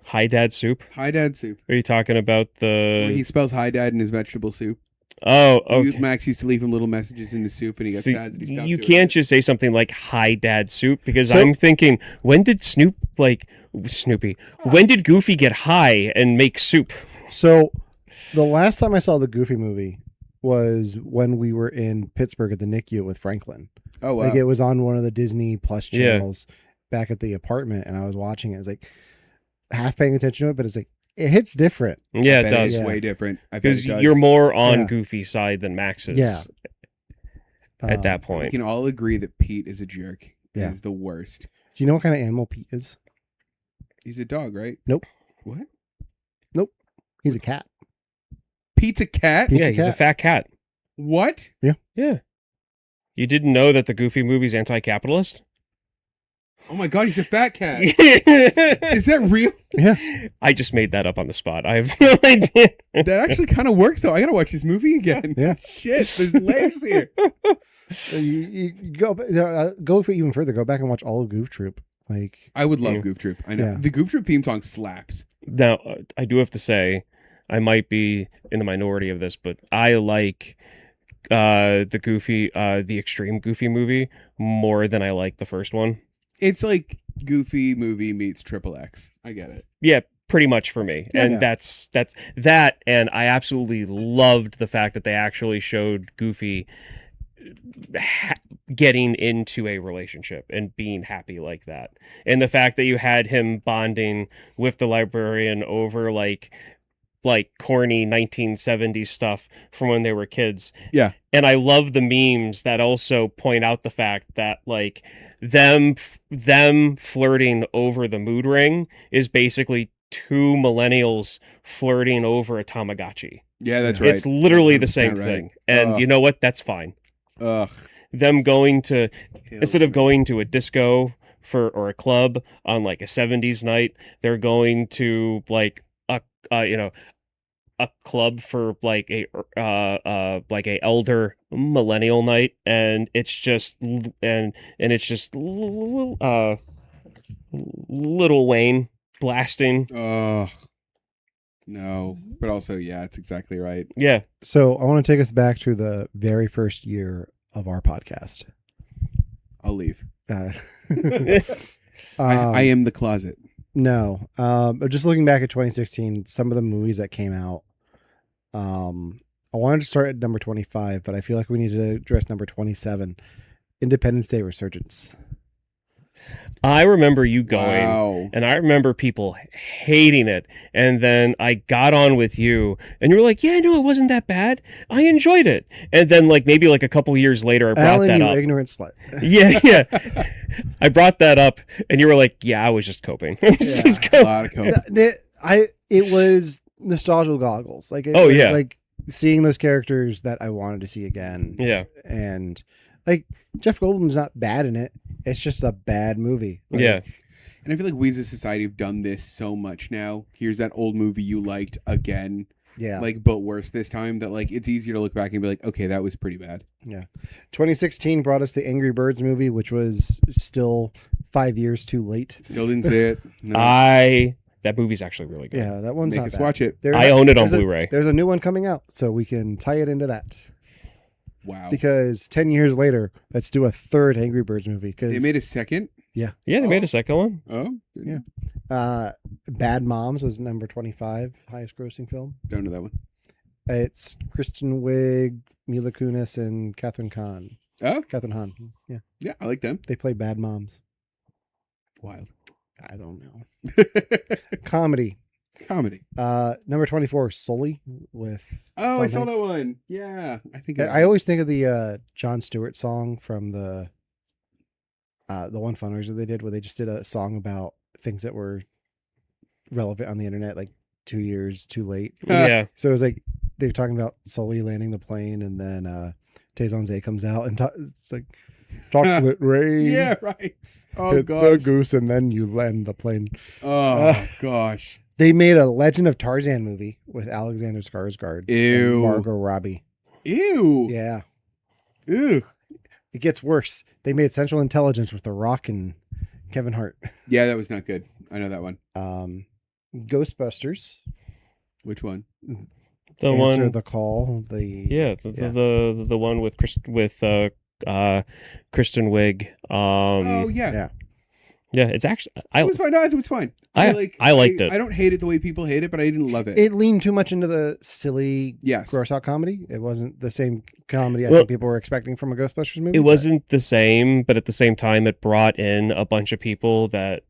High Dad Soup. High Dad Soup. Are you talking about Where the? he spells High Dad in his vegetable soup. Oh, okay. Max used to leave him little messages in the soup, and he got See, sad that he stopped you doing can't it. just say something like "Hi, Dad Soup" because So- I'm thinking, when did Snoopy? When did Goofy get high and make soup? So the last time I saw the Goofy movie was when we were in Pittsburgh at the NICU with Franklin. Oh wow. Like it was on one of the Disney Plus Yeah. channels back at the apartment, and I was watching it. I was like half paying attention to it, but it's like it hits different. Yeah, I it bet does. It's Yeah. way different. I bet Because it does. you're more on Yeah. Goofy's side than Max's. Yeah. At that We point. can all agree that Pete is a jerk. Yeah. He's the worst. Do you know what kind of animal Pete is? He's a dog, right? Nope. What? He's a cat. Pete's a cat? Pete's Yeah, a he's a cat. fat cat. What? Yeah. You didn't know that the Goofy movie's anti-capitalist? Oh my god, he's a fat cat. I Is that real? just made that up on the spot. I have no idea. That actually kind of works though. I gotta watch this movie again. Yeah. Shit, there's layers here. You go for even further. Go back and watch all of Goof Troop. Like I would love Yeah. Goof Troop. I know. Yeah. The Goof Troop theme song slaps. Now, I do have to say, I might be in the minority of this, but I like the Extreme Goofy movie more than I like the first one. It's like Goofy movie meets Triple X. I get it. Yeah, pretty much for me. Yeah. And that's that, and I absolutely loved the fact that they actually showed Goofy getting into a relationship and being happy like that, and the fact that you had him bonding with the librarian over like like corny 1970s stuff from when they were kids. Yeah. And I love the memes that also point out the fact that like them flirting over the mood ring is basically two millennials flirting over a Tamagotchi. Yeah, that's right. It's literally the 100% same right. thing. And Ugh. you know what? That's fine. Ugh. Them going to instead of me. going to a disco or a club on like a 70s night, they're going to like a a club for like a elder millennial night, and it's just Little Wayne blasting. Ugh. No, but also, yeah, it's exactly right. Yeah. So I want to take us back to the very first year of our podcast. I'll leave. Uh, I am the closet. No. Just looking back at 2016, some of the movies that came out, I wanted to start at number 25, but I feel like we need to address number 27, Independence Day Resurgence. I remember you going, Wow. and I remember people hating it. And then I got on with you, and you were like, "Yeah, no, it wasn't that bad. I enjoyed it." And then, like maybe like a couple years later, I brought Alan, that you up. ignorant slut. Yeah. I brought that up, and you were like, "Yeah, I was just coping." Just A go- lot of coke. It was nostalgia goggles. Like, it Oh, was yeah. like seeing those characters that I wanted to see again. Yeah. And like Jeff Goldblum's not bad in it. It's just a bad movie. Like, Yeah. And I feel like we as a society have done this so much now. Here's that old movie you liked again, Yeah. like, but worse this time. That like it's easier to look back and be like, okay, that was pretty bad. 2016 brought us the Angry Birds movie, which was still 5 years too late. Still didn't see it. No. That movie's actually really good. Yeah, that one's Make not us bad. watch it. There's I a- own it on there's a- Blu-ray. There's a new one coming out, so we can tie it into that. Wow. Because 10 years later, let's do a third Angry Birds movie. They Because made a second. Yeah, they made a second one. Oh, Yeah. Bad Moms was number 25, highest grossing film. don't know that one. It's Kristen Wiig, Mila Kunis, and Catherine Hahn. Oh, Catherine Hahn. Yeah, yeah, I like them. they play bad moms. Wild. I don't know. Comedy. Comedy. Number 24, Sully with. Oh, I Tom saw Hanks. that one. Yeah, I think I always think of the Jon Stewart song from the one fundraiser they did, where they just did a song about things that were relevant on the internet, like 2 years too late. Yeah. So it was like they were talking about Sully landing the plane, and then Tay Zay comes out and it's like chocolate rain. Yeah, right. Oh Hit the gosh. goose, and then you land the plane. Oh gosh. They made a Legend of Tarzan movie with Alexander Skarsgård Ew. and Margot Robbie. Ew. Yeah, Ew. it gets worse. They made Central Intelligence with The Rock and Kevin Hart. Yeah, that was not good. I know that one. Ghostbusters. Which one? The Answer one. the Call. Yeah, the one with Kristen Wiig. Oh yeah. yeah. Yeah, it's actually It was fine. No, I think it's fine. I liked it. I don't hate it the way people hate it, but I didn't love it. It leaned too much into the silly, Yes. gross out comedy. It wasn't the same comedy I Well, think people were expecting from a Ghostbusters movie. It but- wasn't the same, but at the same time, it brought in a bunch of people that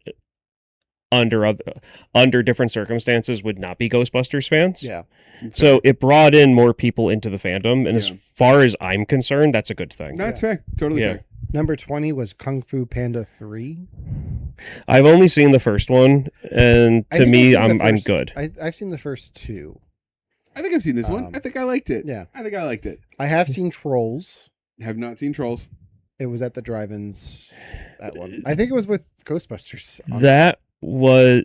under different circumstances would not be Ghostbusters fans. Yeah. Okay. So it brought in more people into the fandom, and Yeah. as far as I'm concerned, that's a good thing. That's fair. Totally Yeah. fair. Number 20 was Kung Fu Panda 3. I've only seen the first one, and I to think me, I've seen the I'm first- good. I've seen the first two. I think I've seen this one. Um, I think I liked it. yeah. I think I liked it. I have seen Trolls. Have not seen Trolls. It was at the drive-ins. That one. I think it was with Ghostbusters. That was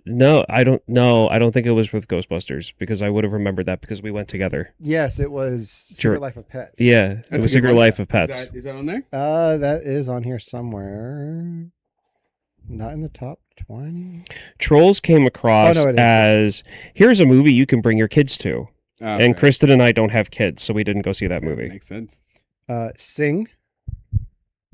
I don't know. I don't think it was with Ghostbusters because I would have remembered that because we went together. Yes, it was Secret Sure. Life of Pets. Yeah, it That's a was good Secret one. Life of Pets. Is that on there? That is on here somewhere. Not in the top 20. Trolls came across Oh, no, it is. as here's a movie you can bring your kids to, Oh, and okay. Kristen and I don't have kids, so we didn't go see that movie. Makes sense. Sing.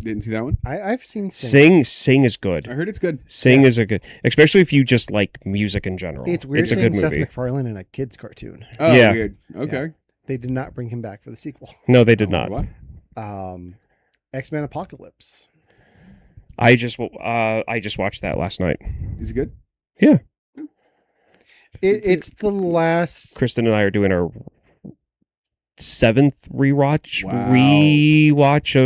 Didn't see that one. I've seen Sing. Sing is good. I heard it's good. Sing is a good, especially if you just like music in general. It's weird It's a seeing good Seth movie. MacFarlane in a kid's cartoon. Oh, Yeah. weird. Okay. They did not bring him back for the sequel. No, they did Oh, not. what? X-Men Apocalypse. I just watched that last night. Is it good? It's the last. Kristen and I are doing our 7th rewatch Wow. rewatch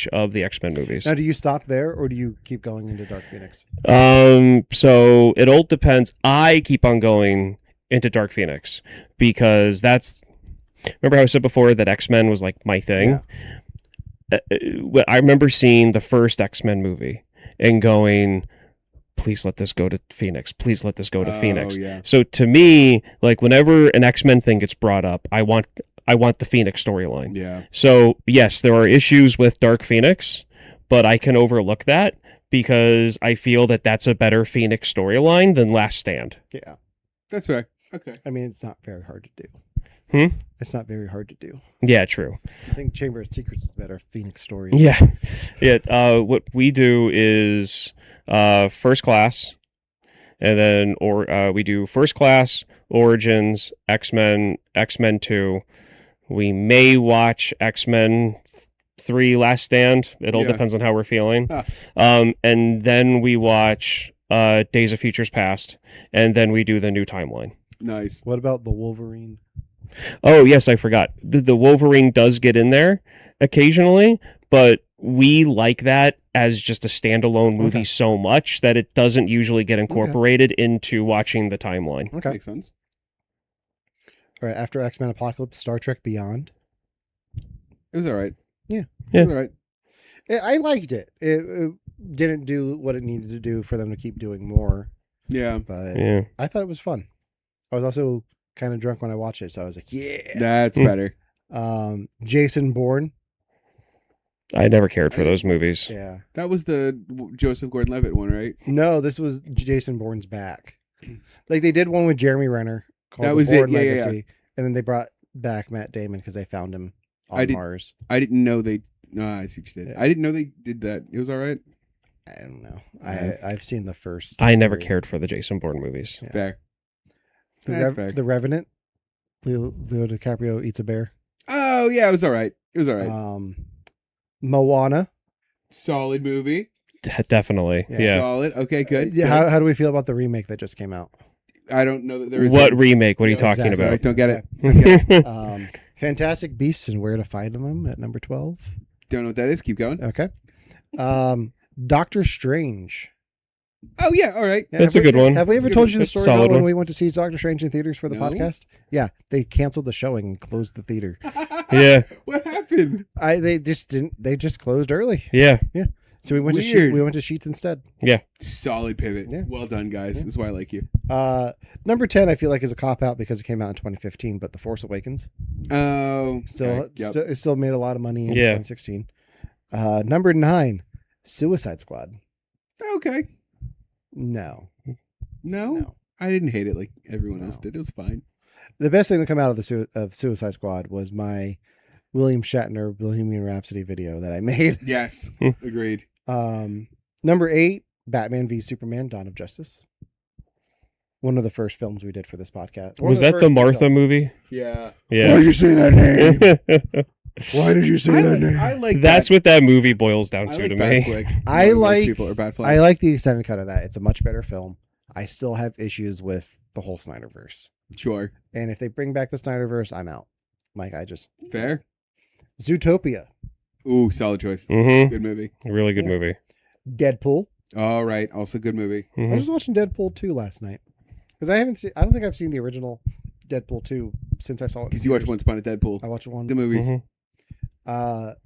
of the X-Men movies. Now, do you stop there or do you keep going into Dark Phoenix? So it all depends. I keep on going into Dark Phoenix because remember how I said before that X-Men was like my thing? I remember seeing the first X-Men movie and going, please let this go to Phoenix. Please let this go to Phoenix. Yeah. So to me, like whenever an X-Men thing gets brought up, I want the Phoenix storyline. Yeah. So yes, there are issues with Dark Phoenix, but I can overlook that because I feel that that's a better Phoenix storyline than Last Stand. Yeah. That's fair. Okay. I mean, it's not very hard to do. Hmm? It's not very hard to do. Yeah, true. I think Chamber of Secrets is a better Phoenix story. Yeah. Yeah. What we do is First Class, and then we do First Class, Origins, X-Men 2. We may watch X-Men 3 Last Stand. It all Yeah. depends on how we're feeling. Huh. And then we watch Days of Futures Past, and then we do the new timeline. Nice. What about the Wolverine? Oh, yes, I forgot. The Wolverine does get in there occasionally, but we like that as just a standalone movie Okay. so much that it doesn't usually get incorporated into watching the timeline. Okay. Makes sense. All right. After X-Men Apocalypse, Star Trek Beyond. It was all right. Yeah. Yeah. It was all right. I liked it. It didn't do what it needed to do for them to keep doing more, Yeah. but Yeah. I thought it was fun. I was also kind of drunk when I watched it, so I was like, yeah. That's Hmm. better. Jason Bourne. I never cared for those movies. Yeah. That was the Joseph Gordon-Levitt one, right? No, this was Jason Bourne's back. Like they did one with Jeremy Renner called That The was it. Bourne Yeah, yeah, Legacy, and then they brought back Matt Damon because they found him on I did- Mars. I didn't know they. No, I see what you did. Yeah. I didn't know they did that. It was all right. I don't know. Yeah. I've seen the first. I never 3. cared for the Jason Bourne movies. Yeah. Fair. The, That's fair. The Revenant. Leo DiCaprio eats a bear. Oh yeah, it was all right. It was all right. Moana. Solid movie. Definitely. Yeah. Yeah. Solid. Okay, good. Yeah, good. how do we feel about the remake that just came out? I don't know that there is. What a- remake? What are you Yeah, talking exactly. Sorry, about? don't get it. Okay. Fantastic Beasts and Where to Find Them at number 12. Don't know what that is. Keep going. Okay. Doctor Strange. Oh yeah, all right. Yeah, That's have a good one. Have we ever That's a told good you the one. story Solid about when one. we went to see Doctor Strange in theaters for the No. podcast? Yeah, they canceled the showing and closed the theater. Yeah. What happened? They just closed early. Yeah. So we went Weird. to Sheets instead. Solid pivot. Yeah. Well done, guys. Yeah. This is why I like you. Number 10 I feel like is a cop out because it came out in 2015, but The Force Awakens Oh, still okay. Yep. it still made a lot of money in Yeah. 2016. Number 9, Suicide Squad. Okay. No. No, I didn't hate it like everyone else No. did. It was fine. The best thing that come out of of Suicide Squad was my William Shatner Bohemian Rhapsody video that I made. Yes, Hmm. agreed. Number 8, Batman v Superman: Dawn of Justice. One of the first films we did for this podcast. One Was of that first the big Martha films. movie? Yeah. Yeah. you say that name? Why did you say I like That's that. what that movie boils down I to like to Bad me. Flick. I Most like- people are Bad I Flick. like the extended cut of that. It's a much better film. I still have issues with the whole Snyderverse. Sure. And if they bring back the Snyderverse, I'm out. Like Fair. Zootopia, Ooh, solid choice. Mm-hmm. Good movie. Really good Yeah. movie. Deadpool. All right. Also good movie. I Mhm. was just watching Deadpool 2 last night. Because I don't think I've seen the original Deadpool 2 since I saw it. in Because you watched theaters. Once Upon a Deadpool. I watched one. The movies. Mhm.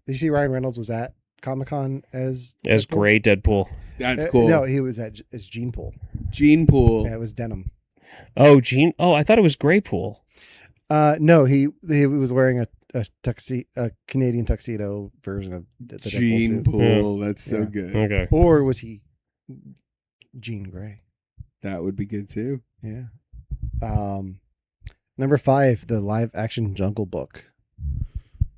Did you see Ryan Reynolds was at Comic-Con as As Deadpool? Gray Deadpool. That's cool. No, he was as Gene Pool. Gene Pool. Yeah, it was denim. Oh, Gene. Oh, I thought it was Graypool. No, he was wearing a Canadian tuxedo version of the Deadpool Gene suit. Pool. That's so Yeah. good. Okay. Or was he Jean Grey? That would be good too. Yeah. Number 5, the live action Jungle Book.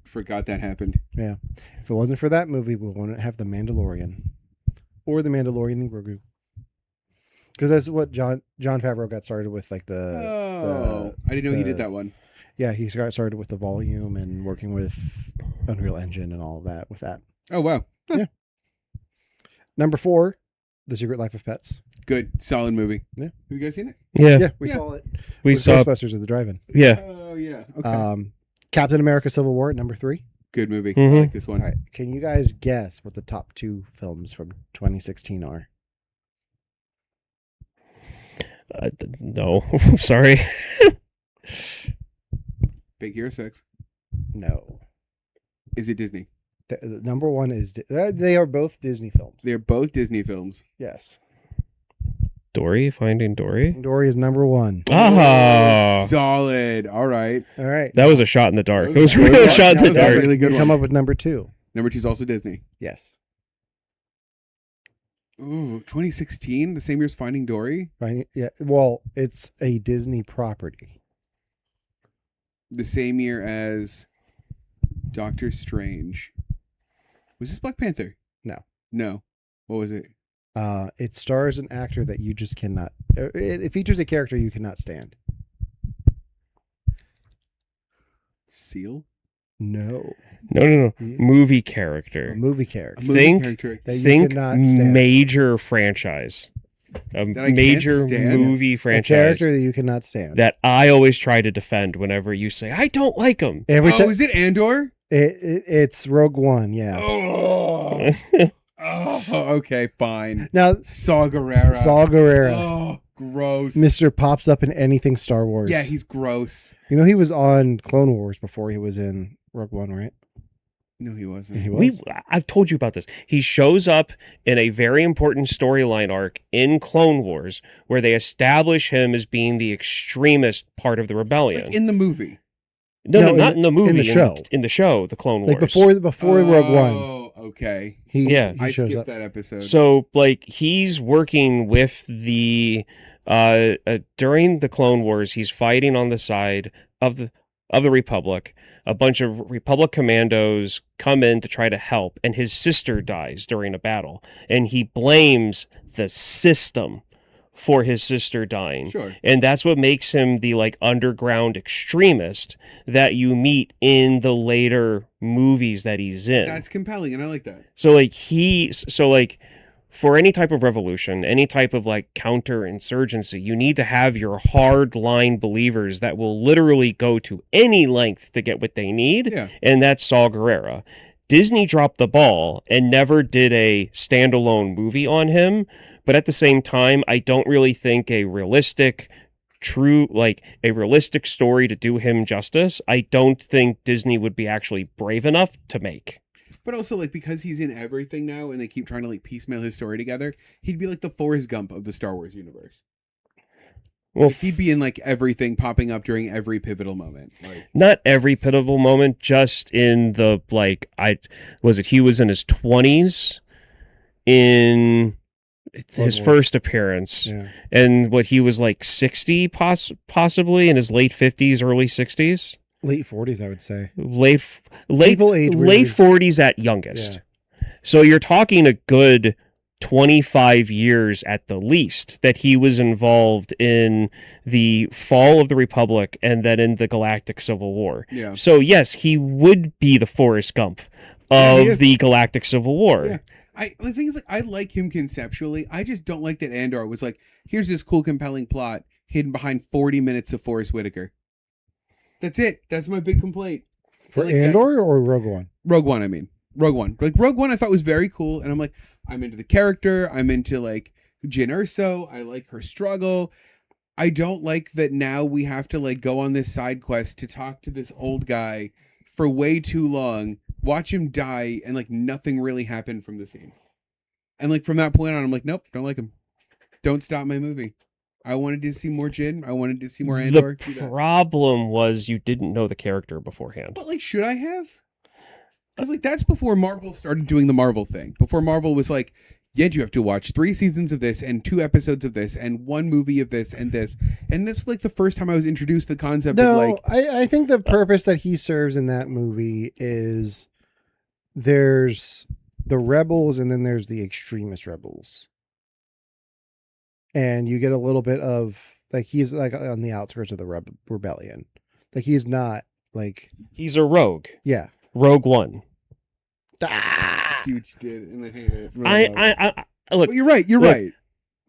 Forgot that happened. If it wasn't for that movie, we wouldn't have The Mandalorian or The Mandalorian and Grogu. Because that's what John Favreau got started with, like I didn't know he did the- that one. yeah, he got started with the volume and working with Unreal Engine and all of that with that. Oh wow. Number 4, The Secret Life of Pets. Good, solid movie. Yeah. Have you guys seen it? Yeah, we Yeah. saw it. We with saw. Ghostbusters at the drive-in. Yeah. Oh yeah. Okay. Captain America: Civil War at number 3. Good movie. Mhm. I like this one. All right, can you guys guess what the top 2 films from 2016 are? No, sorry. Big Hero 6. No. Is it Disney? The number 1 is they are both Disney films. They're both Disney films. Yes. Dory, Finding Dory. Dory is number 1. Ah, Solid. All right. All right. that was a shot in the dark. That It was was a real good. shot in That the was a dark. really good come one. up with number 2. Number 2 is also Disney. Yes. Ooh, 2016, the same year as Finding Dory. Right. Yeah. Well, it's a Disney property. The same year as Doctor Strange. Was this Black Panther? No. No. What was it? It stars an actor that you just cannot. It features a character you cannot stand. Seal? No. No. Yeah. Movie A character. movie A character. movie Think- character. that you Think cannot stand. major franchise. A That I can't major stand? movie A franchise character that you cannot stand. that I always try to defend whenever you say I don't like him. Every Oh, time is it Andor? it's Rogue One. Yeah. Oh. Oh, okay, fine. Now Saw Gerrera. Saul Guerrero, Oh, gross. Mr. pops up in anything Star Wars. Yeah, he's gross. You know he was on Clone Wars before he was in Rogue One, right? No, he wasn't. He was. I've told you about this. He shows up in a very important storyline arc in Clone Wars where they establish him as being the extremist part of the rebellion. Like in the movie. No, in not in the movie. the show. In the show, the Clone Wars. Like before Rogue One, Oh, okay. Yeah. he I shows skipped up. that episode. So, like, he's working with the during the Clone Wars. He's fighting on the side of the Republic. A bunch of Republic commandos come in to try to help, and his sister dies during a battle, and he blames the system for his sister dying. Sure. And that's what makes him the like underground extremist that you meet in the later movies that he's in. That's compelling, and I like that. So like for any type of revolution, any type of like counterinsurgency, you need to have your hard line believers that will literally go to any length to get what they need. Yeah. And that's Saw Gerrera. Disney dropped the ball and never did a standalone movie on him. But at the same time, I don't really think a realistic story to do him justice, I don't think Disney would be actually brave enough to make. But also, like, because he's in everything now and they keep trying to, like, piecemeal his story together, he'd be like the Forrest Gump of the Star Wars universe. Well, Like, he'd be in, like, everything popping up during every pivotal moment. Like, not every pivotal moment, just in the, like, he was in his 20s in his Wars. first appearance, Yeah. and what he was like 60 possibly in his late 50s, early 60s. Late 40s, I would say. Late People age really- 40s at youngest. So you're talking a good 25 years at the least that he was involved in the fall of the Republic and then in the Galactic Civil War. yeah. So yes, he would be the Forrest Gump Yeah, he of is. the Galactic Civil War. Yeah. The thing is, like, I like him conceptually. I just don't like that Andor was like, here's this cool, compelling plot hidden behind 40 minutes of Forrest Whitaker. That's it. That's my big complaint. For Like, Andor or Rogue One? Rogue One, I mean. Rogue One. Like, Rogue One I thought was very cool, and I'm like, I'm into the character. I'm into, like, Jyn Erso. I like her struggle. I don't like that now we have to, like, go on this side quest to talk to this old guy for way too long, watch him die, and, like, nothing really happened from the scene. And, like, from that point on, I'm like, nope, don't like him. Don't stop my movie. I wanted to see more Jyn. I wanted to see more Andor. The problem was you didn't know the character beforehand. But, like, should I have? Because, like, that's before Marvel started doing the Marvel thing. Before Marvel was like, yeah, you have to watch 3 seasons of this and 2 episodes of this and 1 movie of this and this. And that's, like, the first time I was introduced to the concept of, No, like, I think the purpose that he serves in that movie is there's the rebels and then there's the extremist rebels. And you get a little bit of, like, he's, like, on the outskirts of the rebellion. Like, he's not, like, He's a rogue. yeah. Rogue One. I see what you did and I hate it. I look. But you're right. You're Look, right.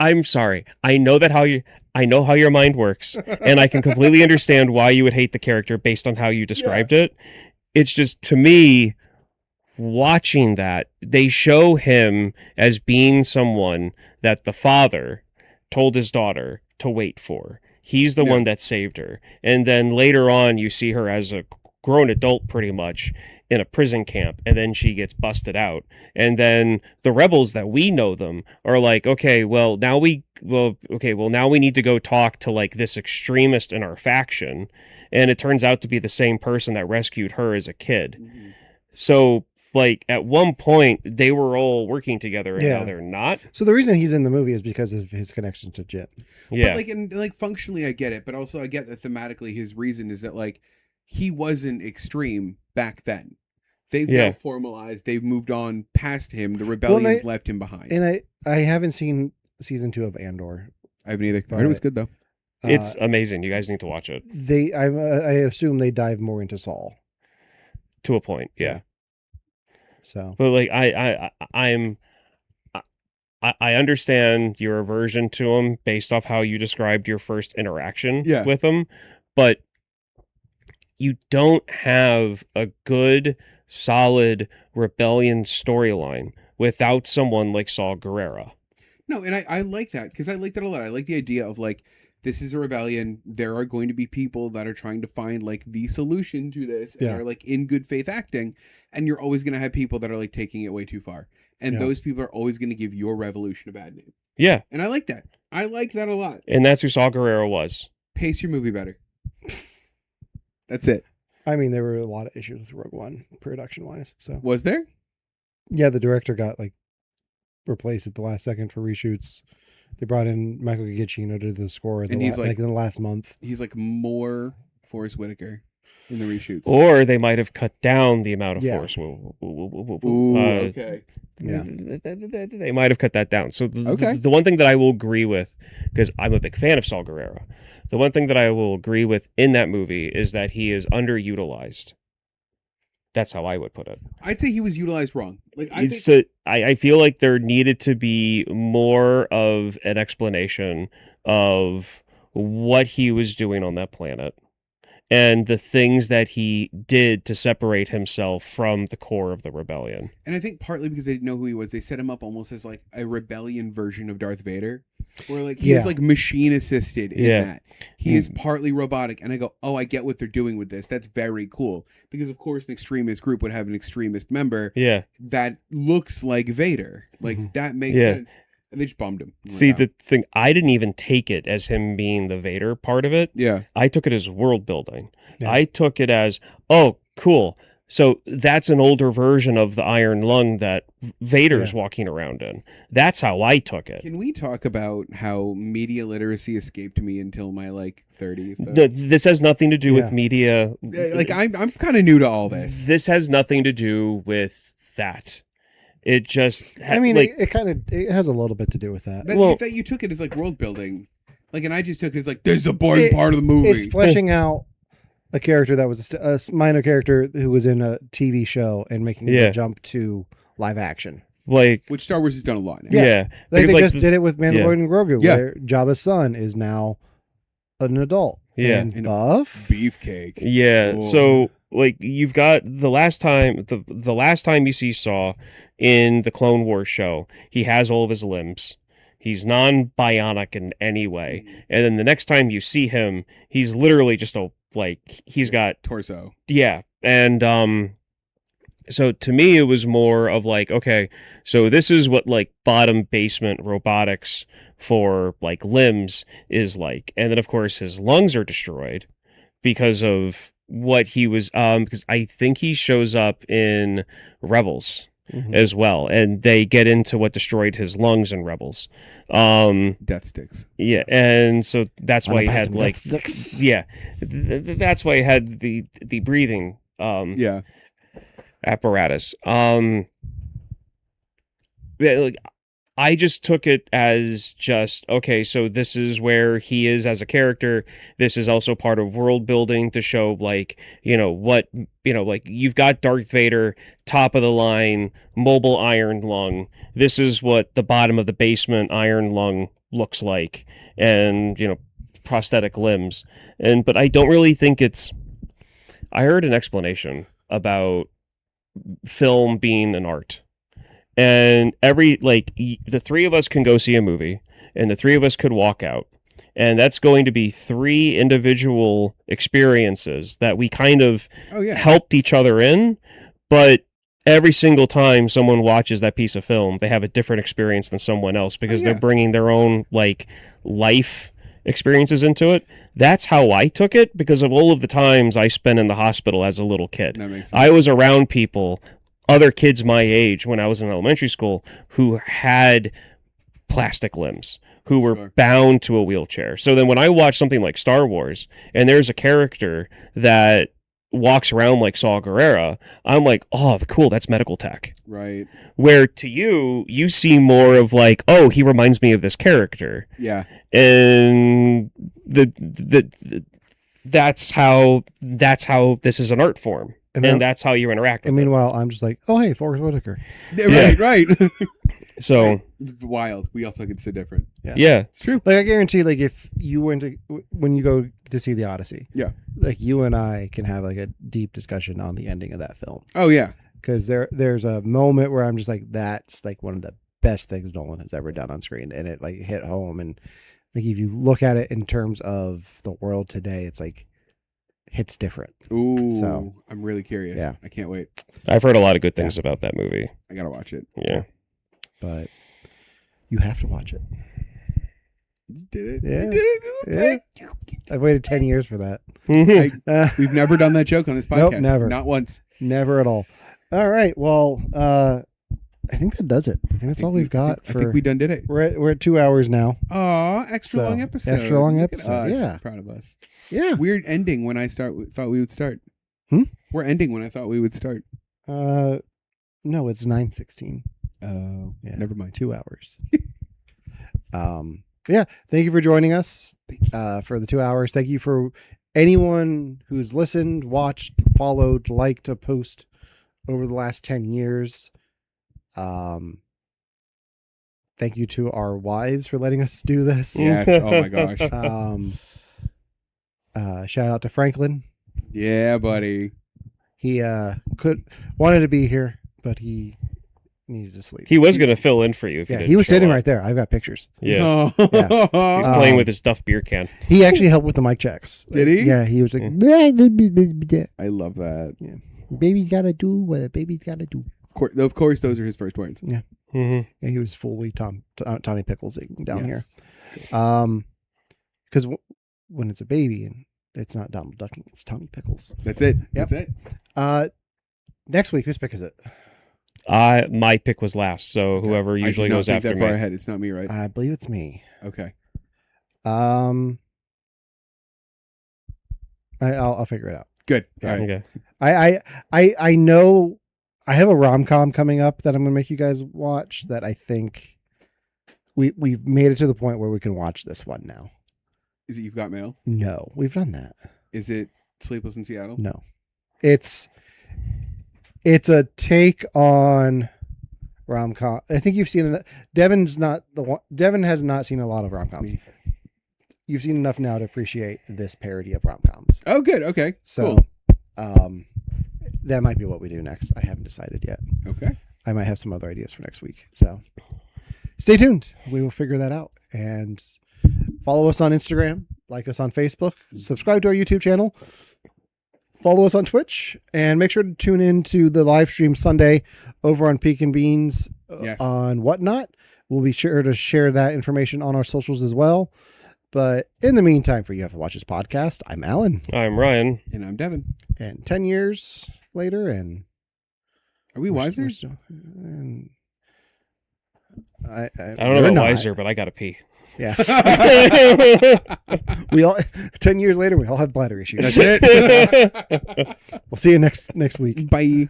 I'm sorry. I know how your mind works, and I can completely understand why you would hate the character based on how you described it. It's just, to me, watching that, they show him as being someone that the father told his daughter to wait for. He's the one that saved her. And then later on, you see her as a grown adult, pretty much, in a prison camp, and then she gets busted out. And then the rebels that we know them are like, okay, well now we need to go talk to like this extremist in our faction, and it turns out to be the same person that rescued her as a kid. Mhm. So like at one point they were all working together, and now they're not. So the reason he's in the movie is because of his connection to Jin. Yeah, But like, and like functionally, I get it, but also I get that thematically, his reason is that like he wasn't extreme back then. They've now formalized. They've moved on past him. The rebellion's left him behind. And I haven't seen season 2 of Andor. I haven't either. I heard it was good though. it's amazing. You guys need to watch it I assume they dive more into Saul. to a point. Yeah. So, But like I understand your aversion to him based off how you described your first interaction with him, but you don't have a good, solid rebellion storyline without someone like Saul Guerrero. No, and I like that because I like that a lot. I like the idea of like, this is a rebellion. There are going to be people that are trying to find like the solution to this and are like in good faith acting. And you're always going to have people that are like taking it way too far. And those people are always going to give your revolution a bad name. Yeah. And I like that. I like that a lot. And that's who Saul Guerrero was. Pace your movie better. That's it. I mean, there were a lot of issues with Rogue One production wise. So Was there? yeah, the director got like replaced at the last second for reshoots. They brought in Michael Giacchino to do the score And he's like in the last month. He's like more Forrest Whitaker in the reshoots. Or they might have cut down the amount of force. Ooh, okay. Yeah. They might have cut that down. So Okay. the one thing that I will agree with, because I'm a big fan of Saul Guerrero, the one thing that I will agree with in that movie is that he is underutilized. That's how I would put it. I'd say he was utilized wrong. Like I think So I feel like there needed to be more of an explanation of what he was doing on that planet and the things that he did to separate himself from the core of the rebellion. And I think partly because they didn't know who he was, they set him up almost as like a rebellion version of Darth Vader. Where like he's like machine assisted in that. He is partly robotic. And I go, oh, I get what they're doing with this. That's very cool. Because of course an extremist group would have an extremist member that looks like Vader. Like that makes sense. And they just bummed him. See, the thing, I didn't even take it as him being the Vader part of it. Yeah. I took it as world building. Yeah. I took it as, oh, cool. So that's an older version of the Iron Lung that Vader's walking around in. That's how I took it. Can we talk about how media literacy escaped me until my like 30s? This has nothing to do with media. Like I'm kind of new to all this. This has nothing to do with that. It just, I mean, like, it has a little bit to do with that. But that you took it as like world building, like, and I just took it as like this is the boring part of the movie. It's fleshing out a character that was a minor character who was in a TV show and making the jump to live action. Like, which Star Wars has done a lot now. Yeah. They just did it with Mandalorian and Grogu, where Jabba's son is now an adult. Yeah. And buff. Beefcake. Yeah. Whoa. So like you've got the last time you see Saw in the Clone Wars show, he has all of his limbs. He's non-bionic in any way. And then the next time you see him, he's literally just he's got torso. Yeah. And so to me it was more of like, okay, so this is what like bottom basement robotics for like limbs is like. And then of course his lungs are destroyed because of what he was because I think he shows up in Rebels as well, and they get into what destroyed his lungs in Rebels. Death sticks. Yeah, and so that's why he had like sticks. Yeah, that's why he had the breathing apparatus. Like I just took it as just, okay, so this is where he is as a character. This is also part of world building to show like, what, like you've got Darth Vader, top of the line, mobile Iron Lung. This is what the bottom of the basement Iron Lung looks like, and prosthetic limbs. But I don't really think it's. I heard an explanation about film being an art, and the three of us can go see a movie, and the three of us could walk out, and that's going to be three individual experiences that we kind of helped each other in, but every single time someone watches that piece of film, they have a different experience than someone else because they're bringing their own life experiences into it. That's how I took it because of all of the times I spent in the hospital as a little kid. That makes sense. I was around people, other kids my age when I was in elementary school, who had plastic limbs, who were bound to a wheelchair. So then when I watch something like Star Wars and there's a character that walks around like Saw Gerrera, I'm like, oh, cool, that's medical tech. Right. Where to you see more of oh, he reminds me of this character. Yeah. And that's how this is an art form. And that's how you interact with And meanwhile, I'm just like, oh, hey, Forrest Whitaker. Right. So it's wild. We all took it so different. yeah. It's true. I guarantee, if you when you go to see the Odyssey, you and I can have a deep discussion on the ending of that film. Oh yeah. Because there's a moment where I'm just like, that's one of the best things Nolan has ever done on screen, and it hit home. And if you look at it in terms of the world today, it's hits different. Ooh. So I'm really curious. Yeah. I can't wait. I've heard a lot of good things about that movie. I gotta watch it. Yeah. But you have to watch it. You did it. Yeah. You did it. I've waited 10 years for that. We've never done that joke on this podcast. Nope, never. Not once. Never at all. All right. Well, I think that does it. I think that's all we've got. I think we done did it. We're at 2 hours now. Aw, extra long episode. Extra long Look at episode. us. Yeah. Proud of us. Yeah. Weird ending when I thought we would start. We're ending when I thought we would start. No, it's 9:16. Oh, Yeah. Never mind. 2 hours. Yeah. Thank you for joining us for the 2 hours. Thank you for anyone who's listened, watched, followed, liked a post over the last 10 years. Thank you to our wives for letting us do this. Yes. Oh my gosh. Shout out to Franklin. Yeah, buddy. He wanted to be here, but he needed to sleep. He was going to fill in for you if you Yeah, didn't he was show sitting up. right there. I've got pictures. Yeah. Oh. He's playing with his stuffed beer can. He actually helped with the mic checks. Did he? Yeah, he was like, I love that. baby's gotta do what a baby's gotta do. Of course, those are his first words. Yeah. Mm-hmm. Yeah, he was fully Tommy Pickles down Yes. here. Because when it's a baby and it's not Donald Ducking, it's Tommy Pickles. That's it. Yep. That's it. Next week, whose pick is it? My pick was last, so whoever I usually did not goes think after that far me. ahead. It's not me, right? I believe it's me. Okay. I'll figure it out. Good. Yeah. All right. Okay. I know I have a rom-com coming up that I'm gonna make you guys watch that I think we've made it to the point where we can watch this one now. Is it You've Got Mail? No, we've done that. Is it Sleepless in Seattle? No. It's a take on rom-com. I think you've seen it. Devin's not the one. Devin has not seen a lot of rom-coms. You've seen enough now to appreciate this parody of rom-coms. Oh, good. Okay. So, that might be what we do next. I haven't decided yet. Okay. I might have some other ideas for next week. So, stay tuned. We will figure that out. And follow us on Instagram, like us on Facebook, subscribe to our YouTube channel, follow us on Twitch, and make sure to tune in to the live stream Sunday over on Peak and Beans on Whatnot. We'll be sure to share that information on our socials as well. But in the meantime, for You Have to Watch This podcast, I'm Alan. I'm Ryan. And I'm Devin. And 10 years later, and Are we wiser? I I don't know about wiser, but I gotta pee. Yeah. We all 10 years later, we all have bladder issues. That's it. We'll see you next week. Bye.